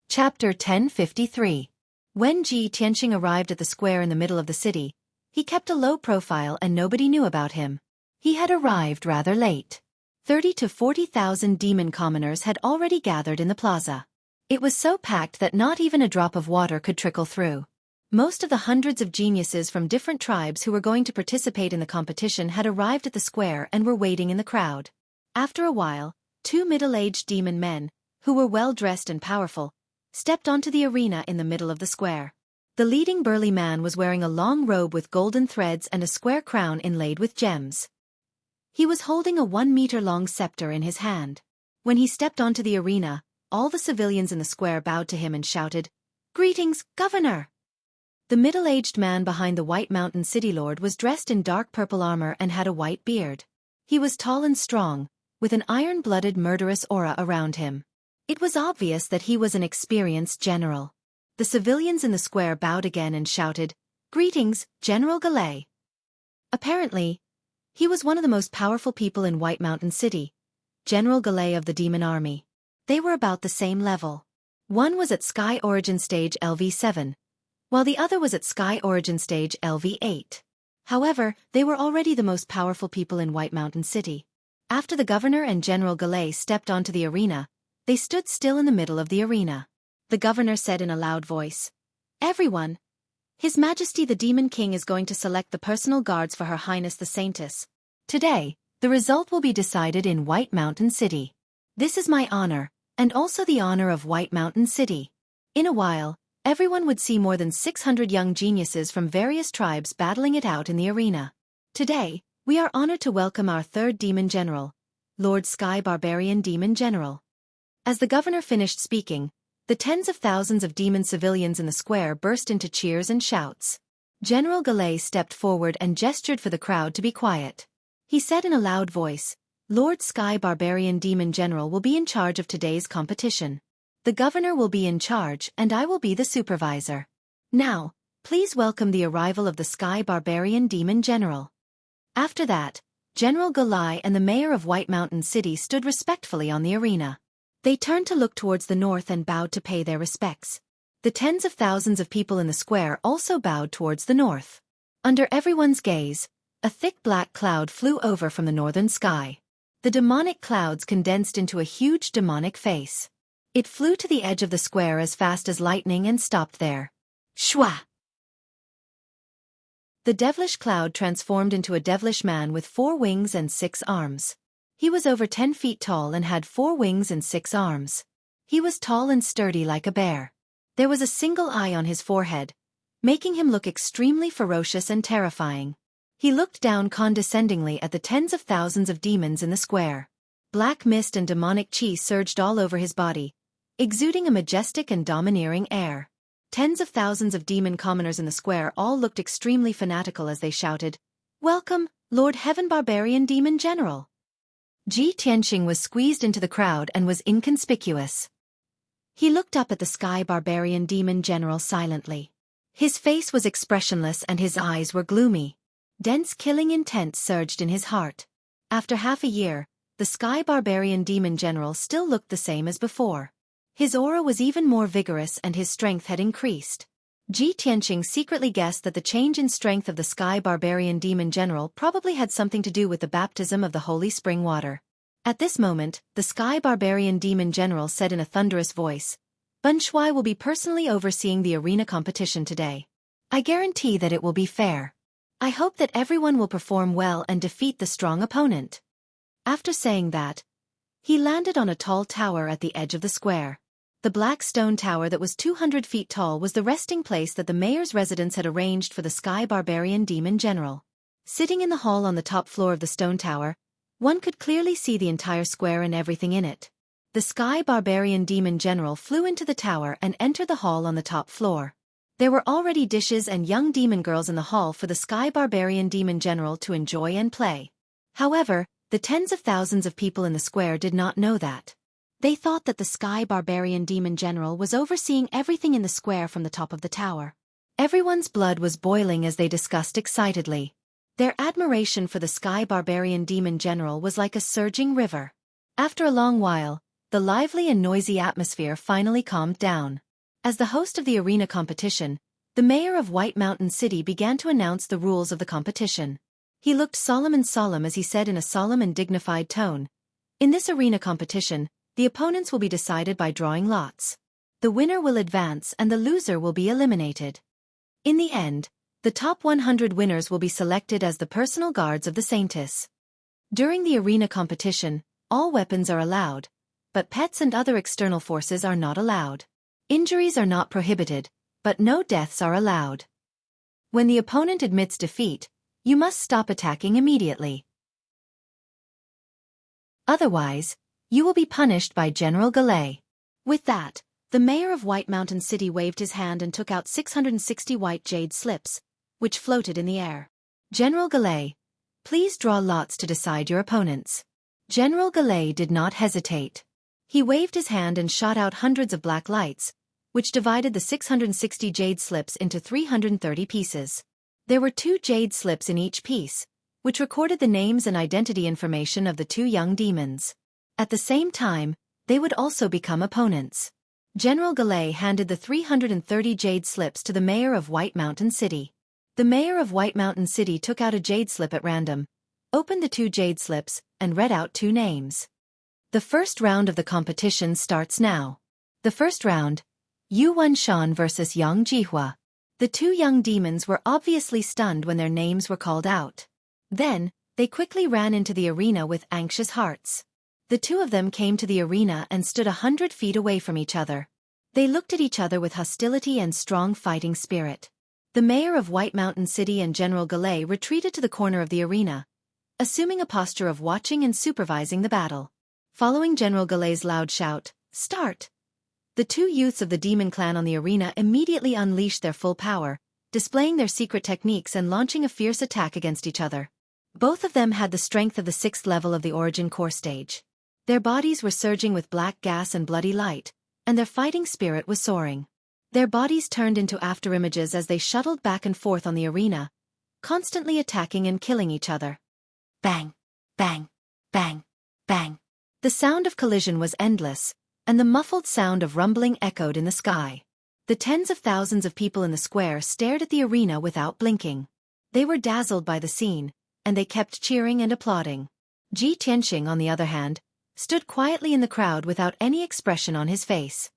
Chapter 1053. When Ji Tianqing arrived at the square in the middle of the city, he kept a low profile and nobody knew about him. He had arrived rather late. 30 to 40,000 demon commoners had already gathered in the plaza. It was so packed that not even a drop of water could trickle through. Most of the hundreds of geniuses from different tribes who were going to participate in the competition had arrived at the square and were waiting in the crowd. After a while, 2 middle-aged demon men, who were well-dressed and powerful, stepped onto the arena in the middle of the square. The leading burly man was wearing a long robe with golden threads and a square crown inlaid with gems. He was holding a 1-meter-long scepter in his hand. When he stepped onto the arena, all the civilians in the square bowed to him and shouted, "Greetings, Governor!" The middle-aged man behind the White Mountain City Lord was dressed in dark purple armor and had a white beard. He was tall and strong, with an iron-blooded murderous aura around him. It was obvious that he was an experienced general. The civilians in the square bowed again and shouted, "Greetings, General Galay." Apparently, he was one of the most powerful people in White Mountain City, General Galay of the Demon Army. They were about the same level. One was at Sky Origin Stage LV7, while the other was at Sky Origin Stage LV8. However, they were already the most powerful people in White Mountain City. After the governor and General Galay stepped onto the arena, they stood still in the middle of the arena. The governor said in a loud voice, "Everyone, His Majesty the Demon King is going to select the personal guards for Her Highness the Saintess. Today, the result will be decided in White Mountain City. This is my honor, and also the honor of White Mountain City." In a while, everyone would see more than 600 young geniuses from various tribes battling it out in the arena. Today, we are honored to welcome our third Demon General, Lord Sky Barbarian Demon General. As the governor finished speaking, the tens of thousands of demon civilians in the square burst into cheers and shouts. General Galay stepped forward and gestured for the crowd to be quiet. He said in a loud voice, "Lord Sky Barbarian Demon General will be in charge of today's competition. The governor will be in charge and I will be the supervisor. Now, please welcome the arrival of the Sky Barbarian Demon General." After that, General Galay and the mayor of White Mountain City stood respectfully on the arena. They turned to look towards the north and bowed to pay their respects. The tens of thousands of people in the square also bowed towards the north. Under everyone's gaze, a thick black cloud flew over from the northern sky. The demonic clouds condensed into a huge demonic face. It flew to the edge of the square as fast as lightning and stopped there. Shwa! The devilish cloud transformed into a devilish man with 4 wings and 6 arms. He was over 10 feet tall and had 4 wings and 6 arms. He was tall and sturdy like a bear. There was a single eye on his forehead, making him look extremely ferocious and terrifying. He looked down condescendingly at the tens of thousands of demons in the square. Black mist and demonic chi surged all over his body, exuding a majestic and domineering air. Tens of thousands of demon commoners in the square all looked extremely fanatical as they shouted, "Welcome, Lord Heaven Barbarian Demon General." Ji Tianxing was squeezed into the crowd and was inconspicuous. He looked up at the Sky Barbarian Demon General silently. His face was expressionless and his eyes were gloomy. Dense killing intent surged in his heart. After half a year, the Sky Barbarian Demon General still looked the same as before. His aura was even more vigorous and his strength had increased. Ji Tianxing secretly guessed that the change in strength of the Sky Barbarian Demon General probably had something to do with the baptism of the holy spring water. At this moment, the Sky Barbarian Demon General said in a thunderous voice, "Bun Shui will be personally overseeing the arena competition today. I guarantee that it will be fair. I hope that everyone will perform well and defeat the strong opponent." After saying that, he landed on a tall tower at the edge of the square. The black stone tower that was 200 feet tall was the resting place that the mayor's residence had arranged for the Sky Barbarian Demon General. Sitting in the hall on the top floor of the stone tower, one could clearly see the entire square and everything in it. The Sky Barbarian Demon General flew into the tower and entered the hall on the top floor. There were already dishes and young demon girls in the hall for the Sky Barbarian Demon General to enjoy and play. However, the tens of thousands of people in the square did not know that. They thought that the Sky Barbarian Demon General was overseeing everything in the square from the top of the tower. Everyone's blood was boiling as they discussed excitedly. Their admiration for the Sky Barbarian Demon General was like a surging river. After a long while, the lively and noisy atmosphere finally calmed down. As the host of the arena competition, the mayor of White Mountain City began to announce the rules of the competition. He looked solemn as he said in a solemn and dignified tone, "In this arena competition, the opponents will be decided by drawing lots. The winner will advance and the loser will be eliminated. In the end, the top 100 winners will be selected as the personal guards of the Saintess. During the arena competition, all weapons are allowed, but pets and other external forces are not allowed. Injuries are not prohibited, but no deaths are allowed. When the opponent admits defeat, you must stop attacking immediately. Otherwise, you will be punished by General Galay. With that, the mayor of White Mountain City waved his hand and took out 660 white jade slips, which floated in the air. General Galay, please draw lots to decide your opponents. General Galay did not hesitate. He waved his hand and shot out hundreds of black lights, which divided the 660 jade slips into 330 pieces. There were 2 jade slips in each piece, which recorded the names and identity information of the 2 young demons. At the same time, they would also become opponents. General Galay handed the 330 jade slips to the mayor of White Mountain City. The mayor of White Mountain City took out a jade slip at random, opened the 2 jade slips, and read out 2 names. The first round of the competition starts now. The first round, Yu Wenshan versus Yang Jihua. The 2 young demons were obviously stunned when their names were called out. Then, they quickly ran into the arena with anxious hearts. The 2 of them came to the arena and stood 100 feet away from each other. They looked at each other with hostility and strong fighting spirit. The mayor of White Mountain City and General Galay retreated to the corner of the arena, assuming a posture of watching and supervising the battle. Following General Galay's loud shout, "Start!" the 2 youths of the demon clan on the arena immediately unleashed their full power, displaying their secret techniques and launching a fierce attack against each other. Both of them had the strength of the 6th level of the Origin Core stage. Their bodies were surging with black gas and bloody light, and their fighting spirit was soaring. Their bodies turned into afterimages as they shuttled back and forth on the arena, constantly attacking and killing each other. Bang! Bang! Bang! Bang! The sound of collision was endless, and the muffled sound of rumbling echoed in the sky. The tens of thousands of people in the square stared at the arena without blinking. They were dazzled by the scene, and they kept cheering and applauding. Ji Tianxing, on the other hand, stood quietly in the crowd without any expression on his face.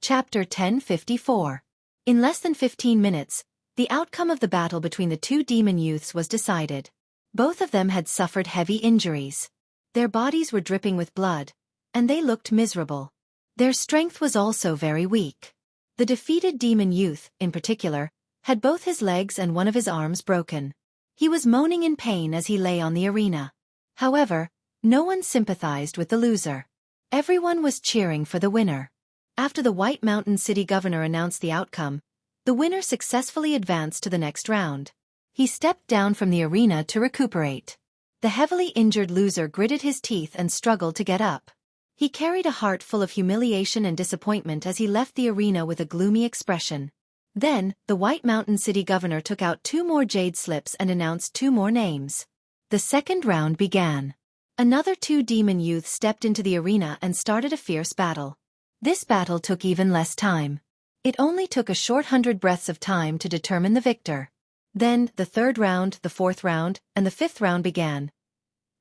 Chapter 1054. In less than 15 minutes, the outcome of the battle between the 2 demon youths was decided. Both of them had suffered heavy injuries. Their bodies were dripping with blood, and they looked miserable. Their strength was also very weak. The defeated demon youth, in particular, had both his legs and one of his arms broken. He was moaning in pain as he lay on the arena. However, no one sympathized with the loser. Everyone was cheering for the winner. After the White Mountain City governor announced the outcome, the winner successfully advanced to the next round. He stepped down from the arena to recuperate. The heavily injured loser gritted his teeth and struggled to get up. He carried a heart full of humiliation and disappointment as he left the arena with a gloomy expression. Then, the White Mountain City governor took out 2 more jade slips and announced 2 more names. The second round began. Another 2 demon youths stepped into the arena and started a fierce battle. This battle took even less time. It only took a short 100 breaths of time to determine the victor. Then, the 3rd round, the 4th round, and the 5th round began.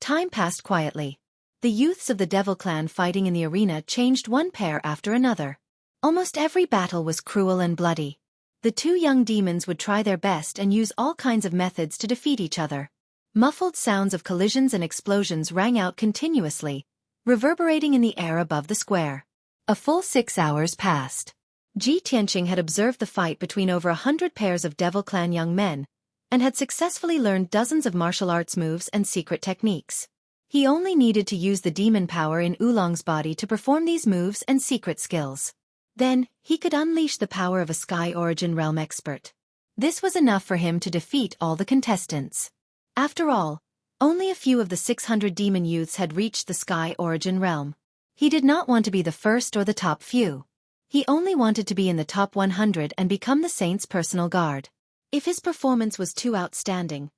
Time passed quietly. The youths of the Devil Clan fighting in the arena changed one pair after another. Almost every battle was cruel and bloody. The 2 young demons would try their best and use all kinds of methods to defeat each other. Muffled sounds of collisions and explosions rang out continuously, reverberating in the air above the square. A full 6 hours passed. Ji Tianxing had observed the fight between over 100 pairs of Devil Clan young men, and had successfully learned dozens of martial arts moves and secret techniques. He only needed to use the demon power in Oolong's body to perform these moves and secret skills. Then, he could unleash the power of a Sky Origin Realm expert. This was enough for him to defeat all the contestants. After all, only a few of the 600 demon youths had reached the Sky Origin Realm. He did not want to be the first or the top few. He only wanted to be in the top 100 and become the Saint's personal guard. If his performance was too outstanding,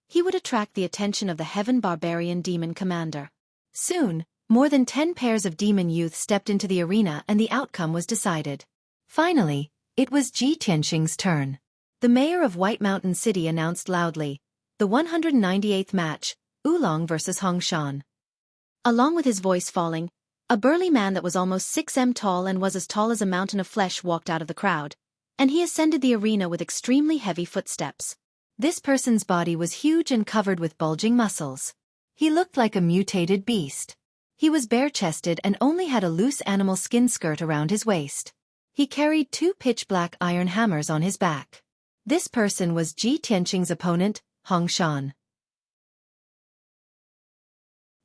he would attract the attention of the Heaven Barbarian Demon Commander. Soon, more than 10 pairs of demon youths stepped into the arena and the outcome was decided. Finally, it was Ji Tianxing's turn. The mayor of White Mountain City announced loudly, the 198th match, Oolong vs. Hongshan. Along with his voice falling, a burly man that was almost 6 m tall and was as tall as a mountain of flesh walked out of the crowd, and he ascended the arena with extremely heavy footsteps. This person's body was huge and covered with bulging muscles. He looked like a mutated beast. He was bare-chested and only had a loose animal skin skirt around his waist. He carried 2 pitch-black iron hammers on his back. This person was Ji Tianqing's opponent, Hong Shan.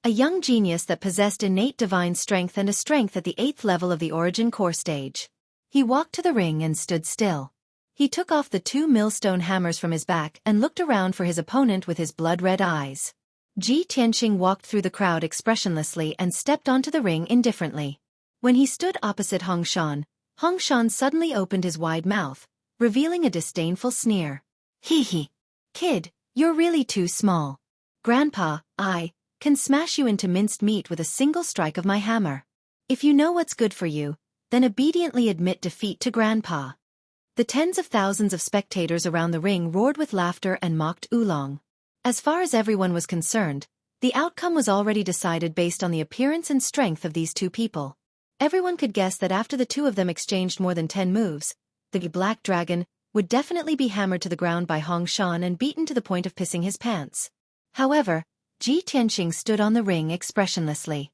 A young genius that possessed innate divine strength and a strength at the 8th level of the origin core stage. He walked to the ring and stood still. He took off the 2 millstone hammers from his back and looked around for his opponent with his blood-red eyes. Ji Tianqing walked through the crowd expressionlessly and stepped onto the ring indifferently. When he stood opposite Hong Shan suddenly opened his wide mouth, revealing a disdainful sneer. Hee hee. Kid, you're really too small. Grandpa, I can smash you into minced meat with a single strike of my hammer. If you know what's good for you, then obediently admit defeat to Grandpa. The tens of thousands of spectators around the ring roared with laughter and mocked Oolong. As far as everyone was concerned, the outcome was already decided based on the appearance and strength of these 2 people. Everyone could guess that after the 2 of them exchanged more than 10 moves, the Black Dragon would definitely be hammered to the ground by Hong Shan and beaten to the point of pissing his pants. However, Ji Tianqing stood on the ring expressionlessly.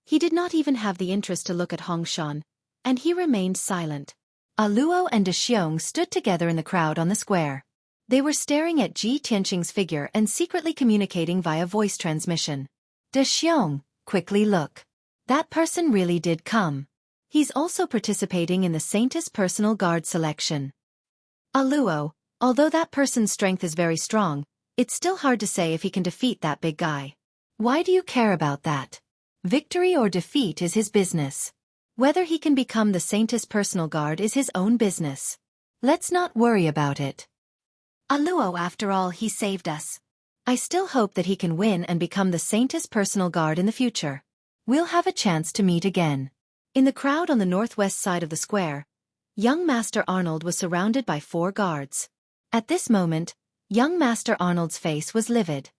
He did not even have the interest to look at Hong Shan, and he remained silent. Luo and De Xiong stood together in the crowd on the square. They were staring at Ji Tianqing's figure and secretly communicating via voice transmission. De Xiong, quickly look. That person really did come. He's also participating in the Saintess personal guard selection. Luo, although that person's strength is very strong, it's still hard to say if he can defeat that big guy. Why do you care about that? Victory or defeat is his business. Whether he can become the Saintess personal guard is his own business. Let's not worry about it. Luo, after all, he saved us. I still hope that he can win and become the Saintess personal guard in the future. We'll have a chance to meet again. In the crowd on the northwest side of the square, young Master Arnold was surrounded by 4 guards. At this moment, young Master Arnold's face was livid.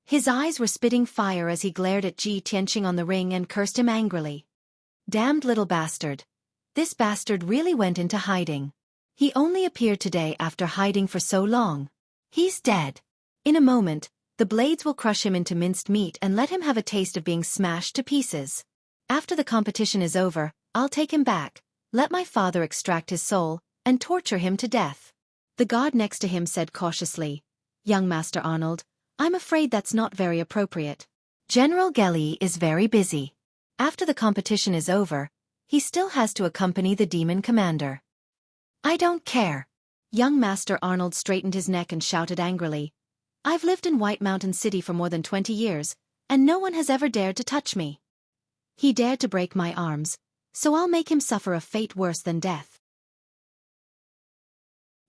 His eyes were spitting fire as he glared at Ji Tianqing on the ring and cursed him angrily. Damned little bastard. This bastard really went into hiding. He only appeared today after hiding for so long. He's dead. In a moment, the blades will crush him into minced meat and let him have a taste of being smashed to pieces. After the competition is over, I'll take him back, let my father extract his soul, and torture him to death. The guard next to him said cautiously, Young Master Arnold, I'm afraid that's not very appropriate. General Geli is very busy. After the competition is over, he still has to accompany the demon commander. I don't care. Young Master Arnold straightened his neck and shouted angrily, I've lived in White Mountain City for more than 20 years, and no one has ever dared to touch me. He dared to break my arms, so I'll make him suffer a fate worse than death.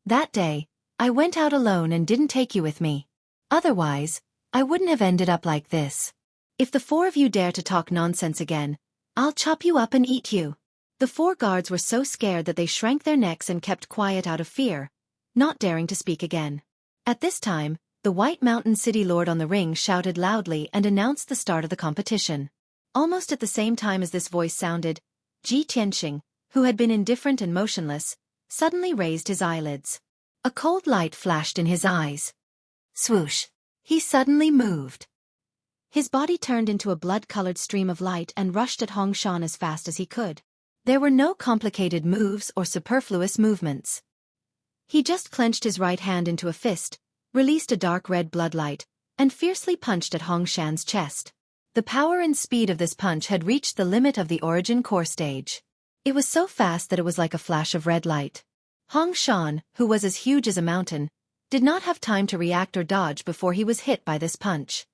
That day, I went out alone and didn't take you with me. Otherwise, I wouldn't have ended up like this. If the 4 of you dare to talk nonsense again, I'll chop you up and eat you. The 4 guards were so scared that they shrank their necks and kept quiet out of fear, not daring to speak again. At this time, the White Mountain City Lord on the ring shouted loudly and announced the start of the competition. Almost at the same time as this voice sounded, Ji Tianqing, who had been indifferent and motionless, suddenly raised his eyelids. A cold light flashed in his eyes. Swoosh! He suddenly moved. His body turned into a blood-colored stream of light and rushed at Hong Shan as fast as he could. There were no complicated moves or superfluous movements. He just clenched his right hand into a fist, released a dark red bloodlight, and fiercely punched at Hong Shan's chest. The power and speed of this punch had reached the limit of the origin core stage. It was so fast that it was like a flash of red light. Hong Shan, who was as huge as a mountain, did not have time to react or dodge before he was hit by this punch.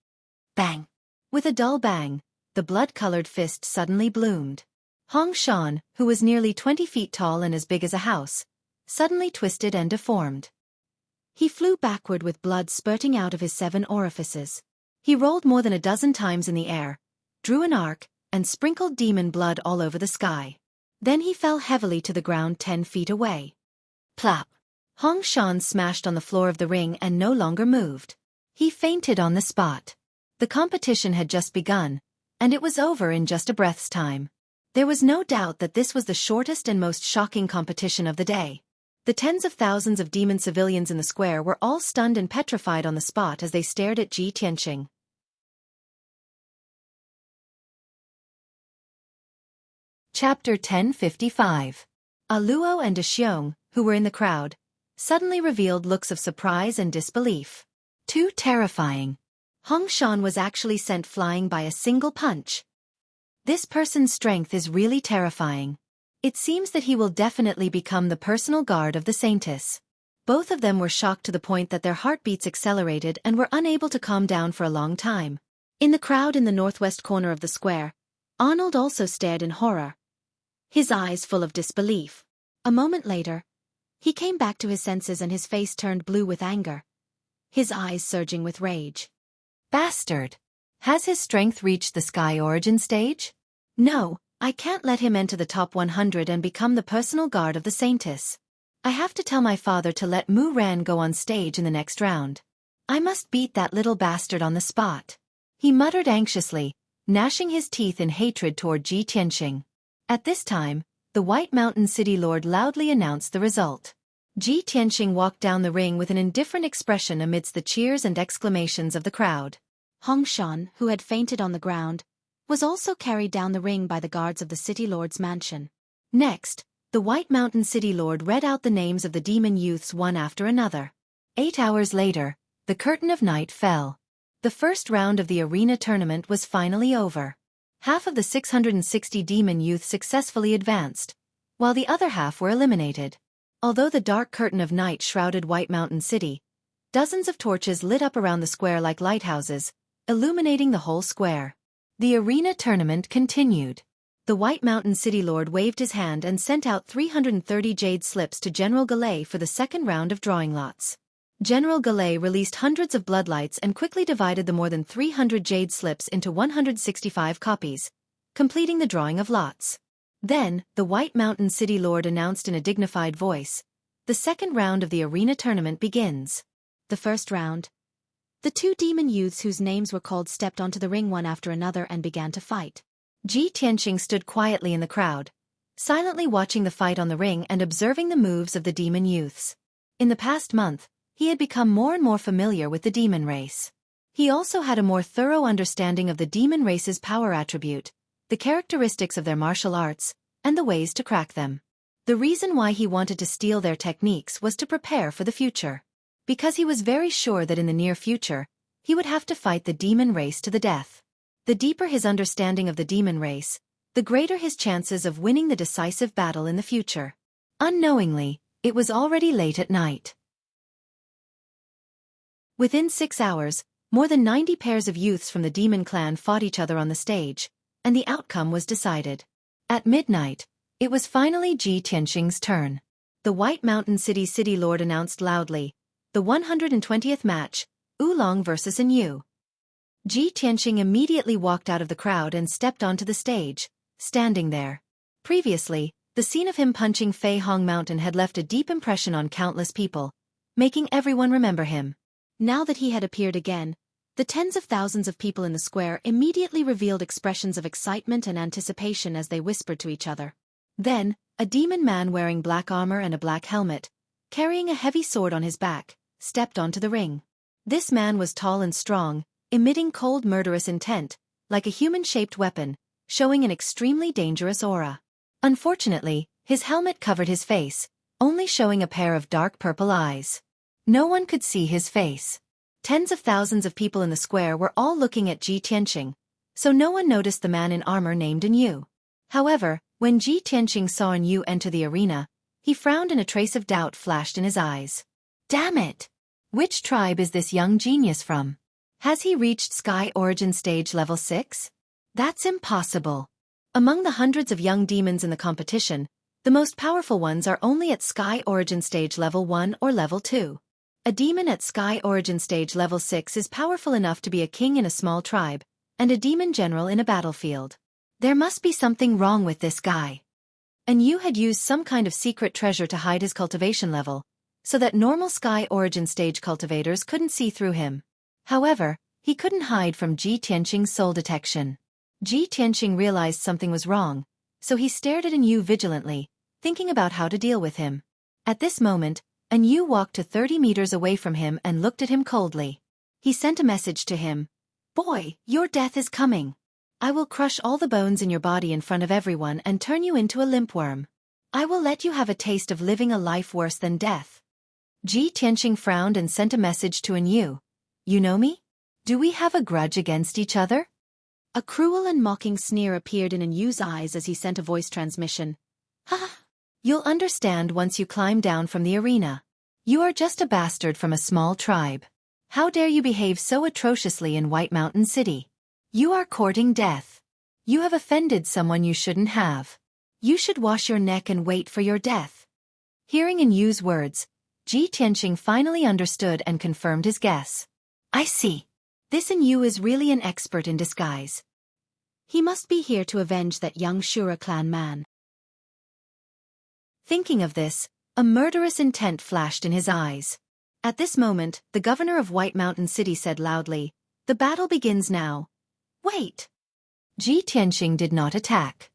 Bang! With a dull bang, the blood-colored fist suddenly bloomed. Hong Shan, who was nearly 20 feet tall and as big as a house, suddenly twisted and deformed. He flew backward with blood spurting out of his 7 orifices. He rolled more than a dozen times in the air, drew an arc, and sprinkled demon blood all over the sky. Then he fell heavily to the ground 10 feet away. Plop! Hong Shan smashed on the floor of the ring and no longer moved. He fainted on the spot. The competition had just begun, and it was over in just a breath's time. There was no doubt that this was the shortest and most shocking competition of the day. The tens of thousands of demon civilians in the square were all stunned and petrified on the spot as they stared at Ji Tianqing. Chapter 1055. Luo and Xiong, who were in the crowd, suddenly revealed looks of surprise and disbelief. Too terrifying. Hong Shan was actually sent flying by a single punch. This person's strength is really terrifying. It seems that he will definitely become the personal guard of the Saintess. Both of them were shocked to the point that their heartbeats accelerated and were unable to calm down for a long time. In the crowd in the northwest corner of the square, Arnold also stared in horror, his eyes full of disbelief. A moment later, he came back to his senses and his face turned blue with anger, his eyes surging with rage. Bastard! Has his strength reached the Sky Origin stage? No, I can't let him enter the top 100 and become the personal guard of the Saintess. I have to tell my father to let Mu Ran go on stage in the next round. I must beat that little bastard on the spot. He muttered anxiously, gnashing his teeth in hatred toward Ji Tianxing. At this time, the White Mountain City Lord loudly announced the result. Ji Tianxing walked down the ring with an indifferent expression amidst the cheers and exclamations of the crowd. Hong Shan, who had fainted on the ground, was also carried down the ring by the guards of the City Lord's mansion. Next, the White Mountain City Lord read out the names of the demon youths one after another. 8 hours later, the curtain of night fell. The first round of the arena tournament was finally over. Half of the 660 demon youth successfully advanced, while the other half were eliminated. Although the dark curtain of night shrouded White Mountain City, dozens of torches lit up around the square like lighthouses, illuminating the whole square. The arena tournament continued. The White Mountain City Lord waved his hand and sent out 330 jade slips to General Galay for the second round of drawing lots. General Galay released hundreds of bloodlights and quickly divided the more than 300 jade slips into 165 copies, completing the drawing of lots. Then, the White Mountain City Lord announced in a dignified voice, "The second round of the arena tournament begins." The first round. The two demon youths whose names were called stepped onto the ring one after another and began to fight. Ji Tianxing stood quietly in the crowd, silently watching the fight on the ring and observing the moves of the demon youths. In the past month, he had become more and more familiar with the demon race. He also had a more thorough understanding of the demon race's power attribute, the characteristics of their martial arts, and the ways to crack them. The reason why he wanted to steal their techniques was to prepare for the future. Because he was very sure that in the near future, he would have to fight the demon race to the death. The deeper his understanding of the demon race, the greater his chances of winning the decisive battle in the future. Unknowingly, it was already late at night. Within 6 hours, more than 90 pairs of youths from the demon clan fought each other on the stage, and the outcome was decided. At midnight, it was finally Ji Tianxing's turn. The White Mountain City Lord announced loudly, "The 120th match, Oolong vs. Yu." Ji Tianxing immediately walked out of the crowd and stepped onto the stage, standing there. Previously, the scene of him punching Fei Hong Mountain had left a deep impression on countless people, making everyone remember him. Now that he had appeared again, the tens of thousands of people in the square immediately revealed expressions of excitement and anticipation as they whispered to each other. Then, a demon man wearing black armor and a black helmet, carrying a heavy sword on his back, stepped onto the ring. This man was tall and strong, emitting cold murderous intent, like a human-shaped weapon, showing an extremely dangerous aura. Unfortunately, his helmet covered his face, only showing a pair of dark purple eyes. No one could see his face. Tens of thousands of people in the square were all looking at Ji Tianxing, so no one noticed the man in armor named Yu. However, when Ji Tianxing saw Yu enter the arena, he frowned and a trace of doubt flashed in his eyes. Damn it! Which tribe is this young genius from? Has he reached Sky Origin Stage Level 6? That's impossible. Among the hundreds of young demons in the competition, the most powerful ones are only at Sky Origin Stage Level 1 or Level 2. A demon at Sky Origin Stage Level 6 is powerful enough to be a king in a small tribe, and a demon general in a battlefield. There must be something wrong with this guy. Yu had used some kind of secret treasure to hide his cultivation level, so that normal Sky Origin Stage cultivators couldn't see through him. However, he couldn't hide from Ji Tianxing's soul detection. Ji Tianxing realized something was wrong, so he stared at Yu vigilantly, thinking about how to deal with him. At this moment, Yu walked to 30 meters away from him and looked at him coldly. He sent a message to him. "Boy, your death is coming." I will crush all the bones in your body in front of everyone and turn you into a limp worm. I will let you have a taste of living a life worse than death. Ji Tianqing frowned and sent a message to Yu. You know me? Do we have a grudge against each other? A cruel and mocking sneer appeared in Yu's eyes as he sent a voice transmission. Ha! You'll understand once you climb down from the arena. You are just a bastard from a small tribe. How dare you behave so atrociously in White Mountain City? You are courting death. You have offended someone you shouldn't have. You should wash your neck and wait for your death. Hearing Yu's words, Ji Tianqing finally understood and confirmed his guess. I see. This Yu is really an expert in disguise. He must be here to avenge that young Shura clan man. Thinking of this, a murderous intent flashed in his eyes. At this moment, the governor of White Mountain City said loudly, "The battle begins now." Wait! Ji Tianqing did not attack.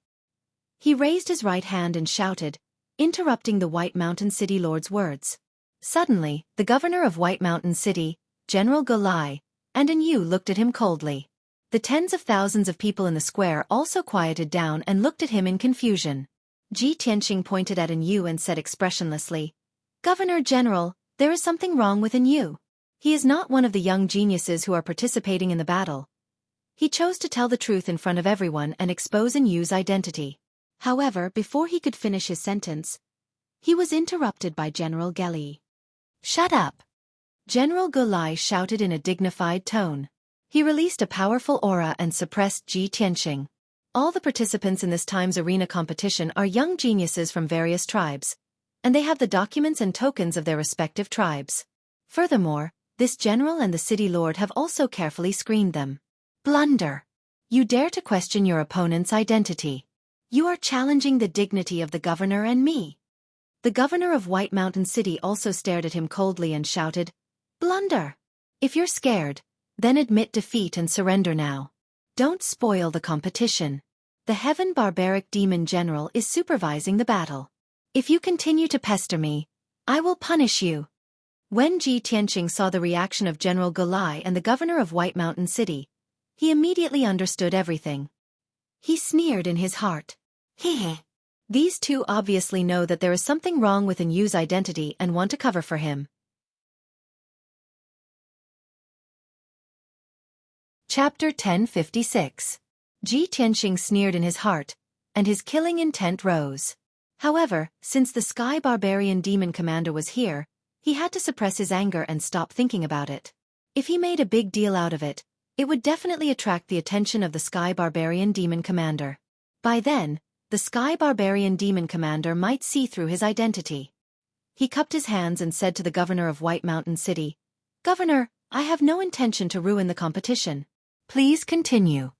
He raised his right hand and shouted, interrupting the White Mountain City lord's words. Suddenly, the governor of White Mountain City, General Gulai, and Yu looked at him coldly. The tens of thousands of people in the square also quieted down and looked at him in confusion. Ji Tianqing pointed at Yu and said expressionlessly, "Governor General, there is something wrong with Yu. He is not one of the young geniuses who are participating in the battle." He chose to tell the truth in front of everyone and expose Yu's identity. However, before he could finish his sentence, he was interrupted by General Geli. "Shut up!" General Gulai shouted in a dignified tone. He released a powerful aura and suppressed Ji Tianqing. All the participants in this time's arena competition are young geniuses from various tribes, and they have the documents and tokens of their respective tribes. Furthermore, this general and the city lord have also carefully screened them. Blunder! You dare to question your opponent's identity. You are challenging the dignity of the governor and me. The governor of White Mountain City also stared at him coldly and shouted, "Blunder! If you're scared, then admit defeat and surrender now. Don't spoil the competition. The Heaven Barbaric Demon General is supervising the battle. If you continue to pester me, I will punish you." When Ji Tianqing saw the reaction of General Gulai and the governor of White Mountain City, he immediately understood everything. He sneered in his heart. Heh. These two obviously know that there is something wrong with Yu's identity and want to cover for him. Chapter 1056. Ji Tianqing sneered in his heart, and his killing intent rose. However, since the Sky Barbarian Demon Commander was here, he had to suppress his anger and stop thinking about it. If he made a big deal out of it, it would definitely attract the attention of the Sky Barbarian Demon Commander. By then, the Sky Barbarian Demon Commander might see through his identity. He cupped his hands and said to the governor of White Mountain City, "Governor, I have no intention to ruin the competition. Please continue."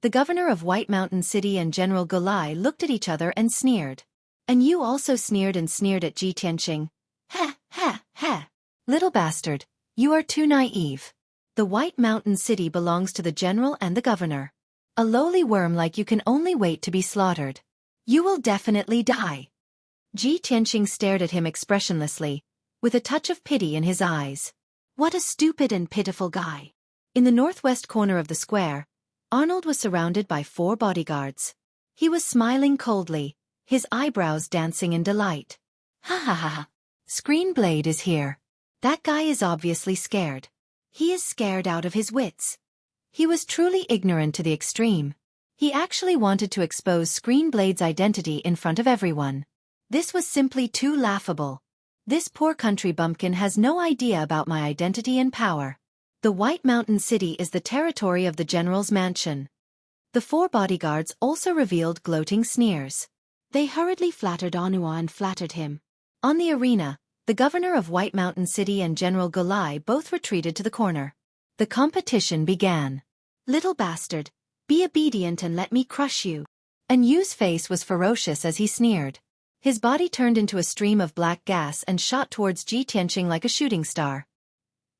The governor of White Mountain City and General Gulai looked at each other and sneered. Yu also sneered at Ji Tianqing. "Ha, ha, ha. Little bastard, you are too naive. The White Mountain City belongs to the general and the governor. A lowly worm like you can only wait to be slaughtered. You will definitely die." Ji Tianqing stared at him expressionlessly, with a touch of pity in his eyes. What a stupid and pitiful guy. In the northwest corner of the square, Arnold was surrounded by 4 bodyguards. He was smiling coldly, his eyebrows dancing in delight. "Ha ha ha ha. Screenblade is here. That guy is obviously scared. He is scared out of his wits." He was truly ignorant to the extreme. He actually wanted to expose Screenblade's identity in front of everyone. This was simply too laughable. This poor country bumpkin has no idea about my identity and power. The White Mountain City is the territory of the general's mansion. The 4 bodyguards also revealed gloating sneers. They hurriedly flattered Anua and flattered him. On the arena, the governor of White Mountain City and General Gulai both retreated to the corner. The competition began. "Little bastard, be obedient and let me crush you." Yu's face was ferocious as he sneered. His body turned into a stream of black gas and shot towards Ji Tianqing like a shooting star.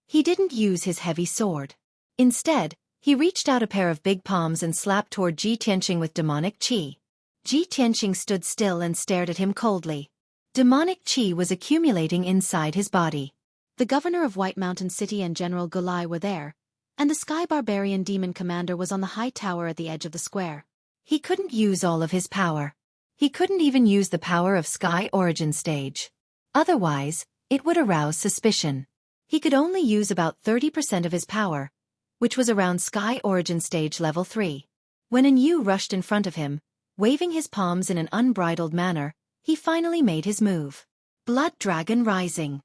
He didn't use his heavy sword. Instead, he reached out a pair of big palms and slapped toward Ji Tianqing with demonic qi. Ji Tianqing stood still and stared at him coldly. Demonic qi was accumulating inside his body. The governor of White Mountain City and General Gulai were there, and the Sky Barbarian Demon Commander was on the high tower at the edge of the square. He couldn't use all of his power. He couldn't even use the power of Sky Origin Stage. Otherwise, it would arouse suspicion. He could only use about 30% of his power, which was around Sky Origin Stage Level 3. When an Yu rushed in front of him, waving his palms in an unbridled manner, he finally made his move. Blood Dragon Rising.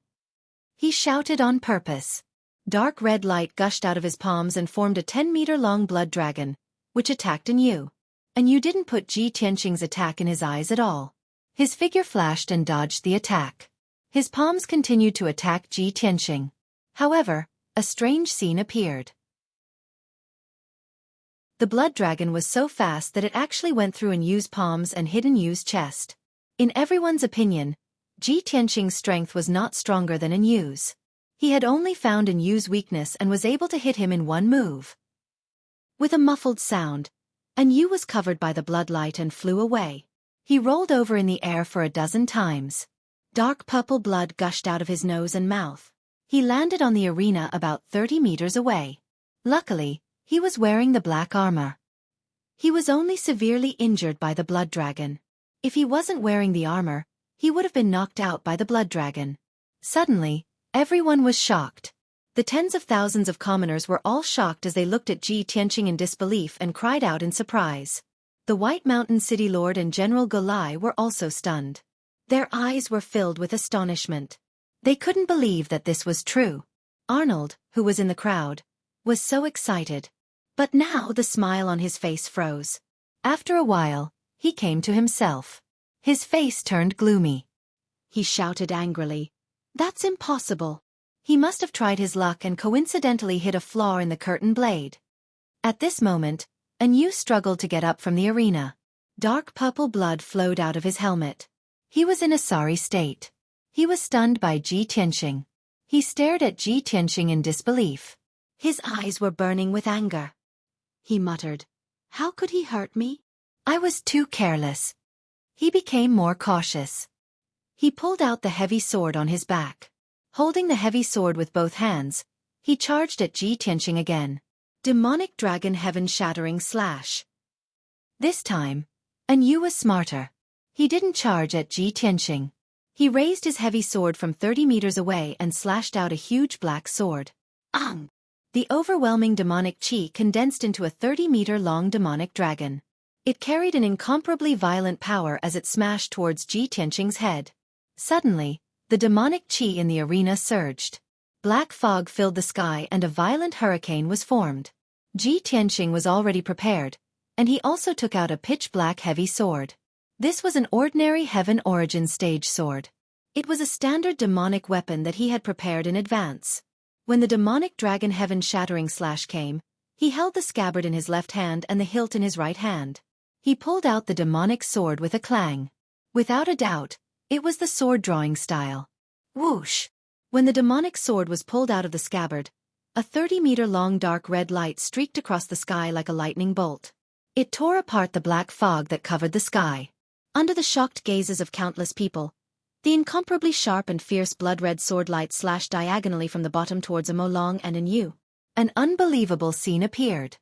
He shouted on purpose. Dark red light gushed out of his palms and formed a 10-meter-long blood dragon, which attacked an Yu. An Yu didn't put Ji Tianqing's attack in his eyes at all. His figure flashed and dodged the attack. His palms continued to attack Ji Tianqing. However, a strange scene appeared. The blood dragon was so fast that it actually went through an Yu's palms and hit an Yu's chest. In everyone's opinion, Ji Tianqing's strength was not stronger than an Yu's. He had only found an Yu's weakness and was able to hit him in one move. With a muffled sound, an Yu was covered by the bloodlight and flew away. He rolled over in the air for a dozen times. Dark purple blood gushed out of his nose and mouth. He landed on the arena about 30 meters away. Luckily, he was wearing the black armor. He was only severely injured by the blood dragon. If he wasn't wearing the armor, he would have been knocked out by the blood dragon. Suddenly, everyone was shocked. The tens of thousands of commoners were all shocked as they looked at Ji Tianqing in disbelief and cried out in surprise. The White Mountain City Lord and General Golai were also stunned. Their eyes were filled with astonishment. They couldn't believe that this was true. Arnold, who was in the crowd, was so excited. But now the smile on his face froze. After a while, he came to himself. His face turned gloomy. He shouted angrily, "That's impossible." He must have tried his luck and coincidentally hit a flaw in the curtain blade. At this moment, an Yu struggled to get up from the arena. Dark purple blood flowed out of his helmet. He was in a sorry state. He was stunned by Ji Tianqing. He stared at Ji Tianqing in disbelief. His eyes were burning with anger. He muttered, "How could he hurt me? I was too careless." He became more cautious. He pulled out the heavy sword on his back. Holding the heavy sword with both hands, he charged at Ji Tianqing again. Demonic Dragon Heaven-Shattering Slash. This time, an Yu was smarter. He didn't charge at Ji Tianqing. He raised his heavy sword from 30 meters away and slashed out a huge black sword. Ang! The overwhelming demonic chi condensed into a 30-meter-long demonic dragon. It carried an incomparably violent power as it smashed towards Ji Tianqing's head. Suddenly, the demonic chi in the arena surged. Black fog filled the sky and a violent hurricane was formed. Ji Tianqing was already prepared, and he also took out a pitch-black heavy sword. This was an ordinary Heaven Origin Stage sword. It was a standard demonic weapon that he had prepared in advance. When the demonic dragon Heaven-Shattering Slash came, he held the scabbard in his left hand and the hilt in his right hand. He pulled out the demonic sword with a clang. Without a doubt, it was the sword-drawing style. Whoosh! When the demonic sword was pulled out of the scabbard, a 30-meter-long dark red light streaked across the sky like a lightning bolt. It tore apart the black fog that covered the sky. Under the shocked gazes of countless people, the incomparably sharp and fierce blood-red sword light slashed diagonally from the bottom towards a Molong and an Yu. An unbelievable scene appeared.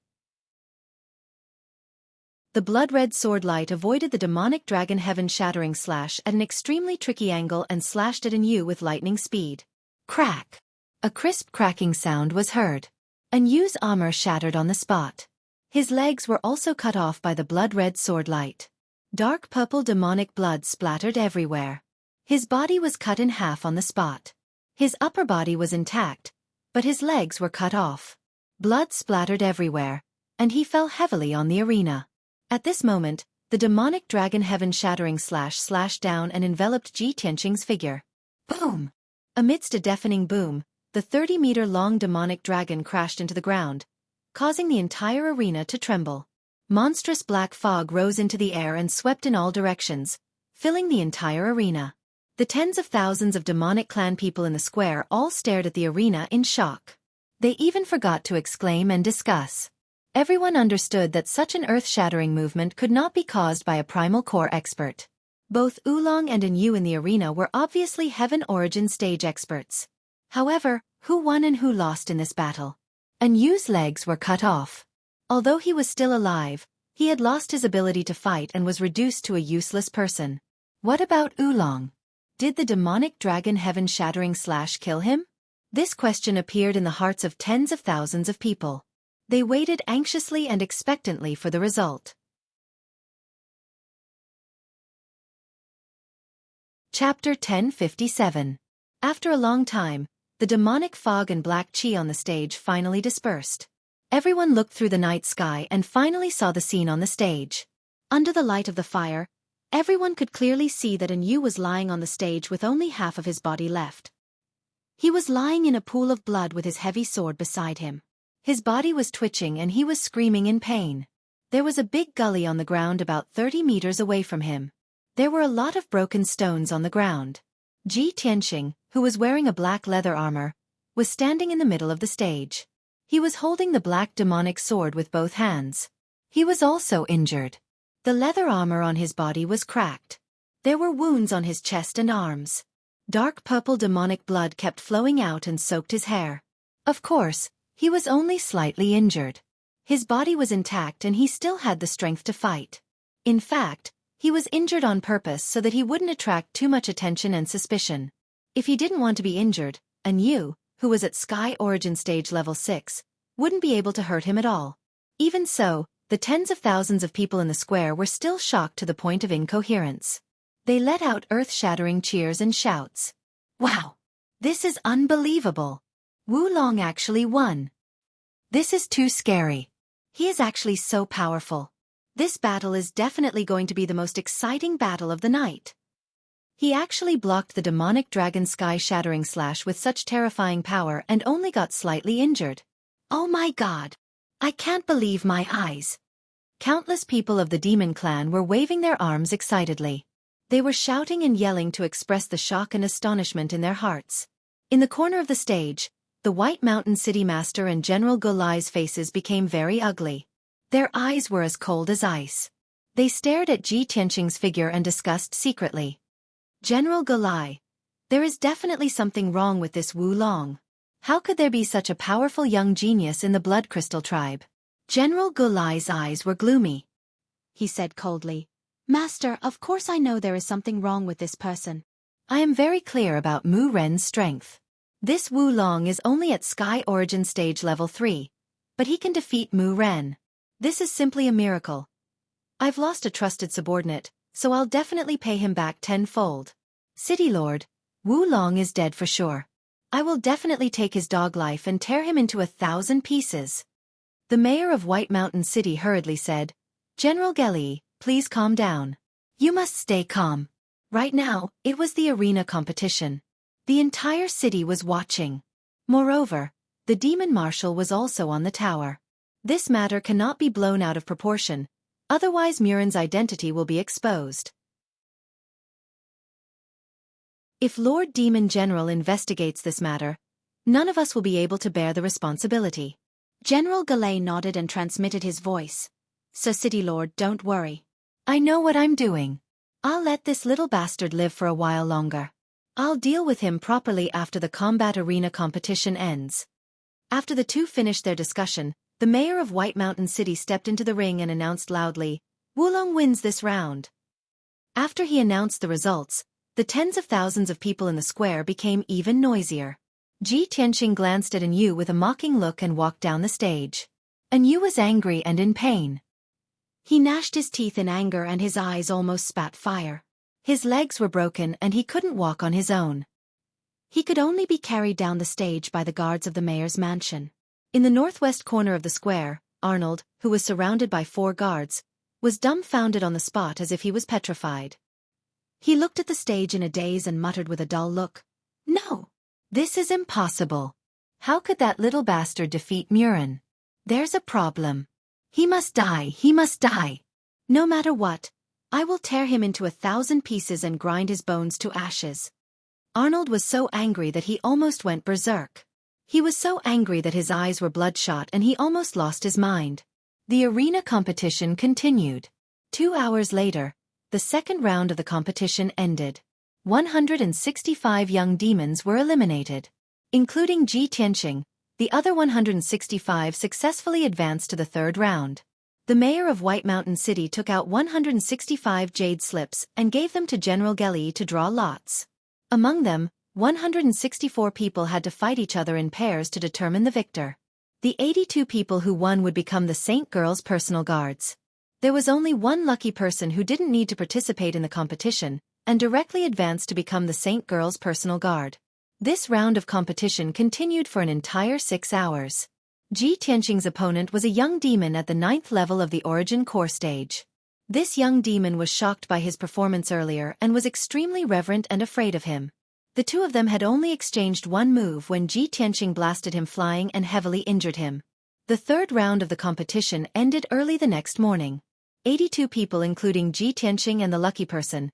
The blood-red sword light avoided the demonic dragon Heaven-Shattering Slash at an extremely tricky angle and slashed at an Yu with lightning speed. Crack! A crisp cracking sound was heard. An Yu's armor shattered on the spot. His legs were also cut off by the blood-red sword light. Dark purple demonic blood splattered everywhere. His body was cut in half on the spot. His upper body was intact, but his legs were cut off. Blood splattered everywhere, and he fell heavily on the arena. At this moment, the demonic dragon Heaven-Shattering Slash slashed down and enveloped Ji Tianqing's figure. Boom! Amidst a deafening boom, the 30-meter-long demonic dragon crashed into the ground, causing the entire arena to tremble. Monstrous black fog rose into the air and swept in all directions, filling the entire arena. The tens of thousands of demonic clan people in the square all stared at the arena in shock. They even forgot to exclaim and discuss. Everyone understood that such an earth-shattering movement could not be caused by a primal core expert. Both Oolong and an Yu in the arena were obviously Heaven Origin Stage experts. However, who won and who lost in this battle? and Yu's legs were cut off. Although he was still alive, he had lost his ability to fight and was reduced to a useless person. What about Oolong? Did the demonic dragon heaven-shattering slash kill him? This question appeared in the hearts of tens of thousands of people. They waited anxiously and expectantly for the result. Chapter 1057. After a long time, the demonic fog and black chi on the stage finally dispersed. Everyone looked through the night sky and finally saw the scene on the stage. Under the light of the fire, everyone could clearly see that Yu was lying on the stage with only half of his body left. He was lying in a pool of blood with his heavy sword beside him. His body was twitching and he was screaming in pain. There was a big gully on the ground about 30 meters away from him. There were a lot of broken stones on the ground. Ji Tianxing, who was wearing a black leather armor, was standing in the middle of the stage. He was holding the black demonic sword with both hands. He was also injured. The leather armor on his body was cracked. There were wounds on his chest and arms. Dark purple demonic blood kept flowing out and soaked his hair. Of course, he was only slightly injured. His body was intact and he still had the strength to fight. In fact, he was injured on purpose so that he wouldn't attract too much attention and suspicion. If he didn't want to be injured, Yu, who was at Sky Origin Stage Level 6, wouldn't be able to hurt him at all. Even so, the tens of thousands of people in the square were still shocked to the point of incoherence. They let out earth-shattering cheers and shouts. Wow! This is unbelievable! Oolong actually won. This is too scary. He is actually so powerful. This battle is definitely going to be the most exciting battle of the night. He actually blocked the demonic dragon sky-shattering slash with such terrifying power and only got slightly injured. Oh my god! I can't believe my eyes. Countless people of the demon clan were waving their arms excitedly. They were shouting and yelling to express the shock and astonishment in their hearts. In the corner of the stage, the White Mountain City Master and General Golai's faces became very ugly. Their eyes were as cold as ice. They stared at Ji Tianxing's figure and discussed secretly. General Golai, there is definitely something wrong with this Oolong. How could there be such a powerful young genius in the Blood Crystal tribe? General Golai's eyes were gloomy. He said coldly, Master, of course I know there is something wrong with this person. I am very clear about Mu Ren's strength. This Oolong is only at Sky Origin Stage Level 3, but he can defeat Mu Ren. This is simply a miracle. I've lost a trusted subordinate, so I'll definitely pay him back tenfold. City Lord, Oolong is dead for sure. I will definitely take his dog life and tear him into 1,000 pieces. The mayor of White Mountain City hurriedly said, General Gelli, please calm down. You must stay calm. Right now, it was the arena competition. The entire city was watching. Moreover, the demon marshal was also on the tower. This matter cannot be blown out of proportion, otherwise Muren's identity will be exposed. If Lord Demon General investigates this matter, none of us will be able to bear the responsibility. General Golai nodded and transmitted his voice. So City Lord, don't worry. I know what I'm doing. I'll let this little bastard live for a while longer. I'll deal with him properly after the combat arena competition ends. After the two finished their discussion, the mayor of White Mountain City stepped into the ring and announced loudly, Oolong wins this round. After he announced the results, the tens of thousands of people in the square became even noisier. Ji Tianxing glanced at Yu with a mocking look and walked down the stage. Yu was angry and in pain. He gnashed his teeth in anger and his eyes almost spat fire. His legs were broken and he couldn't walk on his own. He could only be carried down the stage by the guards of the mayor's mansion. In the northwest corner of the square, Arnold, who was surrounded by 4 guards, was dumbfounded on the spot as if he was petrified. He looked at the stage in a daze and muttered with a dull look, No! This is impossible. How could that little bastard defeat Muren? There's a problem. He must die, he must die. No matter what, I will tear him into 1,000 pieces and grind his bones to ashes. Arnold was so angry that he almost went berserk. He was so angry that his eyes were bloodshot and he almost lost his mind. The arena competition continued. 2 hours later, the second round of the competition ended. 165 young demons were eliminated. Including Ji Tianxing, The other 165 successfully advanced to the third round. The mayor of White Mountain City took out 165 jade slips and gave them to General Geli to draw lots. Among them, 164 people had to fight each other in pairs to determine the victor. The 82 people who won would become the Saint Girl's personal guards. There was only one lucky person who didn't need to participate in the competition, and directly advanced to become the Saint Girl's personal guard. This round of competition continued for an entire 6 hours. Ji Tianqing's opponent was a young demon at the 9th level of the Origin Core stage. This young demon was shocked by his performance earlier and was extremely reverent and afraid of him. The two of them had only exchanged one move when Ji Tianqing blasted him flying and heavily injured him. The third round of the competition ended early the next morning. 82 people including Ji Tianqing and the lucky person.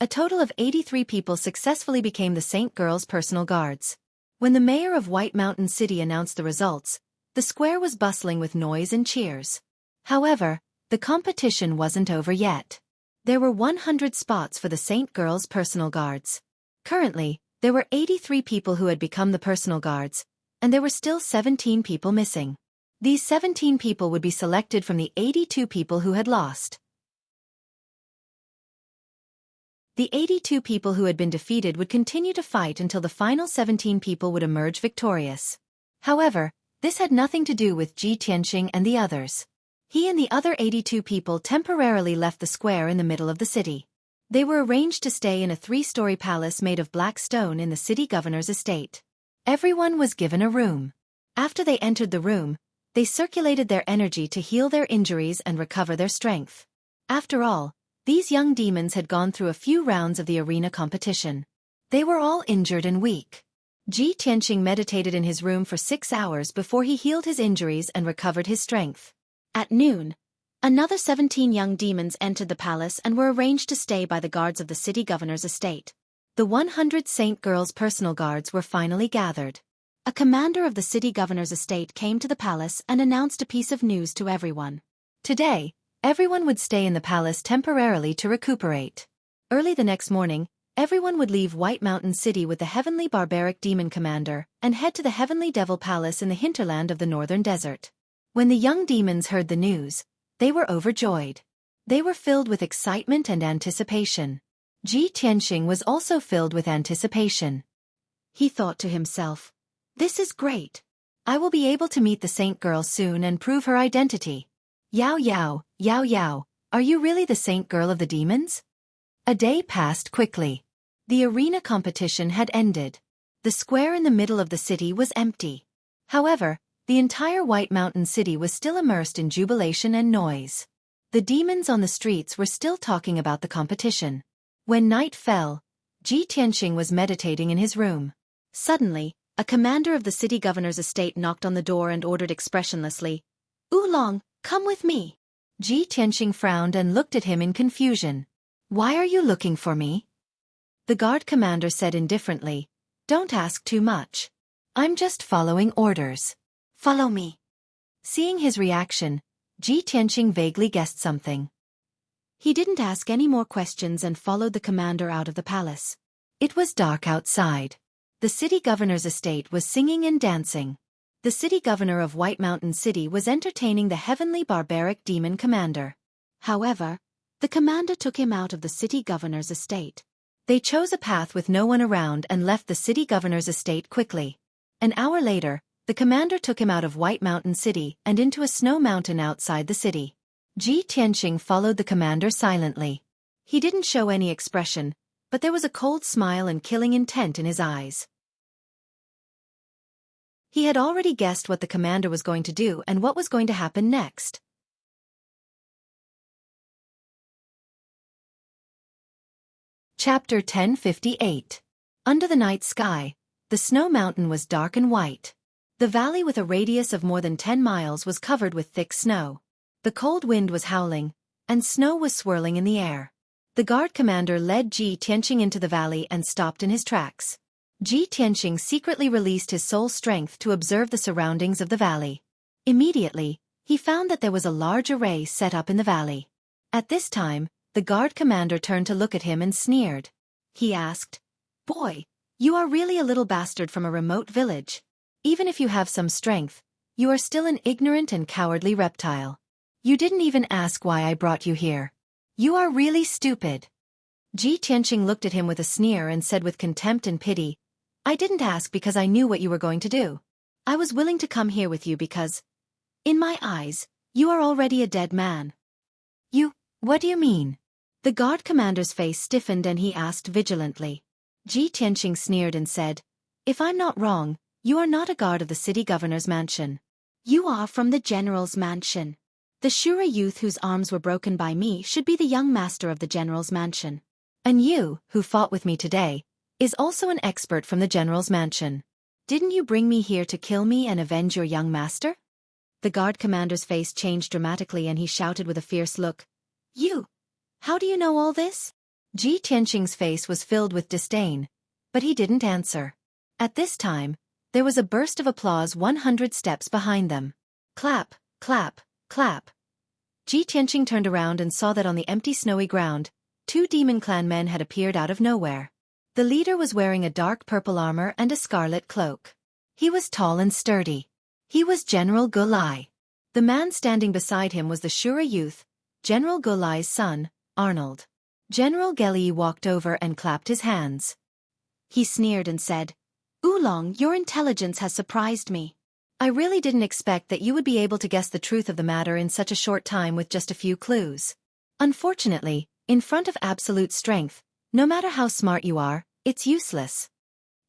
A total of 83 people successfully became the Saint Girl's personal guards. When the mayor of White Mountain City announced the results, the square was bustling with noise and cheers. However, the competition wasn't over yet. There were 100 spots for the Saint Girl's personal guards. Currently, there were 83 people who had become the personal guards, and there were still 17 people missing. These 17 people would be selected from the 82 people who had lost. The 82 people who had been defeated would continue to fight until the final 17 people would emerge victorious. However, this had nothing to do with Ji Tianqing and the others. He and the other 82 people temporarily left the square in the middle of the city. They were arranged to stay in a 3-story palace made of black stone in the city governor's estate. Everyone was given a room. After they entered the room, they circulated their energy to heal their injuries and recover their strength. After all, these young demons had gone through a few rounds of the arena competition. They were all injured and weak. Ji Tianqing meditated in his room for 6 hours before he healed his injuries and recovered his strength. At noon, another 17 young demons entered the palace and were arranged to stay by the guards of the city governor's estate. The 100 Saint Girls' personal guards were finally gathered. A commander of the city governor's estate came to the palace and announced a piece of news to everyone. Today, everyone would stay in the palace temporarily to recuperate. Early the next morning, everyone would leave White Mountain City with the Heavenly Barbaric Demon Commander and head to the Heavenly Devil Palace in the hinterland of the Northern Desert. When the young demons heard the news, they were overjoyed. They were filled with excitement and anticipation. Ji Tianqing was also filled with anticipation. He thought to himself, "This is great. I will be able to meet the Saint Girl soon and prove her identity. Yao Yao, Yao Yao, are you really the Saint Girl of the demons?" A day passed quickly. The arena competition had ended. The square in the middle of the city was empty. However, the entire White Mountain City was still immersed in jubilation and noise. The demons on the streets were still talking about the competition. When night fell, Ji Tianqing was meditating in his room. Suddenly, a commander of the city governor's estate knocked on the door and ordered expressionlessly, "Oolong, come with me." Ji Tianqing frowned and looked at him in confusion. "Why are you looking for me?" The guard commander said indifferently, "Don't ask too much. I'm just following orders. Follow me." Seeing his reaction, Ji Tianqing vaguely guessed something. He didn't ask any more questions and followed the commander out of the palace. It was dark outside. The city governor's estate was singing and dancing. The city governor of White Mountain City was entertaining the Heavenly Barbaric Demon Commander. However, the commander took him out of the city governor's estate. They chose a path with no one around and left the city governor's estate quickly. An hour later, the commander took him out of White Mountain City and into a snow mountain outside the city. Ji Tianqing followed the commander silently. He didn't show any expression, but there was a cold smile and killing intent in his eyes. He had already guessed what the commander was going to do and what was going to happen next. Chapter 1058. Under the night sky, the snow mountain was dark and white. The valley with a radius of more than 10 miles was covered with thick snow. The cold wind was howling, and snow was swirling in the air. The guard commander led Ji Tianqing into the valley and stopped in his tracks. Ji Tianqing secretly released his soul strength to observe the surroundings of the valley. Immediately, he found that there was a large array set up in the valley. At this time, the guard commander turned to look at him and sneered. He asked, "Boy, you are really a little bastard from a remote village. Even if you have some strength, you are still an ignorant and cowardly reptile. You didn't even ask why I brought you here. You are really stupid. Ji Tianqing looked at him with a sneer and said with contempt and pity, I didn't ask because I knew what you were going to do. I was willing to come here with you because, in my eyes, you are already a dead man. What do you mean? The guard commander's face stiffened and he asked vigilantly. Ji Tianqing sneered and said, If I'm not wrong, you are not a guard of the city governor's mansion. You are from the general's mansion. The Xueqi youth whose arms were broken by me should be the young master of the general's mansion. And you, who fought with me today, is also an expert from the general's mansion. Didn't you bring me here to kill me and avenge your young master? The guard commander's face changed dramatically and he shouted with a fierce look, How do you know all this? Ji Tianqing's face was filled with disdain, but he didn't answer. At this time, there was a burst of applause 100 steps behind them. Clap, clap, clap. Ji Tianqing turned around and saw that on the empty snowy ground, 2 demon clan men had appeared out of nowhere. The leader was wearing a dark purple armor and a scarlet cloak. He was tall and sturdy. He was General Gulai. The man standing beside him was the Xueqi youth, General Gulai's son, Arnold. General Geli walked over and clapped his hands. He sneered and said, Oolong, your intelligence has surprised me. I really didn't expect that you would be able to guess the truth of the matter in such a short time with just a few clues. Unfortunately, in front of absolute strength, no matter how smart you are, it's useless.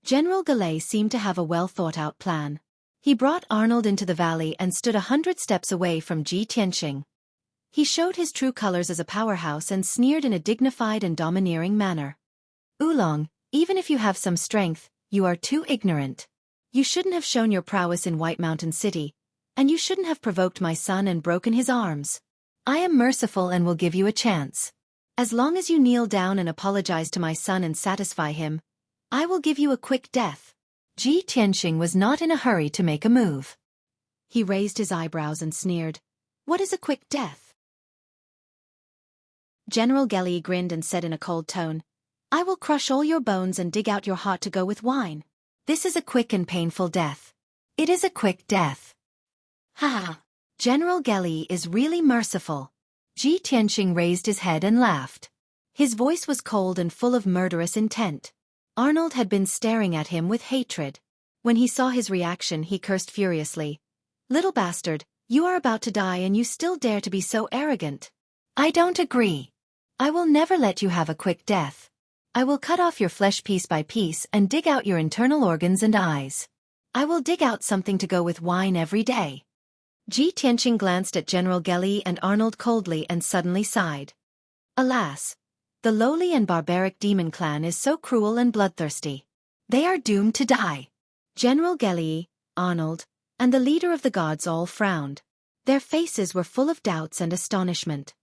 General Gulai seemed to have a well-thought-out plan. He brought Arnold into the valley and stood 100 steps away from Ji Tianqing. He showed his true colors as a powerhouse and sneered in a dignified and domineering manner. Oolong, even if you have some strength, you are too ignorant. You shouldn't have shown your prowess in White Mountain City, and you shouldn't have provoked my son and broken his arms. I am merciful and will give you a chance. As long as you kneel down and apologize to my son and satisfy him, I will give you a quick death. Ji Tianqing was not in a hurry to make a move. He raised his eyebrows and sneered, What is a quick death? General Geli grinned and said in a cold tone, I will crush all your bones and dig out your heart to go with wine. This is a quick and painful death. It is a quick death. Ha! General Geli is really merciful. Ji Tianqing raised his head and laughed. His voice was cold and full of murderous intent. Arnold had been staring at him with hatred. When he saw his reaction, he cursed furiously. Little bastard, you are about to die and you still dare to be so arrogant. I don't agree. I will never let you have a quick death. I will cut off your flesh piece by piece and dig out your internal organs and eyes. I will dig out something to go with wine every day. Ji Tianqing glanced at General Geli and Arnold coldly and suddenly sighed. Alas! The lowly and barbaric demon clan is so cruel and bloodthirsty. They are doomed to die. General Geli, Arnold, and the leader of the gods all frowned. Their faces were full of doubts and astonishment.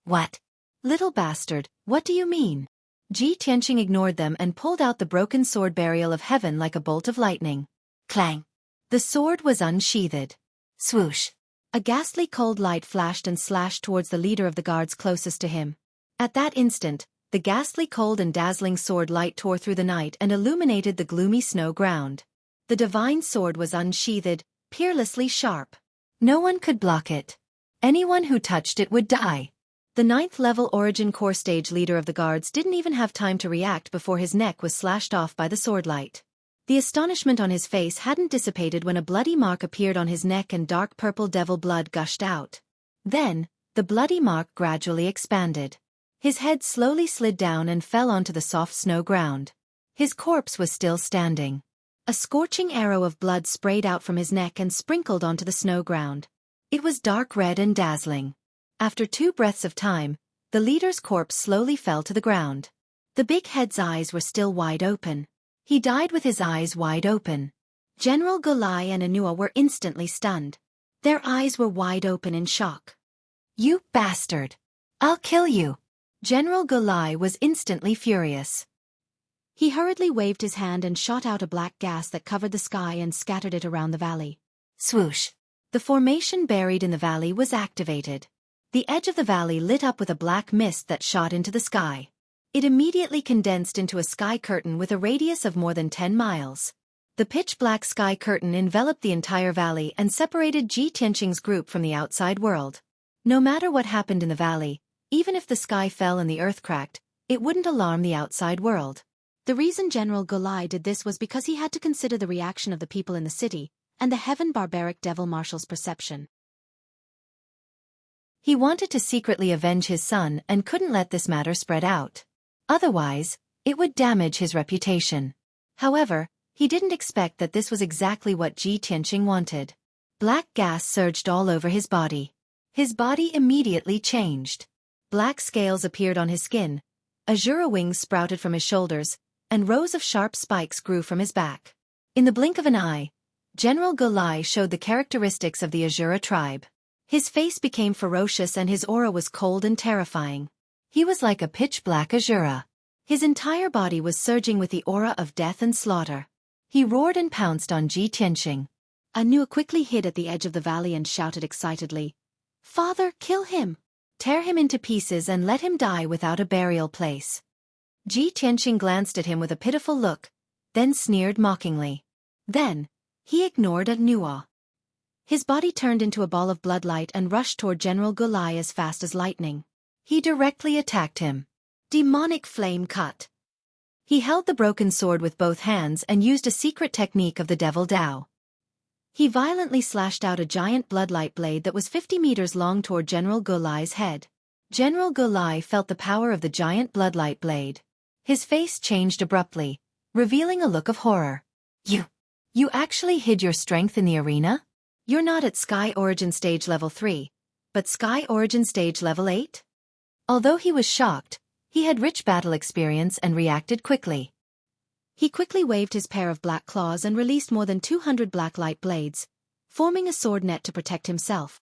What? Little bastard, what do you mean? Ji Tianqing ignored them and pulled out the broken sword burial of heaven like a bolt of lightning. Clang! The sword was unsheathed. Swoosh! A ghastly cold light flashed and slashed towards the leader of the guards closest to him. At that instant, the ghastly cold and dazzling sword light tore through the night and illuminated the gloomy snow ground. The divine sword was unsheathed, peerlessly sharp. No one could block it. Anyone who touched it would die. The 9th-level Origin Core stage leader of the guards didn't even have time to react before his neck was slashed off by the swordlight. The astonishment on his face hadn't dissipated when a bloody mark appeared on his neck and dark purple devil blood gushed out. Then, the bloody mark gradually expanded. His head slowly slid down and fell onto the soft snow ground. His corpse was still standing. A scorching arrow of blood sprayed out from his neck and sprinkled onto the snow ground. It was dark red and dazzling. After 2 breaths of time, the leader's corpse slowly fell to the ground. The big head's eyes were still wide open. He died with his eyes wide open. General Gulai and Anua were instantly stunned. Their eyes were wide open in shock. You bastard! I'll kill you! General Gulai was instantly furious. He hurriedly waved his hand and shot out a black gas that covered the sky and scattered it around the valley. Swoosh! The formation buried in the valley was activated. The edge of the valley lit up with a black mist that shot into the sky. It immediately condensed into a sky curtain with a radius of more than 10 miles. The pitch-black sky curtain enveloped the entire valley and separated Ji Tianqing's group from the outside world. No matter what happened in the valley, even if the sky fell and the earth cracked, it wouldn't alarm the outside world. The reason General Gulai did this was because he had to consider the reaction of the people in the city and the heaven barbaric devil marshal's perception. He wanted to secretly avenge his son and couldn't let this matter spread out. Otherwise, it would damage his reputation. However, he didn't expect that this was exactly what Ji Tianqing wanted. Black gas surged all over his body. His body immediately changed. Black scales appeared on his skin, azure wings sprouted from his shoulders, and rows of sharp spikes grew from his back. In the blink of an eye, General Gulai showed the characteristics of the Azura tribe. His face became ferocious and his aura was cold and terrifying. He was like a pitch-black Azura. His entire body was surging with the aura of death and slaughter. He roared and pounced on Ji Tianqing. Anu quickly hid at the edge of the valley and shouted excitedly, "Father, kill him! Tear him into pieces and let him die without a burial place." Ji Tianqing glanced at him with a pitiful look, then sneered mockingly. Then, he ignored Anu. His body turned into a ball of bloodlight and rushed toward General Gulai as fast as lightning. He directly attacked him. Demonic flame cut. He held the broken sword with both hands and used a secret technique of the Devil Dao. He violently slashed out a giant bloodlight blade that was 50 meters long toward General Gulai's head. General Gulai felt the power of the giant bloodlight blade. His face changed abruptly, revealing a look of horror. You actually hid your strength in the arena? You're not at Sky Origin Stage Level 3, but Sky Origin Stage Level 8? Although he was shocked, he had rich battle experience and reacted quickly. He quickly waved his pair of black claws and released more than 200 black light blades, forming a sword net to protect himself.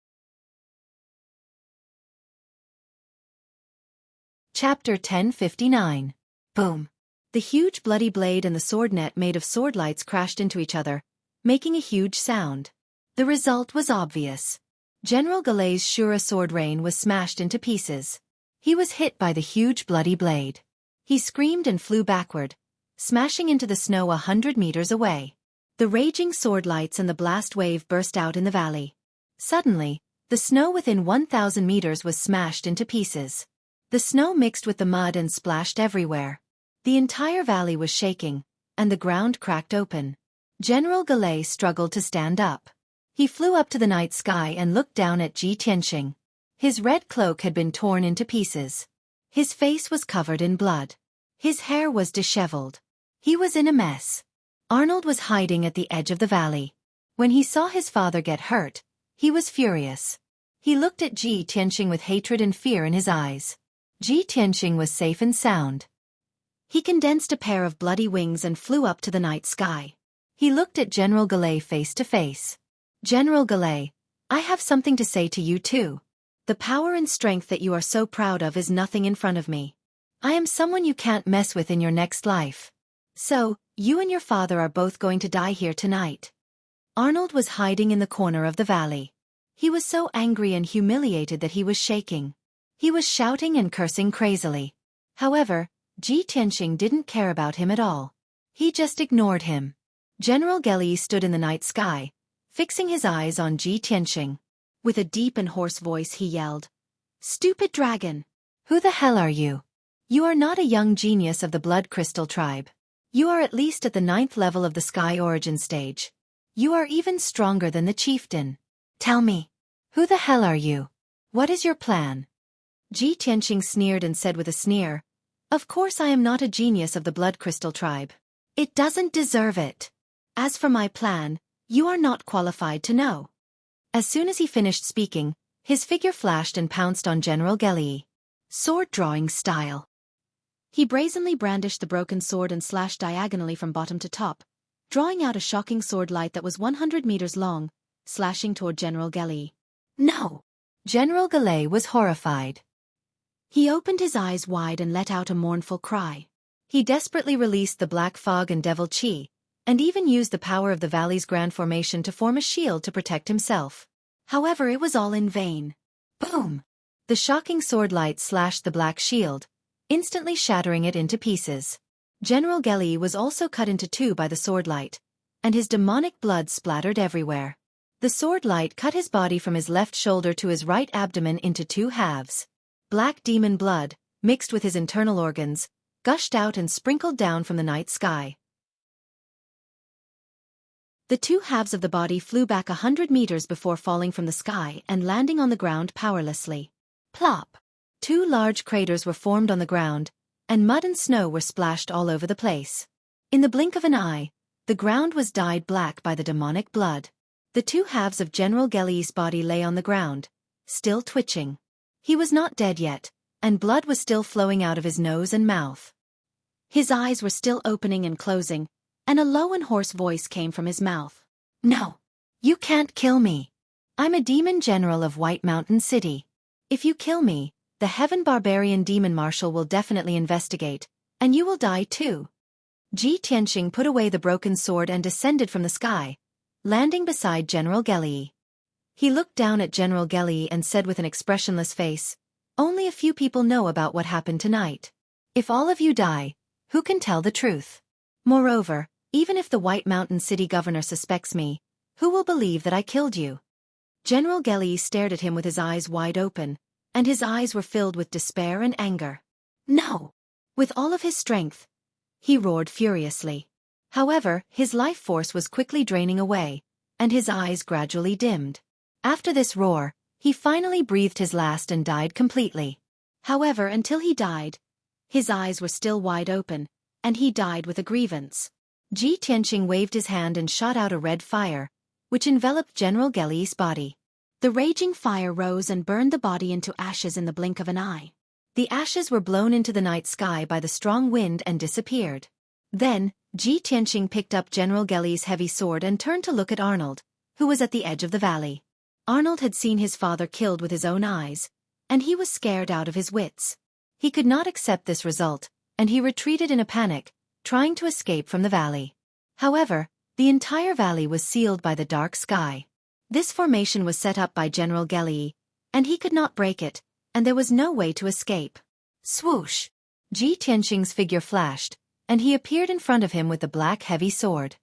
Chapter 1059. Boom. The huge bloody blade and the sword net made of sword lights crashed into each other, making a huge sound. The result was obvious. General Gulai's Shura sword rain was smashed into pieces. He was hit by the huge bloody blade. He screamed and flew backward, smashing into the snow 100 meters away. The raging sword lights and the blast wave burst out in the valley. Suddenly, the snow within 1,000 meters was smashed into pieces. The snow mixed with the mud and splashed everywhere. The entire valley was shaking, and the ground cracked open. General Gulai struggled to stand up. He flew up to the night sky and looked down at Ji Tianqing. His red cloak had been torn into pieces. His face was covered in blood. His hair was disheveled. He was in a mess. Arnold was hiding at the edge of the valley. When he saw his father get hurt, he was furious. He looked at Ji Tianqing with hatred and fear in his eyes. Ji Tianqing was safe and sound. He condensed a pair of bloody wings and flew up to the night sky. He looked at General Gulai face to face. "General Gulai, I have something to say to you too. The power and strength that you are so proud of is nothing in front of me. I am someone you can't mess with in your next life. So, you and your father are both going to die here tonight." Arnold was hiding in the corner of the valley. He was so angry and humiliated that he was shaking. He was shouting and cursing crazily. However, Ji Tianqing didn't care about him at all. He just ignored him. General Gulai stood in the night sky, fixing his eyes on Ji Tianqing. With a deep and hoarse voice he yelled, "Stupid dragon! Who the hell are you? You are not a young genius of the Blood Crystal tribe. You are at least at the 9th level of the Sky Origin stage. You are even stronger than the chieftain. Tell me, who the hell are you? What is your plan?" Ji Tianqing sneered and said with a sneer, "Of course I am not a genius of the Blood Crystal tribe. It doesn't deserve it. As for my plan, you are not qualified to know." As soon as he finished speaking, his figure flashed and pounced on General Gulai. Sword drawing style. He brazenly brandished the broken sword and slashed diagonally from bottom to top, drawing out a shocking sword light that was 100 meters long, slashing toward General Gulai. "No!" General Gulai was horrified. He opened his eyes wide and let out a mournful cry. He desperately released the black fog and devil chi, and even used the power of the valley's grand formation to form a shield to protect himself. However, it was all in vain. Boom! The shocking sword light slashed the black shield, instantly shattering it into pieces. General Gulai was also cut into two by the sword light, and his demonic blood splattered everywhere. The sword light cut his body from his left shoulder to his right abdomen into two halves. Black demon blood, mixed with his internal organs, gushed out and sprinkled down from the night sky. The two halves of the body flew back 100 meters before falling from the sky and landing on the ground powerlessly. Plop! Two large craters were formed on the ground, and mud and snow were splashed all over the place. In the blink of an eye, the ground was dyed black by the demonic blood. The two halves of General Geli's body lay on the ground, still twitching. He was not dead yet, and blood was still flowing out of his nose and mouth. His eyes were still opening and closing, and a low and hoarse voice came from his mouth. "No, you can't kill me. I'm a demon general of White Mountain City. If you kill me, the Heaven Barbarian Demon Marshal will definitely investigate, and you will die too." Ji Tianqing put away the broken sword and descended from the sky, landing beside General Geli. He looked down at General Geli and said with an expressionless face, "Only a few people know about what happened tonight. If all of you die, who can tell the truth? Moreover, even if the White Mountain City governor suspects me, who will believe that I killed you?" General Geli stared at him with his eyes wide open, and his eyes were filled with despair and anger. "No!" With all of his strength, he roared furiously. However, his life force was quickly draining away, and his eyes gradually dimmed. After this roar, he finally breathed his last and died completely. However, until he died, his eyes were still wide open, and he died with a grievance. Ji Tianqing waved his hand and shot out a red fire, which enveloped General Geli's body. The raging fire rose and burned the body into ashes in the blink of an eye. The ashes were blown into the night sky by the strong wind and disappeared. Then, Ji Tianqing picked up General Geli's heavy sword and turned to look at Arnold, who was at the edge of the valley. Arnold had seen his father killed with his own eyes, and he was scared out of his wits. He could not accept this result, and he retreated in a panic, trying to escape from the valley. However, the entire valley was sealed by the dark sky. This formation was set up by General Geli, and he could not break it, and there was no way to escape. Swoosh! Ji Tianqing's figure flashed, and he appeared in front of him with the black heavy sword.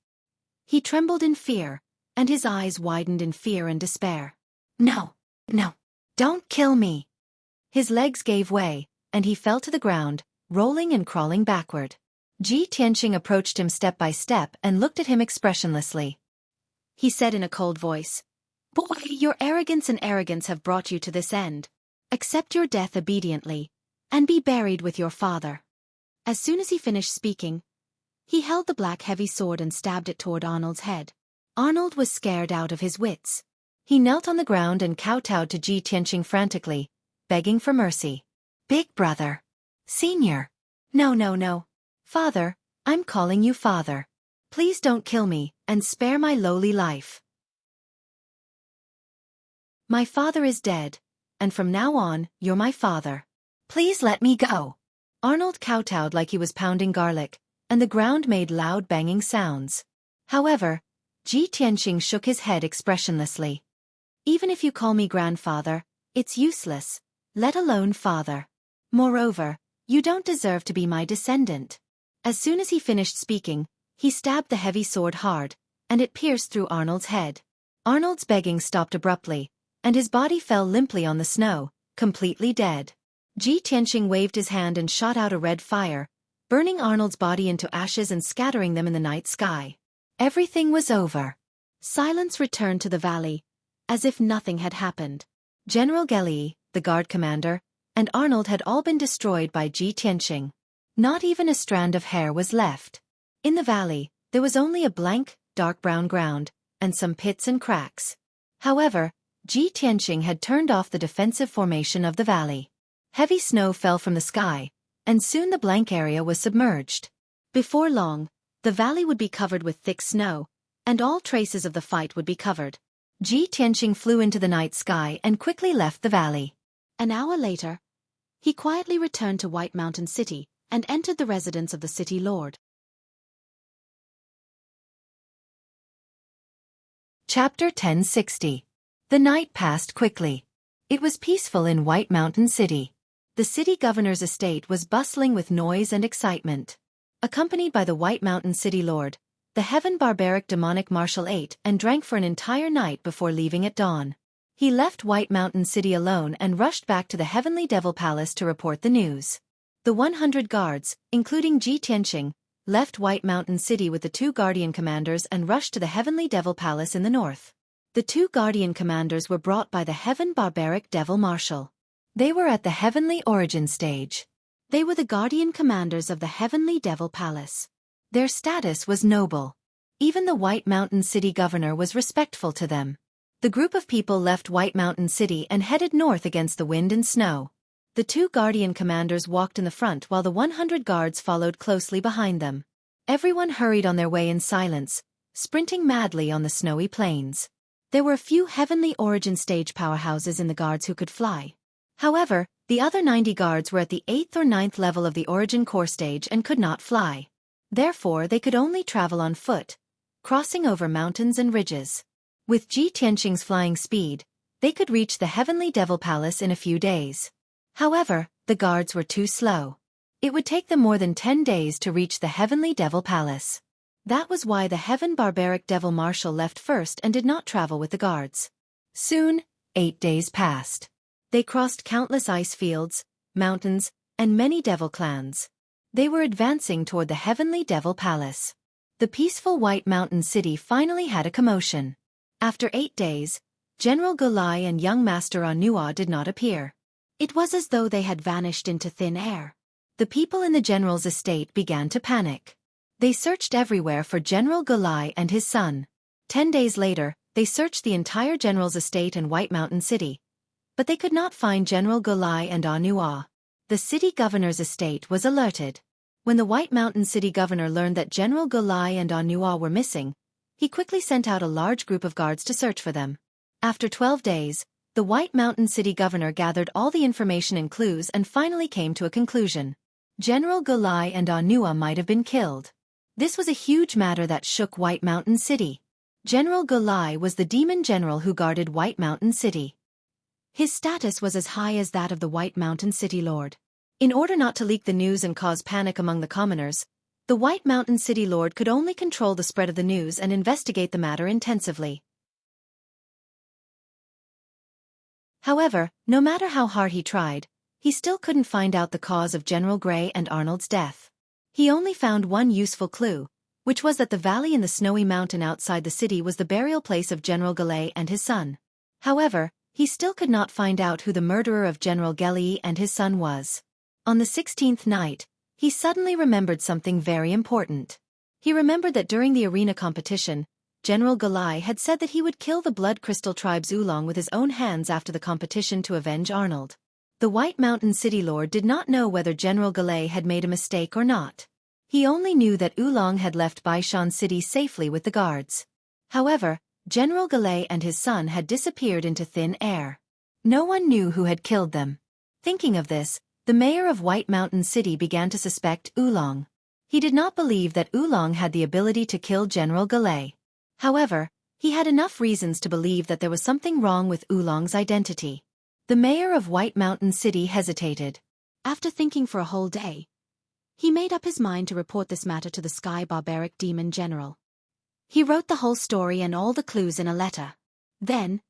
He trembled in fear, and his eyes widened in fear and despair. "No, no, don't kill me!" His legs gave way, and he fell to the ground, rolling and crawling backward. Ji Tianqing approached him step by step and looked at him expressionlessly. He said in a cold voice, "Boy, your arrogance have brought you to this end. Accept your death obediently, and be buried with your father." As soon as he finished speaking, he held the black heavy sword and stabbed it toward Arnold's head. Arnold was scared out of his wits. He knelt on the ground and kowtowed to Ji Tianqing frantically, begging for mercy. "Big brother. Senior. No, no, no. Father, I'm calling you father. Please don't kill me, and spare my lowly life. My father is dead, and from now on, you're my father. Please let me go." Arnold kowtowed like he was pounding garlic, and the ground made loud banging sounds. However, Ji Tianqing shook his head expressionlessly. "Even if you call me grandfather, it's useless, let alone father. Moreover, you don't deserve to be my descendant." As soon as he finished speaking, he stabbed the heavy sword hard, and it pierced through Arnold's head. Arnold's begging stopped abruptly, and his body fell limply on the snow, completely dead. Ji Tianqing waved his hand and shot out a red fire, burning Arnold's body into ashes and scattering them in the night sky. Everything was over. Silence returned to the valley, as if nothing had happened. General Geli, the guard commander, and Arnold had all been destroyed by Ji Tianqing. Not even a strand of hair was left. In the valley, there was only a blank, dark brown ground, and some pits and cracks. However, Ji Tianqing had turned off the defensive formation of the valley. Heavy snow fell from the sky, and soon the blank area was submerged. Before long, the valley would be covered with thick snow, and all traces of the fight would be covered. Ji Tianqing flew into the night sky and quickly left the valley. An hour later, he quietly returned to White Mountain City and entered the residence of the city lord. Chapter 1060. The night passed quickly. It was peaceful in White Mountain City. The city governor's estate was bustling with noise and excitement. Accompanied by the White Mountain City lord, The heaven barbaric demonic marshal ate and drank for an entire night before leaving at dawn. He left White Mountain City alone and rushed back to the Heavenly Devil Palace to report the news. The 100 guards, including Ji Tianqing, left White Mountain City with the 2 Guardian Commanders and rushed to the Heavenly Devil Palace in the north. The 2 Guardian Commanders were brought by the Heaven Barbaric Devil Marshal. They were at the Heavenly Origin stage. They were the Guardian Commanders of the Heavenly Devil Palace. Their status was noble. Even the White Mountain City governor was respectful to them. The group of people left White Mountain City and headed north against the wind and snow. The 2 Guardian Commanders walked in the front while the 100 guards followed closely behind them. Everyone hurried on their way in silence, sprinting madly on the snowy plains. There were a few Heavenly Origin stage powerhouses in the guards who could fly. However, the other 90 guards were at the 8th or 9th level of the Origin core stage and could not fly. Therefore they could only travel on foot, crossing over mountains and ridges. With Ji Tianqing's flying speed, they could reach the Heavenly Devil Palace in a few days. However, the guards were too slow. It would take them more than 10 days to reach the Heavenly Devil Palace. That was why the Heaven Barbaric Devil Marshal left first and did not travel with the guards. Soon, 8 days passed. They crossed countless ice fields, mountains, and many devil clans. They were advancing toward the Heavenly Devil Palace. The peaceful White Mountain City finally had a commotion. After 8 days, General Gulai and young Master Anua did not appear. It was as though they had vanished into thin air. The people in the general's estate began to panic. They searched everywhere for General Gulai and his son. 10 days later, they searched the entire general's estate and White Mountain City. But they could not find General Gulai and Anua. The city governor's estate was alerted. When the White Mountain City governor learned that General Gulai and Anua were missing, he quickly sent out a large group of guards to search for them. After 12 days, the White Mountain City governor gathered all the information and clues and finally came to a conclusion. General Gulai and Anua might have been killed. This was a huge matter that shook White Mountain City. General Gulai was the demon general who guarded White Mountain City. His status was as high as that of the White Mountain City Lord. In order not to leak the news and cause panic among the commoners, the White Mountain City Lord could only control the spread of the news and investigate the matter intensively. However, no matter how hard he tried, he still couldn't find out the cause of General Gray and Arnold's death. He only found one useful clue, which was that the valley in the snowy mountain outside the city was the burial place of General Galley and his son. However, he still could not find out who the murderer of General Galley and his son was. On the 16th night, he suddenly remembered something very important. He remembered that during the arena competition, General Galley had said that he would kill the Blood Crystal Tribe's Oolong with his own hands after the competition to avenge Arnold. The White Mountain City Lord did not know whether General Galley had made a mistake or not. He only knew that Oolong had left Baishan City safely with the guards. However, General Galley and his son had disappeared into thin air. No one knew who had killed them. Thinking of this, the mayor of White Mountain City began to suspect Oolong. He did not believe that Oolong had the ability to kill General Galley. However, he had enough reasons to believe that there was something wrong with Oolong's identity. The mayor of White Mountain City hesitated. After thinking for a whole day, he made up his mind to report this matter to the Sky Barbaric Demon General. He wrote the whole story and all the clues in a letter. Then,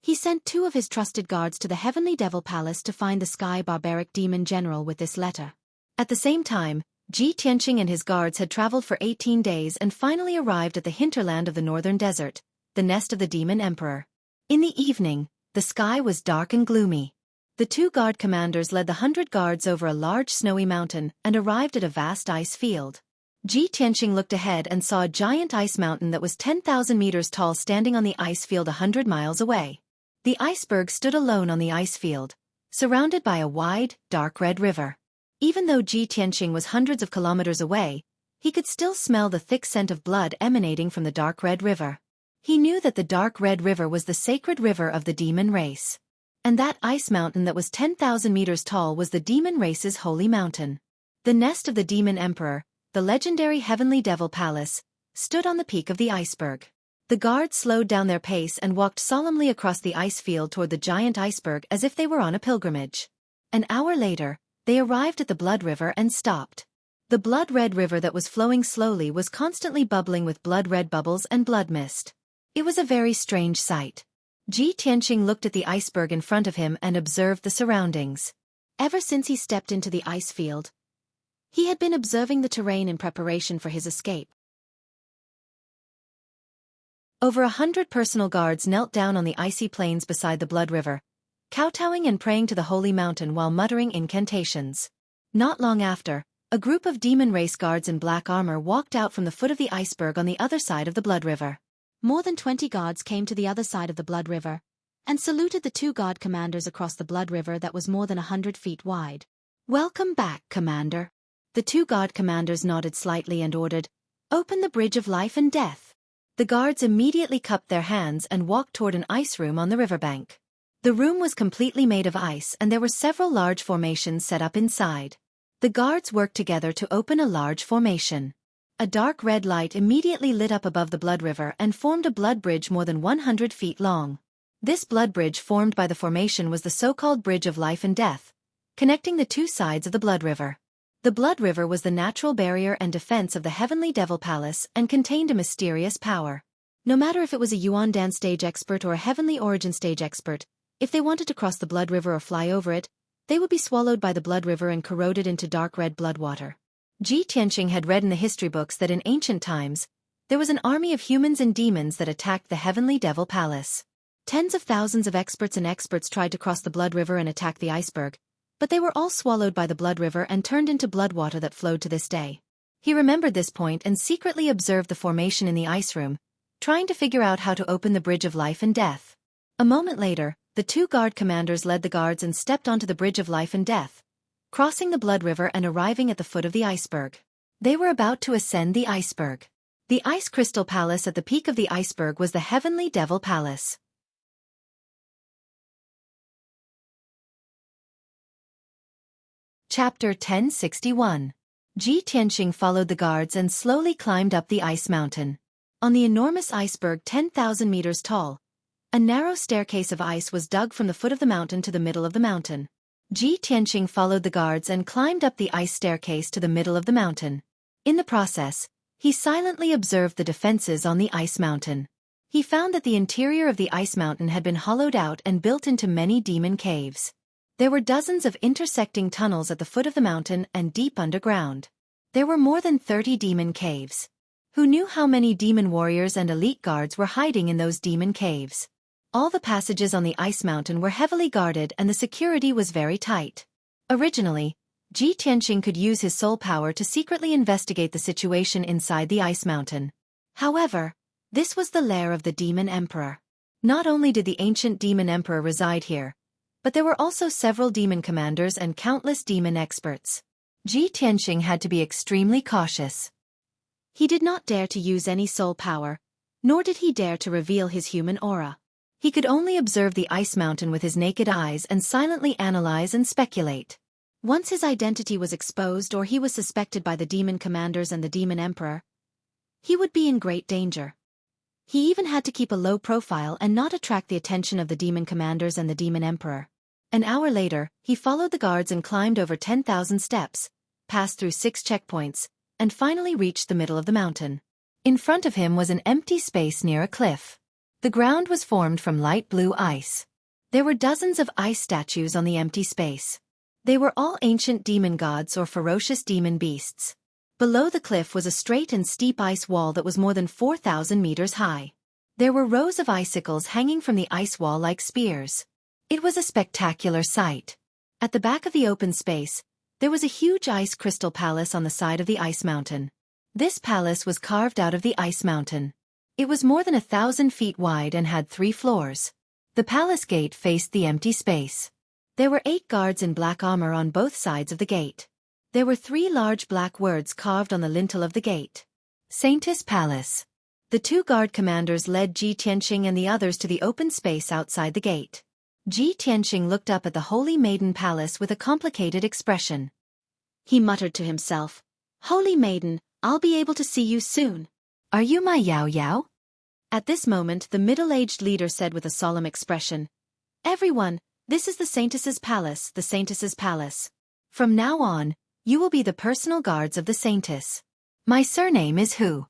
he sent 2 of his trusted guards to the Heavenly Devil Palace to find the Sky Barbaric Demon General with this letter. At the same time, Ji Tianqing and his guards had traveled for 18 days and finally arrived at the hinterland of the northern desert, the nest of the Demon Emperor. In the evening, the sky was dark and gloomy. The 2 guard commanders led the 100 guards over a large snowy mountain and arrived at a vast ice field. Ji Tianqing looked ahead and saw a giant ice mountain that was 10,000 meters tall standing on the ice field 100 miles away. The iceberg stood alone on the ice field, surrounded by a wide, dark red river. Even though Ji Tianqing was hundreds of kilometers away, he could still smell the thick scent of blood emanating from the dark red river. He knew that the dark red river was the sacred river of the demon race. And that ice mountain that was 10,000 meters tall was the demon race's holy mountain. The nest of the Demon Emperor, the legendary Heavenly Devil Palace, stood on the peak of the iceberg. The guards slowed down their pace and walked solemnly across the ice field toward the giant iceberg as if they were on a pilgrimage. An hour later, they arrived at the Blood River and stopped. The blood-red river that was flowing slowly was constantly bubbling with blood-red bubbles and blood mist. It was a very strange sight. Ji Tianqing looked at the iceberg in front of him and observed the surroundings. Ever since he stepped into the ice field, he had been observing the terrain in preparation for his escape. Over 100 personal guards knelt down on the icy plains beside the blood river, kowtowing and praying to the holy mountain while muttering incantations. Not long after, a group of demon race guards in black armor walked out from the foot of the iceberg on the other side of the blood river. More than 20 guards came to the other side of the blood river and saluted the 2 guard commanders across the blood river that was more than 100 feet wide. "Welcome back, Commander." The 2 guard commanders nodded slightly and ordered, "Open the bridge of life and death." The guards immediately cupped their hands and walked toward an ice room on the riverbank. The room was completely made of ice and there were several large formations set up inside. The guards worked together to open a large formation. A dark red light immediately lit up above the blood river and formed a blood bridge more than 100 feet long. This blood bridge formed by the formation was the so-called Bridge of Life and Death, connecting the 2 sides of the blood river. The blood river was the natural barrier and defense of the Heavenly Devil Palace and contained a mysterious power. No matter if it was a Yuan Dan stage expert or a Heavenly Origin stage expert, if they wanted to cross the blood river or fly over it, they would be swallowed by the blood river and corroded into dark red blood water. Ji Tianqing had read in the history books that in ancient times, there was an army of humans and demons that attacked the Heavenly Devil Palace. Tens of thousands of experts tried to cross the blood river and attack the iceberg, but they were all swallowed by the blood river and turned into blood water that flowed to this day. He remembered this point and secretly observed the formation in the ice room, trying to figure out how to open the Bridge of Life and Death. A moment later, the 2 guard commanders led the guards and stepped onto the Bridge of Life and Death, crossing the blood river and arriving at the foot of the iceberg. They were about to ascend the iceberg. The ice crystal palace at the peak of the iceberg was the Heavenly Devil Palace. Chapter 1061. Ji Tianqing followed the guards and slowly climbed up the ice mountain. On the enormous iceberg 10,000 meters tall, a narrow staircase of ice was dug from the foot of the mountain to the middle of the mountain. Ji Tianqing followed the guards and climbed up the ice staircase to the middle of the mountain. In the process, he silently observed the defenses on the ice mountain. He found that the interior of the ice mountain had been hollowed out and built into many demon caves. There were dozens of intersecting tunnels at the foot of the mountain and deep underground. There were more than 30 demon caves. Who knew how many demon warriors and elite guards were hiding in those demon caves? All the passages on the ice mountain were heavily guarded and the security was very tight. Originally, Ji Tianqing could use his soul power to secretly investigate the situation inside the ice mountain. However, this was the lair of the Demon Emperor. Not only did the ancient Demon Emperor reside here, but there were also several demon commanders and countless demon experts. Ji Tianqing had to be extremely cautious. He did not dare to use any soul power, nor did he dare to reveal his human aura. He could only observe the ice mountain with his naked eyes and silently analyze and speculate. Once his identity was exposed or he was suspected by the demon commanders and the demon emperor, he would be in great danger. He even had to keep a low profile and not attract the attention of the demon commanders and the demon emperor. An hour later, he followed the guards and climbed over 10,000 steps, passed through 6 checkpoints, and finally reached the middle of the mountain. In front of him was an empty space near a cliff. The ground was formed from light blue ice. There were dozens of ice statues on the empty space. They were all ancient demon gods or ferocious demon beasts. Below the cliff was a straight and steep ice wall that was more than 4,000 meters high. There were rows of icicles hanging from the ice wall like spears. It was a spectacular sight. At the back of the open space, there was a huge ice crystal palace on the side of the ice mountain. This palace was carved out of the ice mountain. It was more than 1,000 feet wide and had 3 floors. The palace gate faced the empty space. There were 8 guards in black armor on both sides of the gate. There were 3 large black words carved on the lintel of the gate. Saintess Palace. The 2 guard commanders led Ji Tianqing and the others to the open space outside the gate. Ji Tianqing looked up at the Holy Maiden Palace with a complicated expression. He muttered to himself, "Holy Maiden, I'll be able to see you soon. Are you my Yao Yao?" At this moment the middle-aged leader said with a solemn expression, "Everyone, this is the Saintess's Palace, the Saintess's Palace. From now on, You will be the personal guards of the Saintess. My surname is Hu.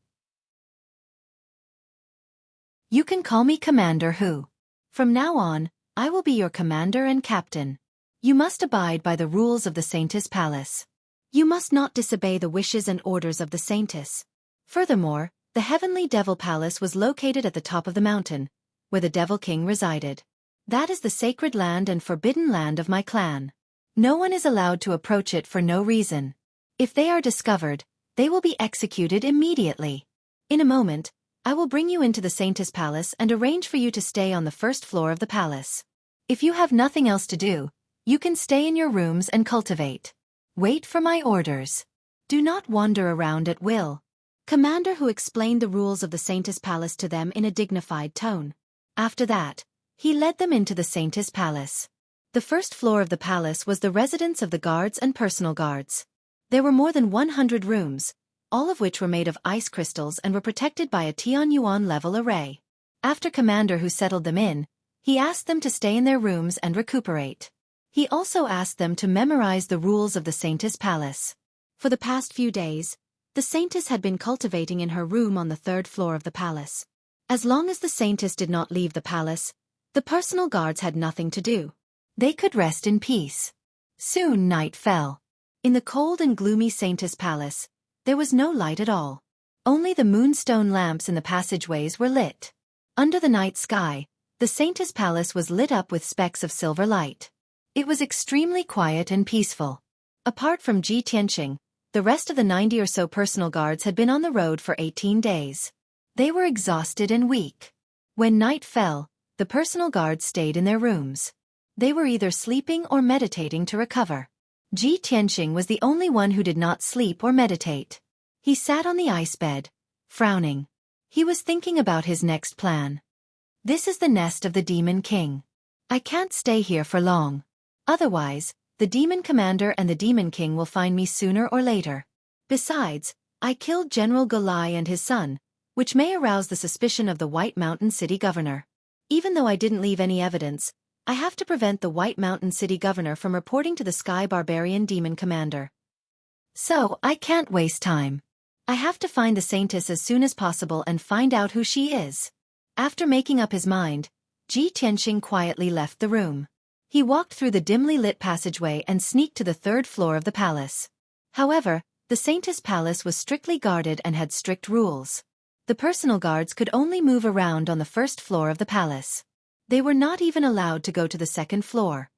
You can call me Commander Hu. From now on, I will be your commander and captain. You must abide by the rules of the Saintess Palace. You must not disobey the wishes and orders of the Saintess. Furthermore, the Heavenly Devil Palace was located at the top of the mountain, where the Devil King resided. That is the sacred land and forbidden land of my clan. No one is allowed to approach it for no reason. If they are discovered, they will be executed immediately. In a moment, I will bring you into the Saintess Palace and arrange for you to stay on the first floor of the palace. If you have nothing else to do, you can stay in your rooms and cultivate. Wait for my orders. Do not wander around at will. Commander Hu explained the rules of the Saintess Palace to them in a dignified tone. After that, he led them into the Saintess Palace. The first floor of the palace was the residence of the guards and personal guards. There were more than 100 rooms, all of which were made of ice crystals and were protected by a Tianyuan level array. After Commander Hu settled them in, he asked them to stay in their rooms and recuperate. He also asked them to memorize the rules of the Saintess Palace. For the past few days, the Saintess had been cultivating in her room on the third floor of the palace. As long as the Saintess did not leave the palace, the personal guards had nothing to do. They could rest in peace. Soon night fell. In the cold and gloomy Saintess Palace, there was no light at all. Only the moonstone lamps in the passageways were lit. Under the night sky, the Saintess Palace was lit up with specks of silver light. It was extremely quiet and peaceful. Apart from Ji Tianqing, the rest of the 90 or so personal guards had been on the road for 18 days. They were exhausted and weak. When night fell, the personal guards stayed in their rooms. They were either sleeping or meditating to recover. Ji Tianqing was the only one who did not sleep or meditate. He sat on the ice bed, frowning. He was thinking about his next plan. This is the nest of the Demon King. I can't stay here for long. Otherwise, the Demon Commander and the Demon King will find me sooner or later. Besides, I killed General Golai and his son, which may arouse the suspicion of the White Mountain City Governor. Even though I didn't leave any evidence, I have to prevent the White Mountain City Governor from reporting to the Sky Barbarian Demon Commander. So, I can't waste time. I have to find the Saintess as soon as possible and find out who she is. After making up his mind, Ji Tianqing quietly left the room. He walked through the dimly lit passageway and sneaked to the third floor of the palace. However, the Saintess Palace was strictly guarded and had strict rules. The personal guards could only move around on the first floor of the palace. They were not even allowed to go to the second floor.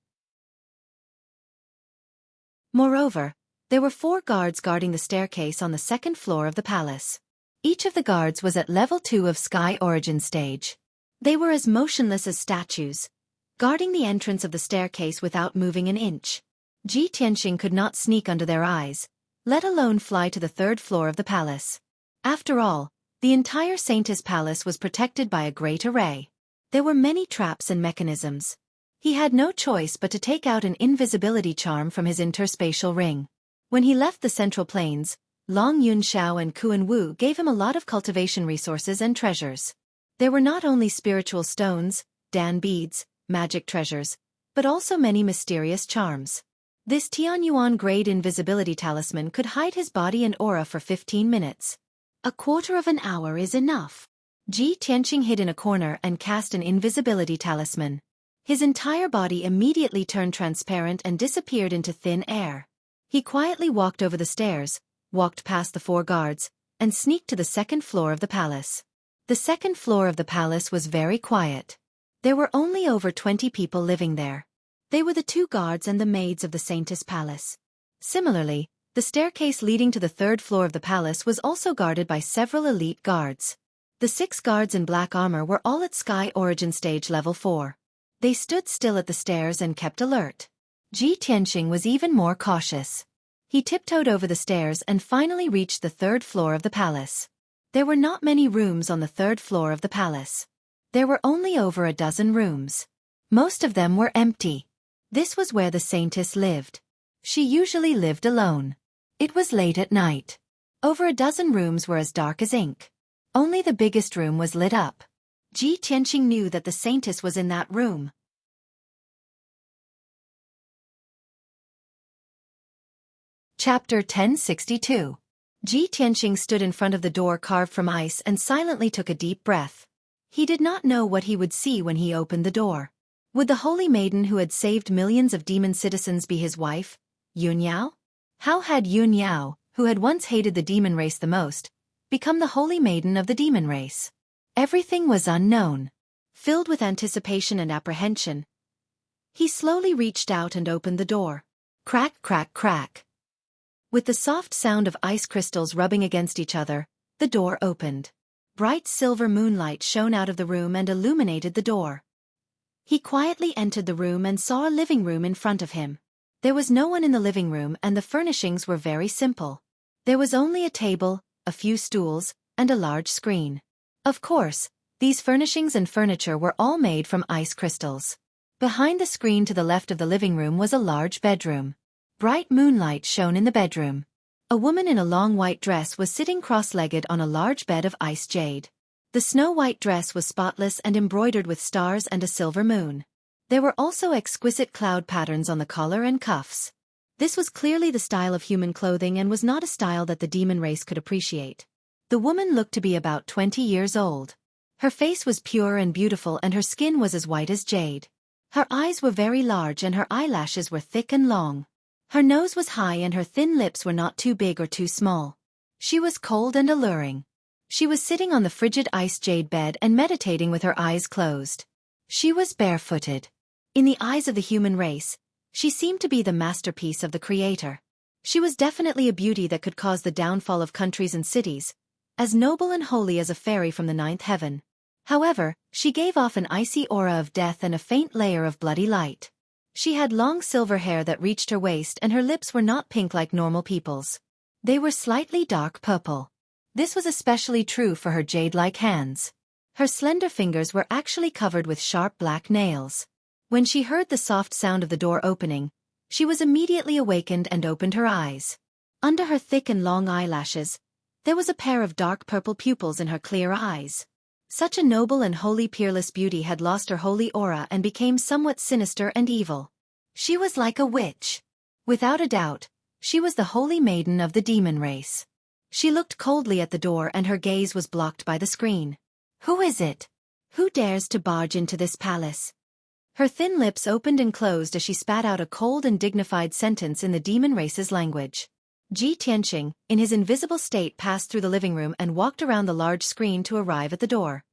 Moreover, there were 4 guards guarding the staircase on the second floor of the palace. Each of the guards was at level 2 of Sky Origin stage. They were as motionless as statues, guarding the entrance of the staircase without moving an inch. Ji Tianqing could not sneak under their eyes, let alone fly to the third floor of the palace. After all, the entire Saintess Palace was protected by a great array. There were many traps and mechanisms. He had no choice but to take out an invisibility charm from his interspatial ring. When he left the Central Plains, Long Yun Xiao and Kuan Wu gave him a lot of cultivation resources and treasures. There were not only spiritual stones, Dan beads, magic treasures, but also many mysterious charms. This Tianyuan grade invisibility talisman could hide his body and aura for 15 minutes. A quarter of an hour is enough. Ji Tianqing hid in a corner and cast an invisibility talisman. His entire body immediately turned transparent and disappeared into thin air. He quietly walked over the stairs, walked past the 4 guards, and sneaked to the second floor of the palace. The second floor of the palace was very quiet. There were only over 20 people living there. They were the 2 guards and the maids of the Saintess Palace. Similarly, the staircase leading to the third floor of the palace was also guarded by several elite guards. The 6 guards in black armor were all at Sky Origin Stage Level 4. They stood still at the stairs and kept alert. Ji Tianqing was even more cautious. He tiptoed over the stairs and finally reached the third floor of the palace. There were not many rooms on the third floor of the palace. There were only over a dozen rooms. Most of them were empty. This was where the Saintess lived. She usually lived alone. It was late at night. Over a dozen rooms were as dark as ink. Only the biggest room was lit up. Ji Tianqing knew that the Saintess was in that room. Chapter 1062. Ji Tianqing stood in front of the door carved from ice and silently took a deep breath. He did not know what he would see when he opened the door. Would the holy maiden who had saved millions of demon citizens be his wife, Yun Yao? How had Yun Yao, who had once hated the demon race the most, become the holy maiden of the demon race? Everything was unknown. Filled with anticipation and apprehension, he slowly reached out and opened the door. Crack, crack, crack. With the soft sound of ice crystals rubbing against each other, the door opened. Bright silver moonlight shone out of the room and illuminated the door. He quietly entered the room and saw a living room in front of him. There was no one in the living room and the furnishings were very simple. There was only a table, a few stools, and a large screen. Of course, these furnishings and furniture were all made from ice crystals. Behind the screen to the left of the living room was a large bedroom. Bright moonlight shone in the bedroom. A woman in a long white dress was sitting cross-legged on a large bed of ice jade. The snow-white dress was spotless and embroidered with stars and a silver moon. There were also exquisite cloud patterns on the collar and cuffs. This was clearly the style of human clothing and was not a style that the demon race could appreciate. The woman looked to be about 20 years old. Her face was pure and beautiful and her skin was as white as jade. Her eyes were very large and her eyelashes were thick and long. Her nose was high and her thin lips were not too big or too small. She was cold and alluring. She was sitting on the frigid ice jade bed and meditating with her eyes closed. She was barefooted. In the eyes of the human race, she seemed to be the masterpiece of the Creator. She was definitely a beauty that could cause the downfall of countries and cities, as noble and holy as a fairy from the ninth heaven. However, she gave off an icy aura of death and a faint layer of bloody light. She had long silver hair that reached her waist and her lips were not pink like normal people's. They were slightly dark purple. This was especially true for her jade-like hands. Her slender fingers were actually covered with sharp black nails. When she heard the soft sound of the door opening, she was immediately awakened and opened her eyes. Under her thick and long eyelashes, there was a pair of dark purple pupils in her clear eyes. Such a noble and holy peerless beauty had lost her holy aura and became somewhat sinister and evil. She was like a witch. Without a doubt, she was the holy maiden of the demon race. She looked coldly at the door and her gaze was blocked by the screen. Who is it? Who dares to barge into this palace? Her thin lips opened and closed as she spat out a cold and dignified sentence in the demon race's language. Ji Tianqing, in his invisible state, passed through the living room and walked around the large screen to arrive at the door.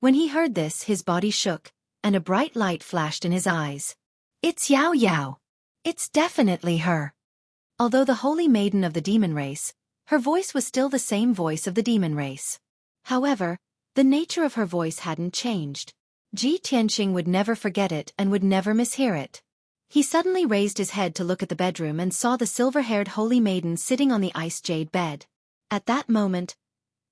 When he heard this, his body shook, and a bright light flashed in his eyes. It's Yao Yao. It's definitely her. Although the holy maiden of the demon race, her voice was still the same voice of the demon race. However, the nature of her voice hadn't changed. Ji Tianqing would never forget it and would never mishear it. He suddenly raised his head to look at the bedroom and saw the silver-haired holy maiden sitting on the ice jade bed. At that moment,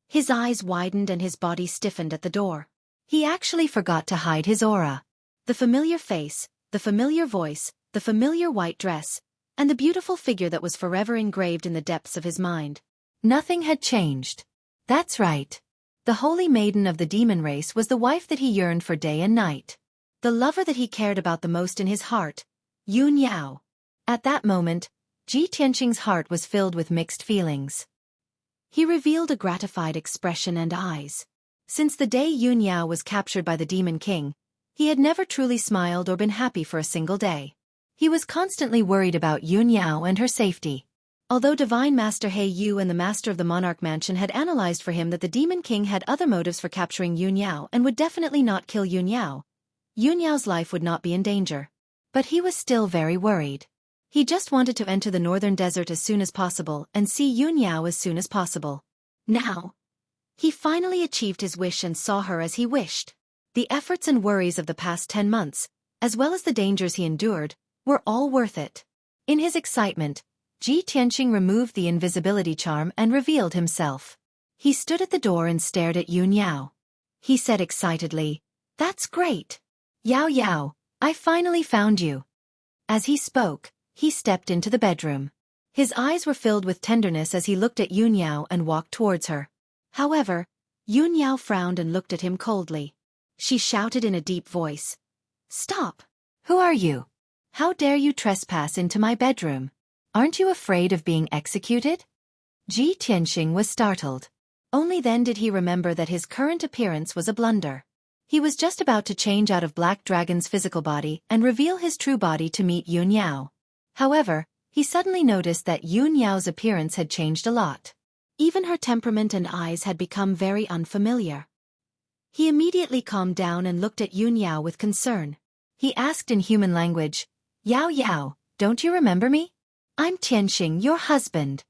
his eyes widened and his body stiffened at the door. He actually forgot to hide his aura. The familiar face, the familiar voice, the familiar white dress, and the beautiful figure that was forever engraved in the depths of his mind. Nothing had changed. That's right. The holy maiden of the demon race was the wife that he yearned for day and night. The lover that he cared about the most in his heart, Yun Yao. At that moment, Ji Tianqing's heart was filled with mixed feelings. He revealed a gratified expression and eyes. Since the day Yun Yao was captured by the Demon King, he had never truly smiled or been happy for a single day. He was constantly worried about Yun Yao and her safety. Although Divine Master He Yu and the Master of the Monarch Mansion had analyzed for him that the Demon King had other motives for capturing Yun Yao and would definitely not kill Yun Yao's life would not be in danger. But he was still very worried. He just wanted to enter the northern desert as soon as possible and see Yun Yao as soon as possible. Now, he finally achieved his wish and saw her as he wished. The efforts and worries of the past 10 months, as well as the dangers he endured, were all worth it. In his excitement, Ji Tianqing removed the invisibility charm and revealed himself. He stood at the door and stared at Yun Yao. He said excitedly, "That's great. Yao Yao, I finally found you." As he spoke, he stepped into the bedroom. His eyes were filled with tenderness as he looked at Yun Yao and walked towards her. However, Yun Yao frowned and looked at him coldly. She shouted in a deep voice, "Stop! Who are you? How dare you trespass into my bedroom? Aren't you afraid of being executed? Ji Tianxing was startled. Only then did he remember that his current appearance was a blunder. He was just about to change out of Black Dragon's physical body and reveal his true body to meet Yun Yao. However, he suddenly noticed that Yun Yao's appearance had changed a lot. Even her temperament and eyes had become very unfamiliar. He immediately calmed down and looked at Yun Yao with concern. He asked in human language, Yao Yao, don't you remember me? I'm Tianxing, your husband.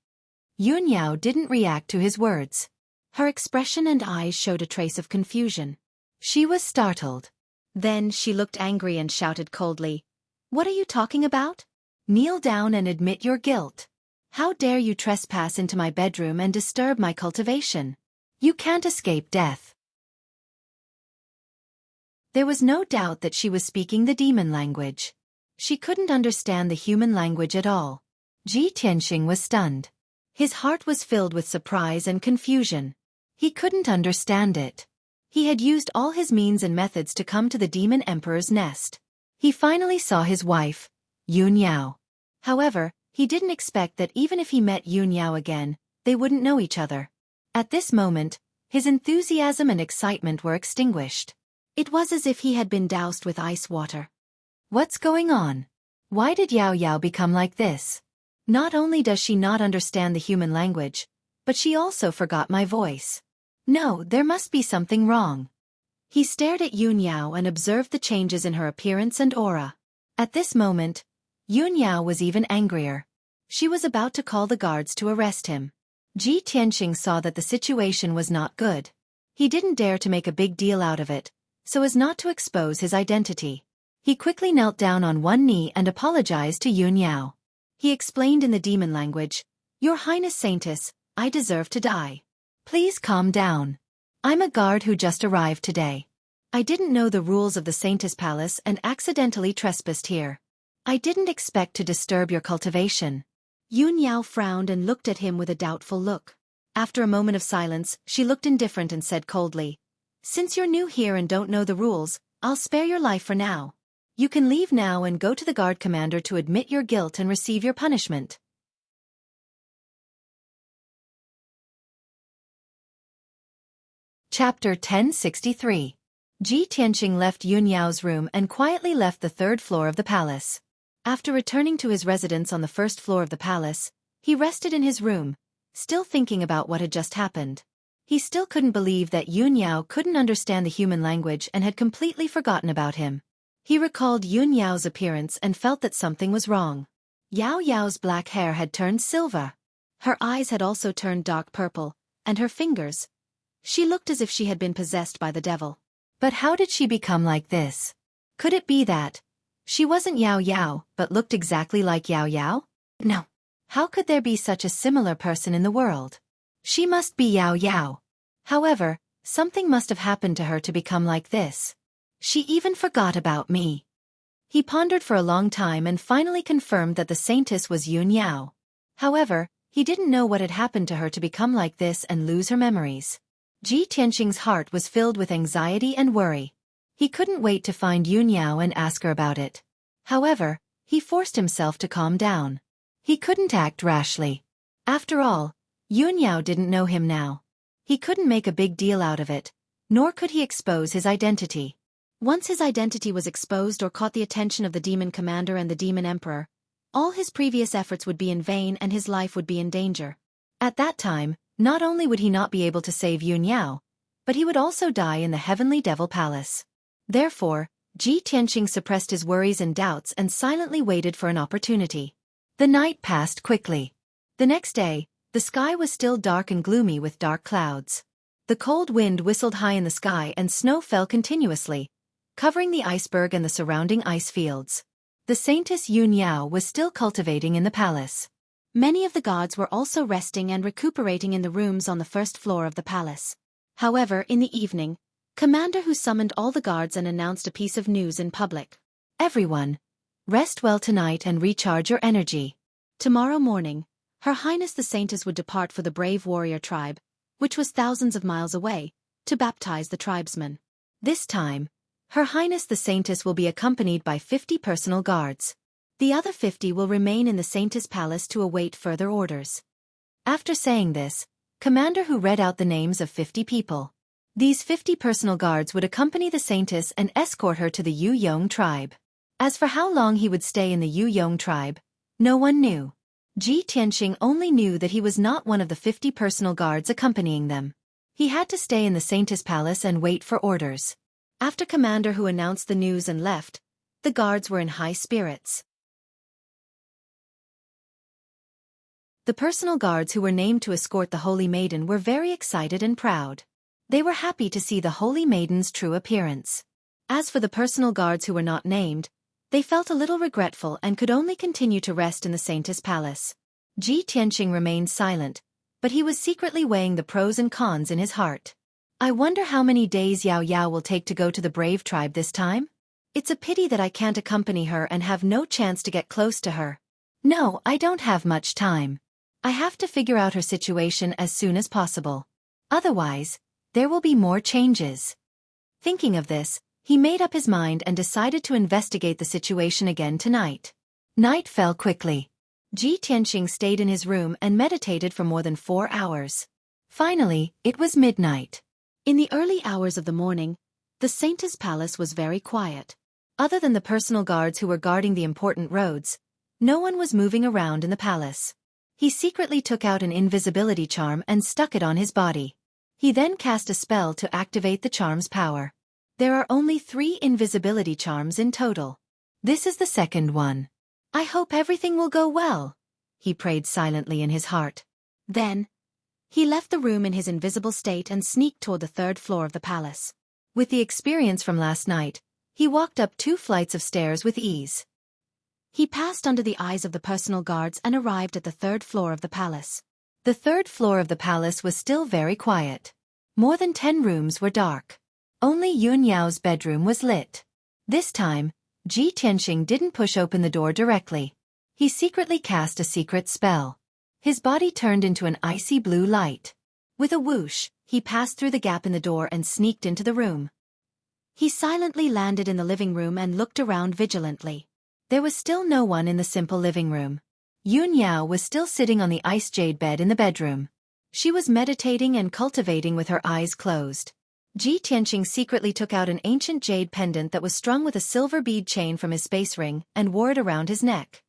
Yun Yao didn't react to his words. Her expression and eyes showed a trace of confusion. She was startled. Then she looked angry and shouted coldly, "What are you talking about? Kneel down and admit your guilt. How dare you trespass into my bedroom and disturb my cultivation? You can't escape death." There was no doubt that she was speaking the demon language. She couldn't understand the human language at all. Ji Tianxing was stunned. His heart was filled with surprise and confusion. He couldn't understand it. He had used all his means and methods to come to the demon emperor's nest. He finally saw his wife, Yun Yao. However, he didn't expect that even if he met Yun Yao again, they wouldn't know each other. At this moment, his enthusiasm and excitement were extinguished. It was as if he had been doused with ice water. What's going on? Why did Yao Yao become like this? Not only does she not understand the human language, but she also forgot my voice. No, there must be something wrong. He stared at Yun Yao and observed the changes in her appearance and aura. At this moment, Yun Yao was even angrier. She was about to call the guards to arrest him. Ji Tianxing saw that the situation was not good. He didn't dare to make a big deal out of it, so as not to expose his identity. He quickly knelt down on one knee and apologized to Yun Yao. He explained in the demon language, "Your Highness Saintess, I deserve to die. Please calm down. I'm a guard who just arrived today. I didn't know the rules of the Saintess Palace and accidentally trespassed here. I didn't expect to disturb your cultivation." Yun Yao frowned and looked at him with a doubtful look. After a moment of silence, she looked indifferent and said coldly, "Since you're new here and don't know the rules, I'll spare your life for now. You can leave now and go to the guard commander to admit your guilt and receive your punishment." Chapter 1063. Ji Tianxing left Yun Yao's room and quietly left the third floor of the palace. After returning to his residence on the first floor of the palace, he rested in his room, still thinking about what had just happened. He still couldn't believe that Yun Yao couldn't understand the human language and had completely forgotten about him. He recalled Yun Yao's appearance and felt that something was wrong. Yao Yao's black hair had turned silver. Her eyes had also turned dark purple, and her fingers. She looked as if she had been possessed by the devil. But how did she become like this? Could it be that she wasn't Yao Yao but looked exactly like Yao Yao? No. How could there be such a similar person in the world? She must be Yao Yao. However, something must have happened to her to become like this. She even forgot about me. He pondered for a long time and finally confirmed that the saintess was Yun Yao. However, he didn't know what had happened to her to become like this and lose her memories. Ji Tianxing's heart was filled with anxiety and worry. He couldn't wait to find Yun Yao and ask her about it. However, he forced himself to calm down. He couldn't act rashly. After all, Yun Yao didn't know him now. He couldn't make a big deal out of it, nor could he expose his identity. Once his identity was exposed or caught the attention of the demon commander and the demon emperor, all his previous efforts would be in vain and his life would be in danger. At that time, not only would he not be able to save Yun Yao, but he would also die in the Heavenly Devil Palace. Therefore, Ji Tianxing suppressed his worries and doubts and silently waited for an opportunity. The night passed quickly. The next day, the sky was still dark and gloomy with dark clouds. The cold wind whistled high in the sky and snow fell continuously, covering the iceberg and the surrounding ice fields. The saintess Yun Yao was still cultivating in the palace. Many of the gods were also resting and recuperating in the rooms on the first floor of the palace. However, in the evening, Commander Hu summoned all the guards and announced a piece of news in public. "Everyone, rest well tonight and recharge your energy. Tomorrow morning, Her Highness the Saintess would depart for the brave warrior tribe, which was thousands of miles away, to baptize the tribesmen. This time, Her Highness the Saintess will be accompanied by 50 personal guards. The other 50 will remain in the Saintess Palace to await further orders. After saying this, Commander Hu read out the names of 50 people. These 50 personal guards would accompany the Saintess and escort her to the Yu Yong tribe. As for how long he would stay in the Yu Yong tribe, no one knew. Ji Tianxing only knew that he was not one of the 50 personal guards accompanying them. He had to stay in the Saintess Palace and wait for orders. After Commander Hu announced the news and left, the guards were in high spirits. The personal guards who were named to escort the Holy Maiden were very excited and proud. They were happy to see the Holy Maiden's true appearance. As for the personal guards who were not named, they felt a little regretful and could only continue to rest in the Saintess Palace. Ji Tianxing remained silent, but he was secretly weighing the pros and cons in his heart. I wonder how many days Yao Yao will take to go to the brave tribe this time? It's a pity that I can't accompany her and have no chance to get close to her. No, I don't have much time. I have to figure out her situation as soon as possible. Otherwise, there will be more changes. Thinking of this, he made up his mind and decided to investigate the situation again tonight. Night fell quickly. Ji Tianxing stayed in his room and meditated for more than 4 hours. Finally, it was midnight. In the early hours of the morning, the Saintess Palace was very quiet. Other than the personal guards who were guarding the important roads, no one was moving around in the palace. He secretly took out an invisibility charm and stuck it on his body. He then cast a spell to activate the charm's power. There are only 3 invisibility charms in total. This is the second one. I hope everything will go well, he prayed silently in his heart. Then, he left the room in his invisible state and sneaked toward the 3rd floor of the palace. With the experience from last night, he walked up 2 flights of stairs with ease. He passed under the eyes of the personal guards and arrived at the 3rd floor of the palace. The 3rd floor of the palace was still very quiet. More than 10 rooms were dark. Only Yun Yao's bedroom was lit. This time, Ji Tianxing didn't push open the door directly. He secretly cast a secret spell. His body turned into an icy blue light. With a whoosh, he passed through the gap in the door and sneaked into the room. He silently landed in the living room and looked around vigilantly. There was still no one in the simple living room. Yun Yao was still sitting on the ice jade bed in the bedroom. She was meditating and cultivating with her eyes closed. Ji Tianxing secretly took out an ancient jade pendant that was strung with a silver bead chain from his space ring and wore it around his neck.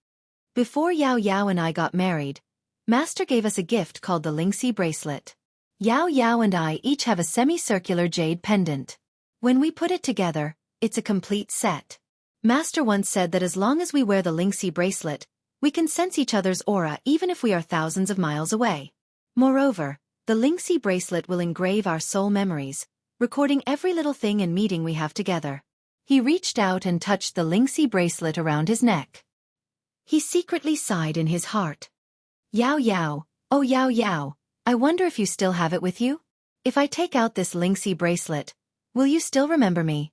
Before Yao Yao and I got married, Master gave us a gift called the Lingxi bracelet. Yao Yao and I each have a semicircular jade pendant. When we put it together, it's a complete set. Master once said that as long as we wear the Lingxi bracelet, we can sense each other's aura even if we are thousands of miles away. Moreover, the Lingxi bracelet will engrave our soul memories, recording every little thing and meeting we have together. He reached out and touched the Lingxi bracelet around his neck. He secretly sighed in his heart. Yao Yao, oh Yao Yao, I wonder if you still have it with you? If I take out this Lingxi bracelet, will you still remember me?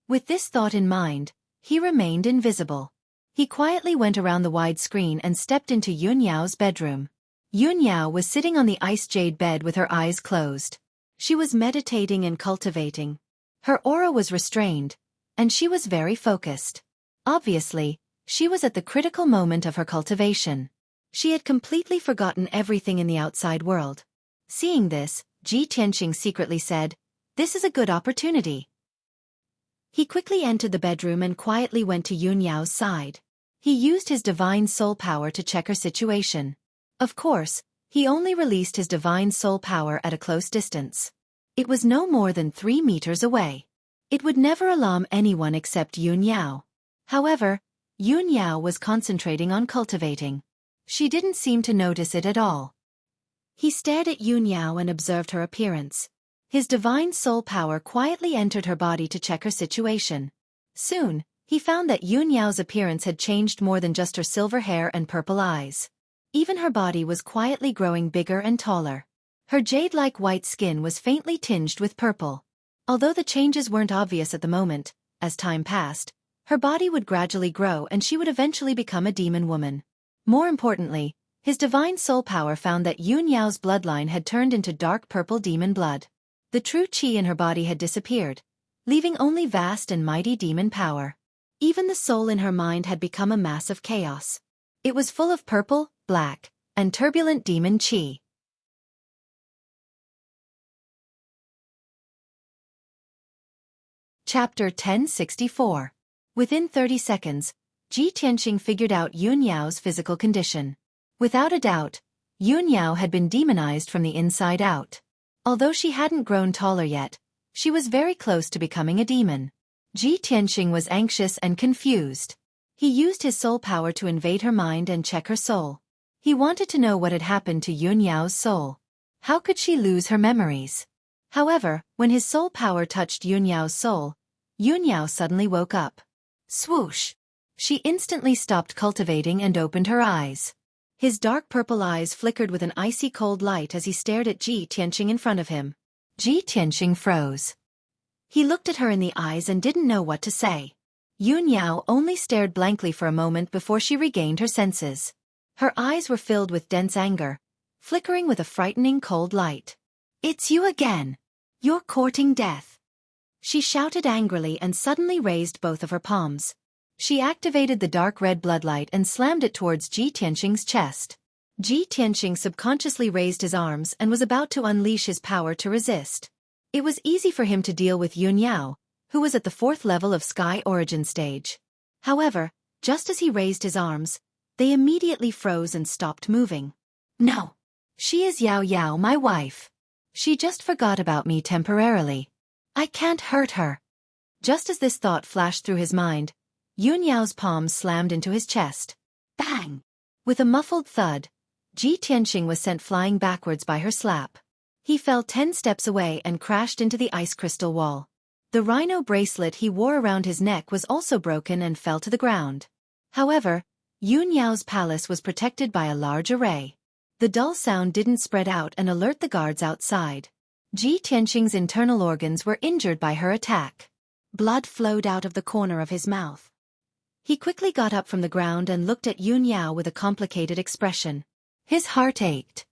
With this thought in mind, he remained invisible. He quietly went around the wide screen and stepped into Yun Yao's bedroom. Yun Yao was sitting on the ice jade bed with her eyes closed. She was meditating and cultivating. Her aura was restrained, and she was very focused. Obviously, she was at the critical moment of her cultivation. She had completely forgotten everything in the outside world. Seeing this, Ji Tianxing secretly said, "This is a good opportunity." He quickly entered the bedroom and quietly went to Yun Yao's side. He used his divine soul power to check her situation. Of course, he only released his divine soul power at a close distance. It was no more than 3 meters away. It would never alarm anyone except Yun Yao. However, Yun Yao was concentrating on cultivating. She didn't seem to notice it at all. He stared at Yun Yao and observed her appearance. His divine soul power quietly entered her body to check her situation. Soon, he found that Yun Yao's appearance had changed more than just her silver hair and purple eyes. Even her body was quietly growing bigger and taller. Her jade-like white skin was faintly tinged with purple. Although the changes weren't obvious at the moment, as time passed, her body would gradually grow and she would eventually become a demon woman. More importantly, his divine soul power found that Yun Yao's bloodline had turned into dark purple demon blood. The true qi in her body had disappeared, leaving only vast and mighty demon power. Even the soul in her mind had become a mass of chaos. It was full of purple, black, and turbulent demon chi. Chapter 1064. Within 30 seconds, Ji Tianqing figured out Yun Yao's physical condition. Without a doubt, Yun Yao had been demonized from the inside out. Although she hadn't grown taller yet, she was very close to becoming a demon. Ji Tianqing was anxious and confused. He used his soul power to invade her mind and check her soul. He wanted to know what had happened to Yun Yao's soul. How could she lose her memories? However, when his soul power touched Yun Yao's soul, Yun Yao suddenly woke up. Swoosh! She instantly stopped cultivating and opened her eyes. His dark purple eyes flickered with an icy cold light as he stared at Ji Tianqing in front of him. Ji Tianqing froze. He looked at her in the eyes and didn't know what to say. Yun Yao only stared blankly for a moment before she regained her senses. Her eyes were filled with dense anger, flickering with a frightening cold light. "It's you again! You're courting death!" She shouted angrily and suddenly raised both of her palms. She activated the dark red bloodlight and slammed it towards Ji Tianqing's chest. Ji Tianqing subconsciously raised his arms and was about to unleash his power to resist. It was easy for him to deal with Yun Yao, who was at the 4th level of Sky Origin stage. However, just as he raised his arms, they immediately froze and stopped moving. "No! She is Yao Yao, my wife. She just forgot about me temporarily. I can't hurt her." Just as this thought flashed through his mind, Yun Yao's palms slammed into his chest. Bang! With a muffled thud, Ji Tianqing was sent flying backwards by her slap. He fell 10 steps away and crashed into the ice crystal wall. The rhino bracelet he wore around his neck was also broken and fell to the ground. However, Yun Yao's palace was protected by a large array. The dull sound didn't spread out and alert the guards outside. Ji Tianqing's internal organs were injured by her attack. Blood flowed out of the corner of his mouth. He quickly got up from the ground and looked at Yun Yao with a complicated expression. His heart ached.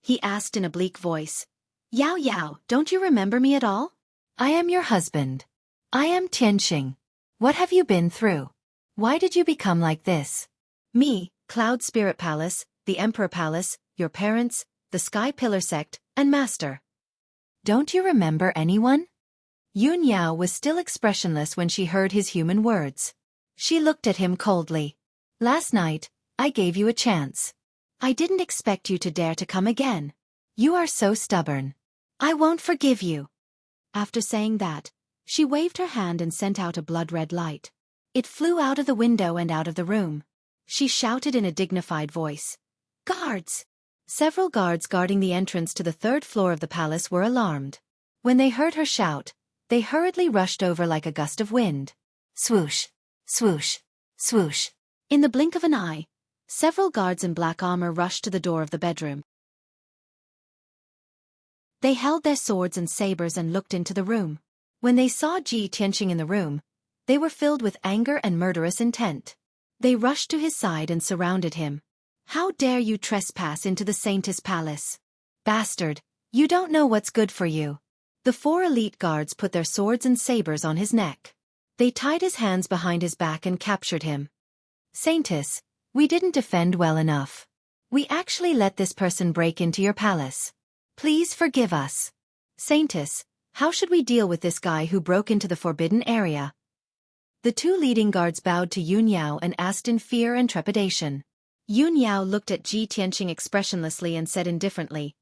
He asked in a bleak voice, "Yao Yao, don't you remember me at all?" "I am your husband. I am Tianqing. What have you been through? Why did you become like this?" "Me, Cloud Spirit Palace, the Emperor Palace, your parents, the Sky Pillar Sect, and Master." "Don't you remember anyone?" Yun Yao was still expressionless when she heard his human words. She looked at him coldly. "Last night, I gave you a chance. I didn't expect you to dare to come again. You are so stubborn. I won't forgive you." After saying that, she waved her hand and sent out a blood-red light. It flew out of the window and out of the room. She shouted in a dignified voice, "Guards!" Several guards guarding the entrance to the 3rd floor of the palace were alarmed. When they heard her shout, they hurriedly rushed over like a gust of wind. Swoosh! Swoosh! Swoosh! In the blink of an eye, several guards in black armor rushed to the door of the bedroom. They held their swords and sabers and looked into the room. When they saw Ji Tianqing in the room, they were filled with anger and murderous intent. They rushed to his side and surrounded him. "How dare you trespass into the Saintess Palace? Bastard, you don't know what's good for you." The 4 elite guards put their swords and sabers on his neck. They tied his hands behind his back and captured him. "Saintess, we didn't defend well enough. We actually let this person break into your palace. Please forgive us. Saintess, how should we deal with this guy who broke into the forbidden area?" The 2 leading guards bowed to Yun Yao and asked in fear and trepidation. Yun Yao looked at Ji Tianqing expressionlessly and said indifferently,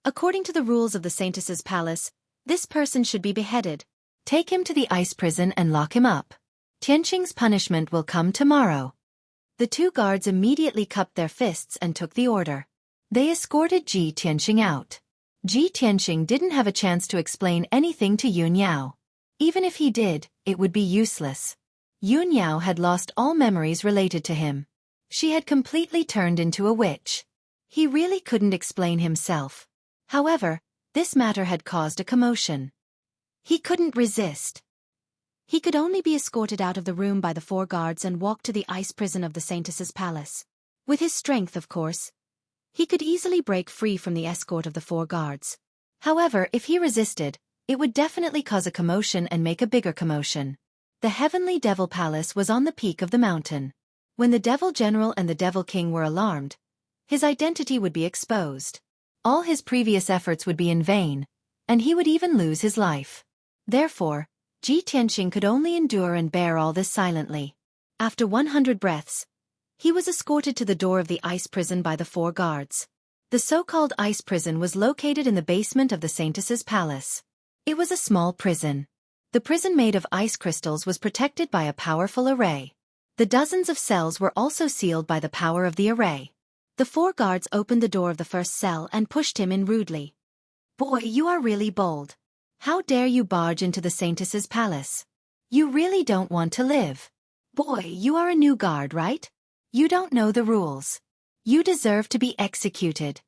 "According to the rules of the Saintess's palace, this person should be beheaded. Take him to the ice prison and lock him up. Tianqing's punishment will come tomorrow." The 2 guards immediately cupped their fists and took the order. They escorted Ji Tianqing out. Ji Tianqing didn't have a chance to explain anything to Yun Yao. Even if he did, it would be useless. Yun Yao had lost all memories related to him. She had completely turned into a witch. He really couldn't explain himself. However, this matter had caused a commotion. He couldn't resist. He could only be escorted out of the room by the 4 guards and walk to the ice prison of the Saintess's palace. With his strength, of course, he could easily break free from the escort of the 4 guards. However, if he resisted, it would definitely cause a commotion and make a bigger commotion. The heavenly devil palace was on the peak of the mountain. When the devil general and the devil king were alarmed, his identity would be exposed. All his previous efforts would be in vain, and he would even lose his life. Therefore, Ji Tianxing could only endure and bear all this silently. After 100 breaths, he was escorted to the door of the ice prison by the 4 guards. The so-called ice prison was located in the basement of the Saintess's palace. It was a small prison. The prison made of ice crystals was protected by a powerful array. The dozens of cells were also sealed by the power of the array. The 4 guards opened the door of the first cell and pushed him in rudely. "Boy, you are really bold. How dare you barge into the Saintess's palace? You really don't want to live. Boy, you are a new guard, right? You don't know the rules. You deserve to be executed.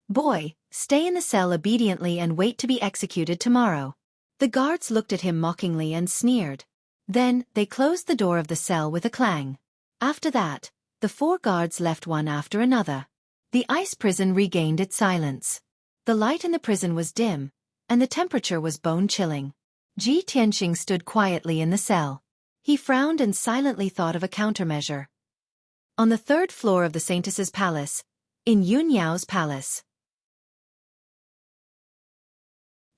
Boy, stay in the cell obediently and wait to be executed tomorrow." The guards looked at him mockingly and sneered. Then, they closed the door of the cell with a clang. After that, the 4 guards left one after another. The ice prison regained its silence. The light in the prison was dim, and the temperature was bone-chilling. Ji Tianxing stood quietly in the cell. He frowned and silently thought of a countermeasure. On the 3rd floor of the Saintess's palace, in Yun Yao's palace,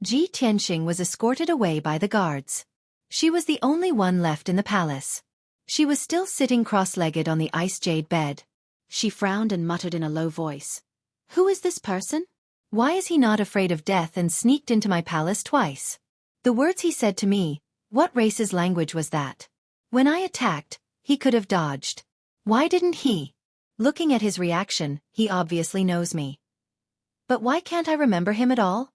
Ji Tianxing was escorted away by the guards. She was the only one left in the palace. She was still sitting cross-legged on the ice jade bed. She frowned and muttered in a low voice. "Who is this person? Why is he not afraid of death and sneaked into my palace twice? The words he said to me, what race's language was that? When I attacked, he could have dodged. Why didn't he? Looking at his reaction, he obviously knows me. But why can't I remember him at all?"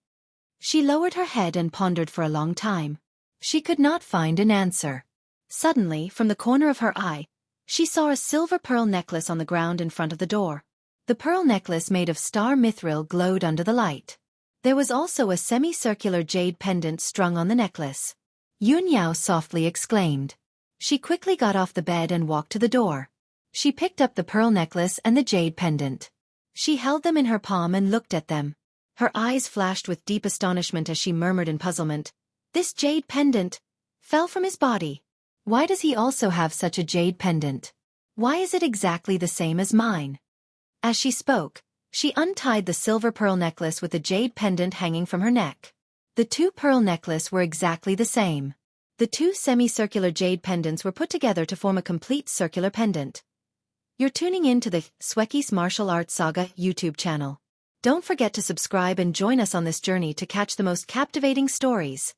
She lowered her head and pondered for a long time. She could not find an answer. Suddenly, from the corner of her eye, she saw a silver pearl necklace on the ground in front of the door. The pearl necklace made of star mithril glowed under the light. There was also a semicircular jade pendant strung on the necklace. Yun Yao softly exclaimed. She quickly got off the bed and walked to the door. She picked up the pearl necklace and the jade pendant. She held them in her palm and looked at them. Her eyes flashed with deep astonishment as she murmured in puzzlement, "This jade pendant fell from his body. Why does he also have such a jade pendant? Why is it exactly the same as mine?" As she spoke, she untied the silver pearl necklace with the jade pendant hanging from her neck. The 2 pearl necklaces were exactly the same. The 2 semicircular jade pendants were put together to form a complete circular pendant. You're tuning in to the Xueqi's Martial Arts Saga YouTube channel. Don't forget to subscribe and join us on this journey to catch the most captivating stories.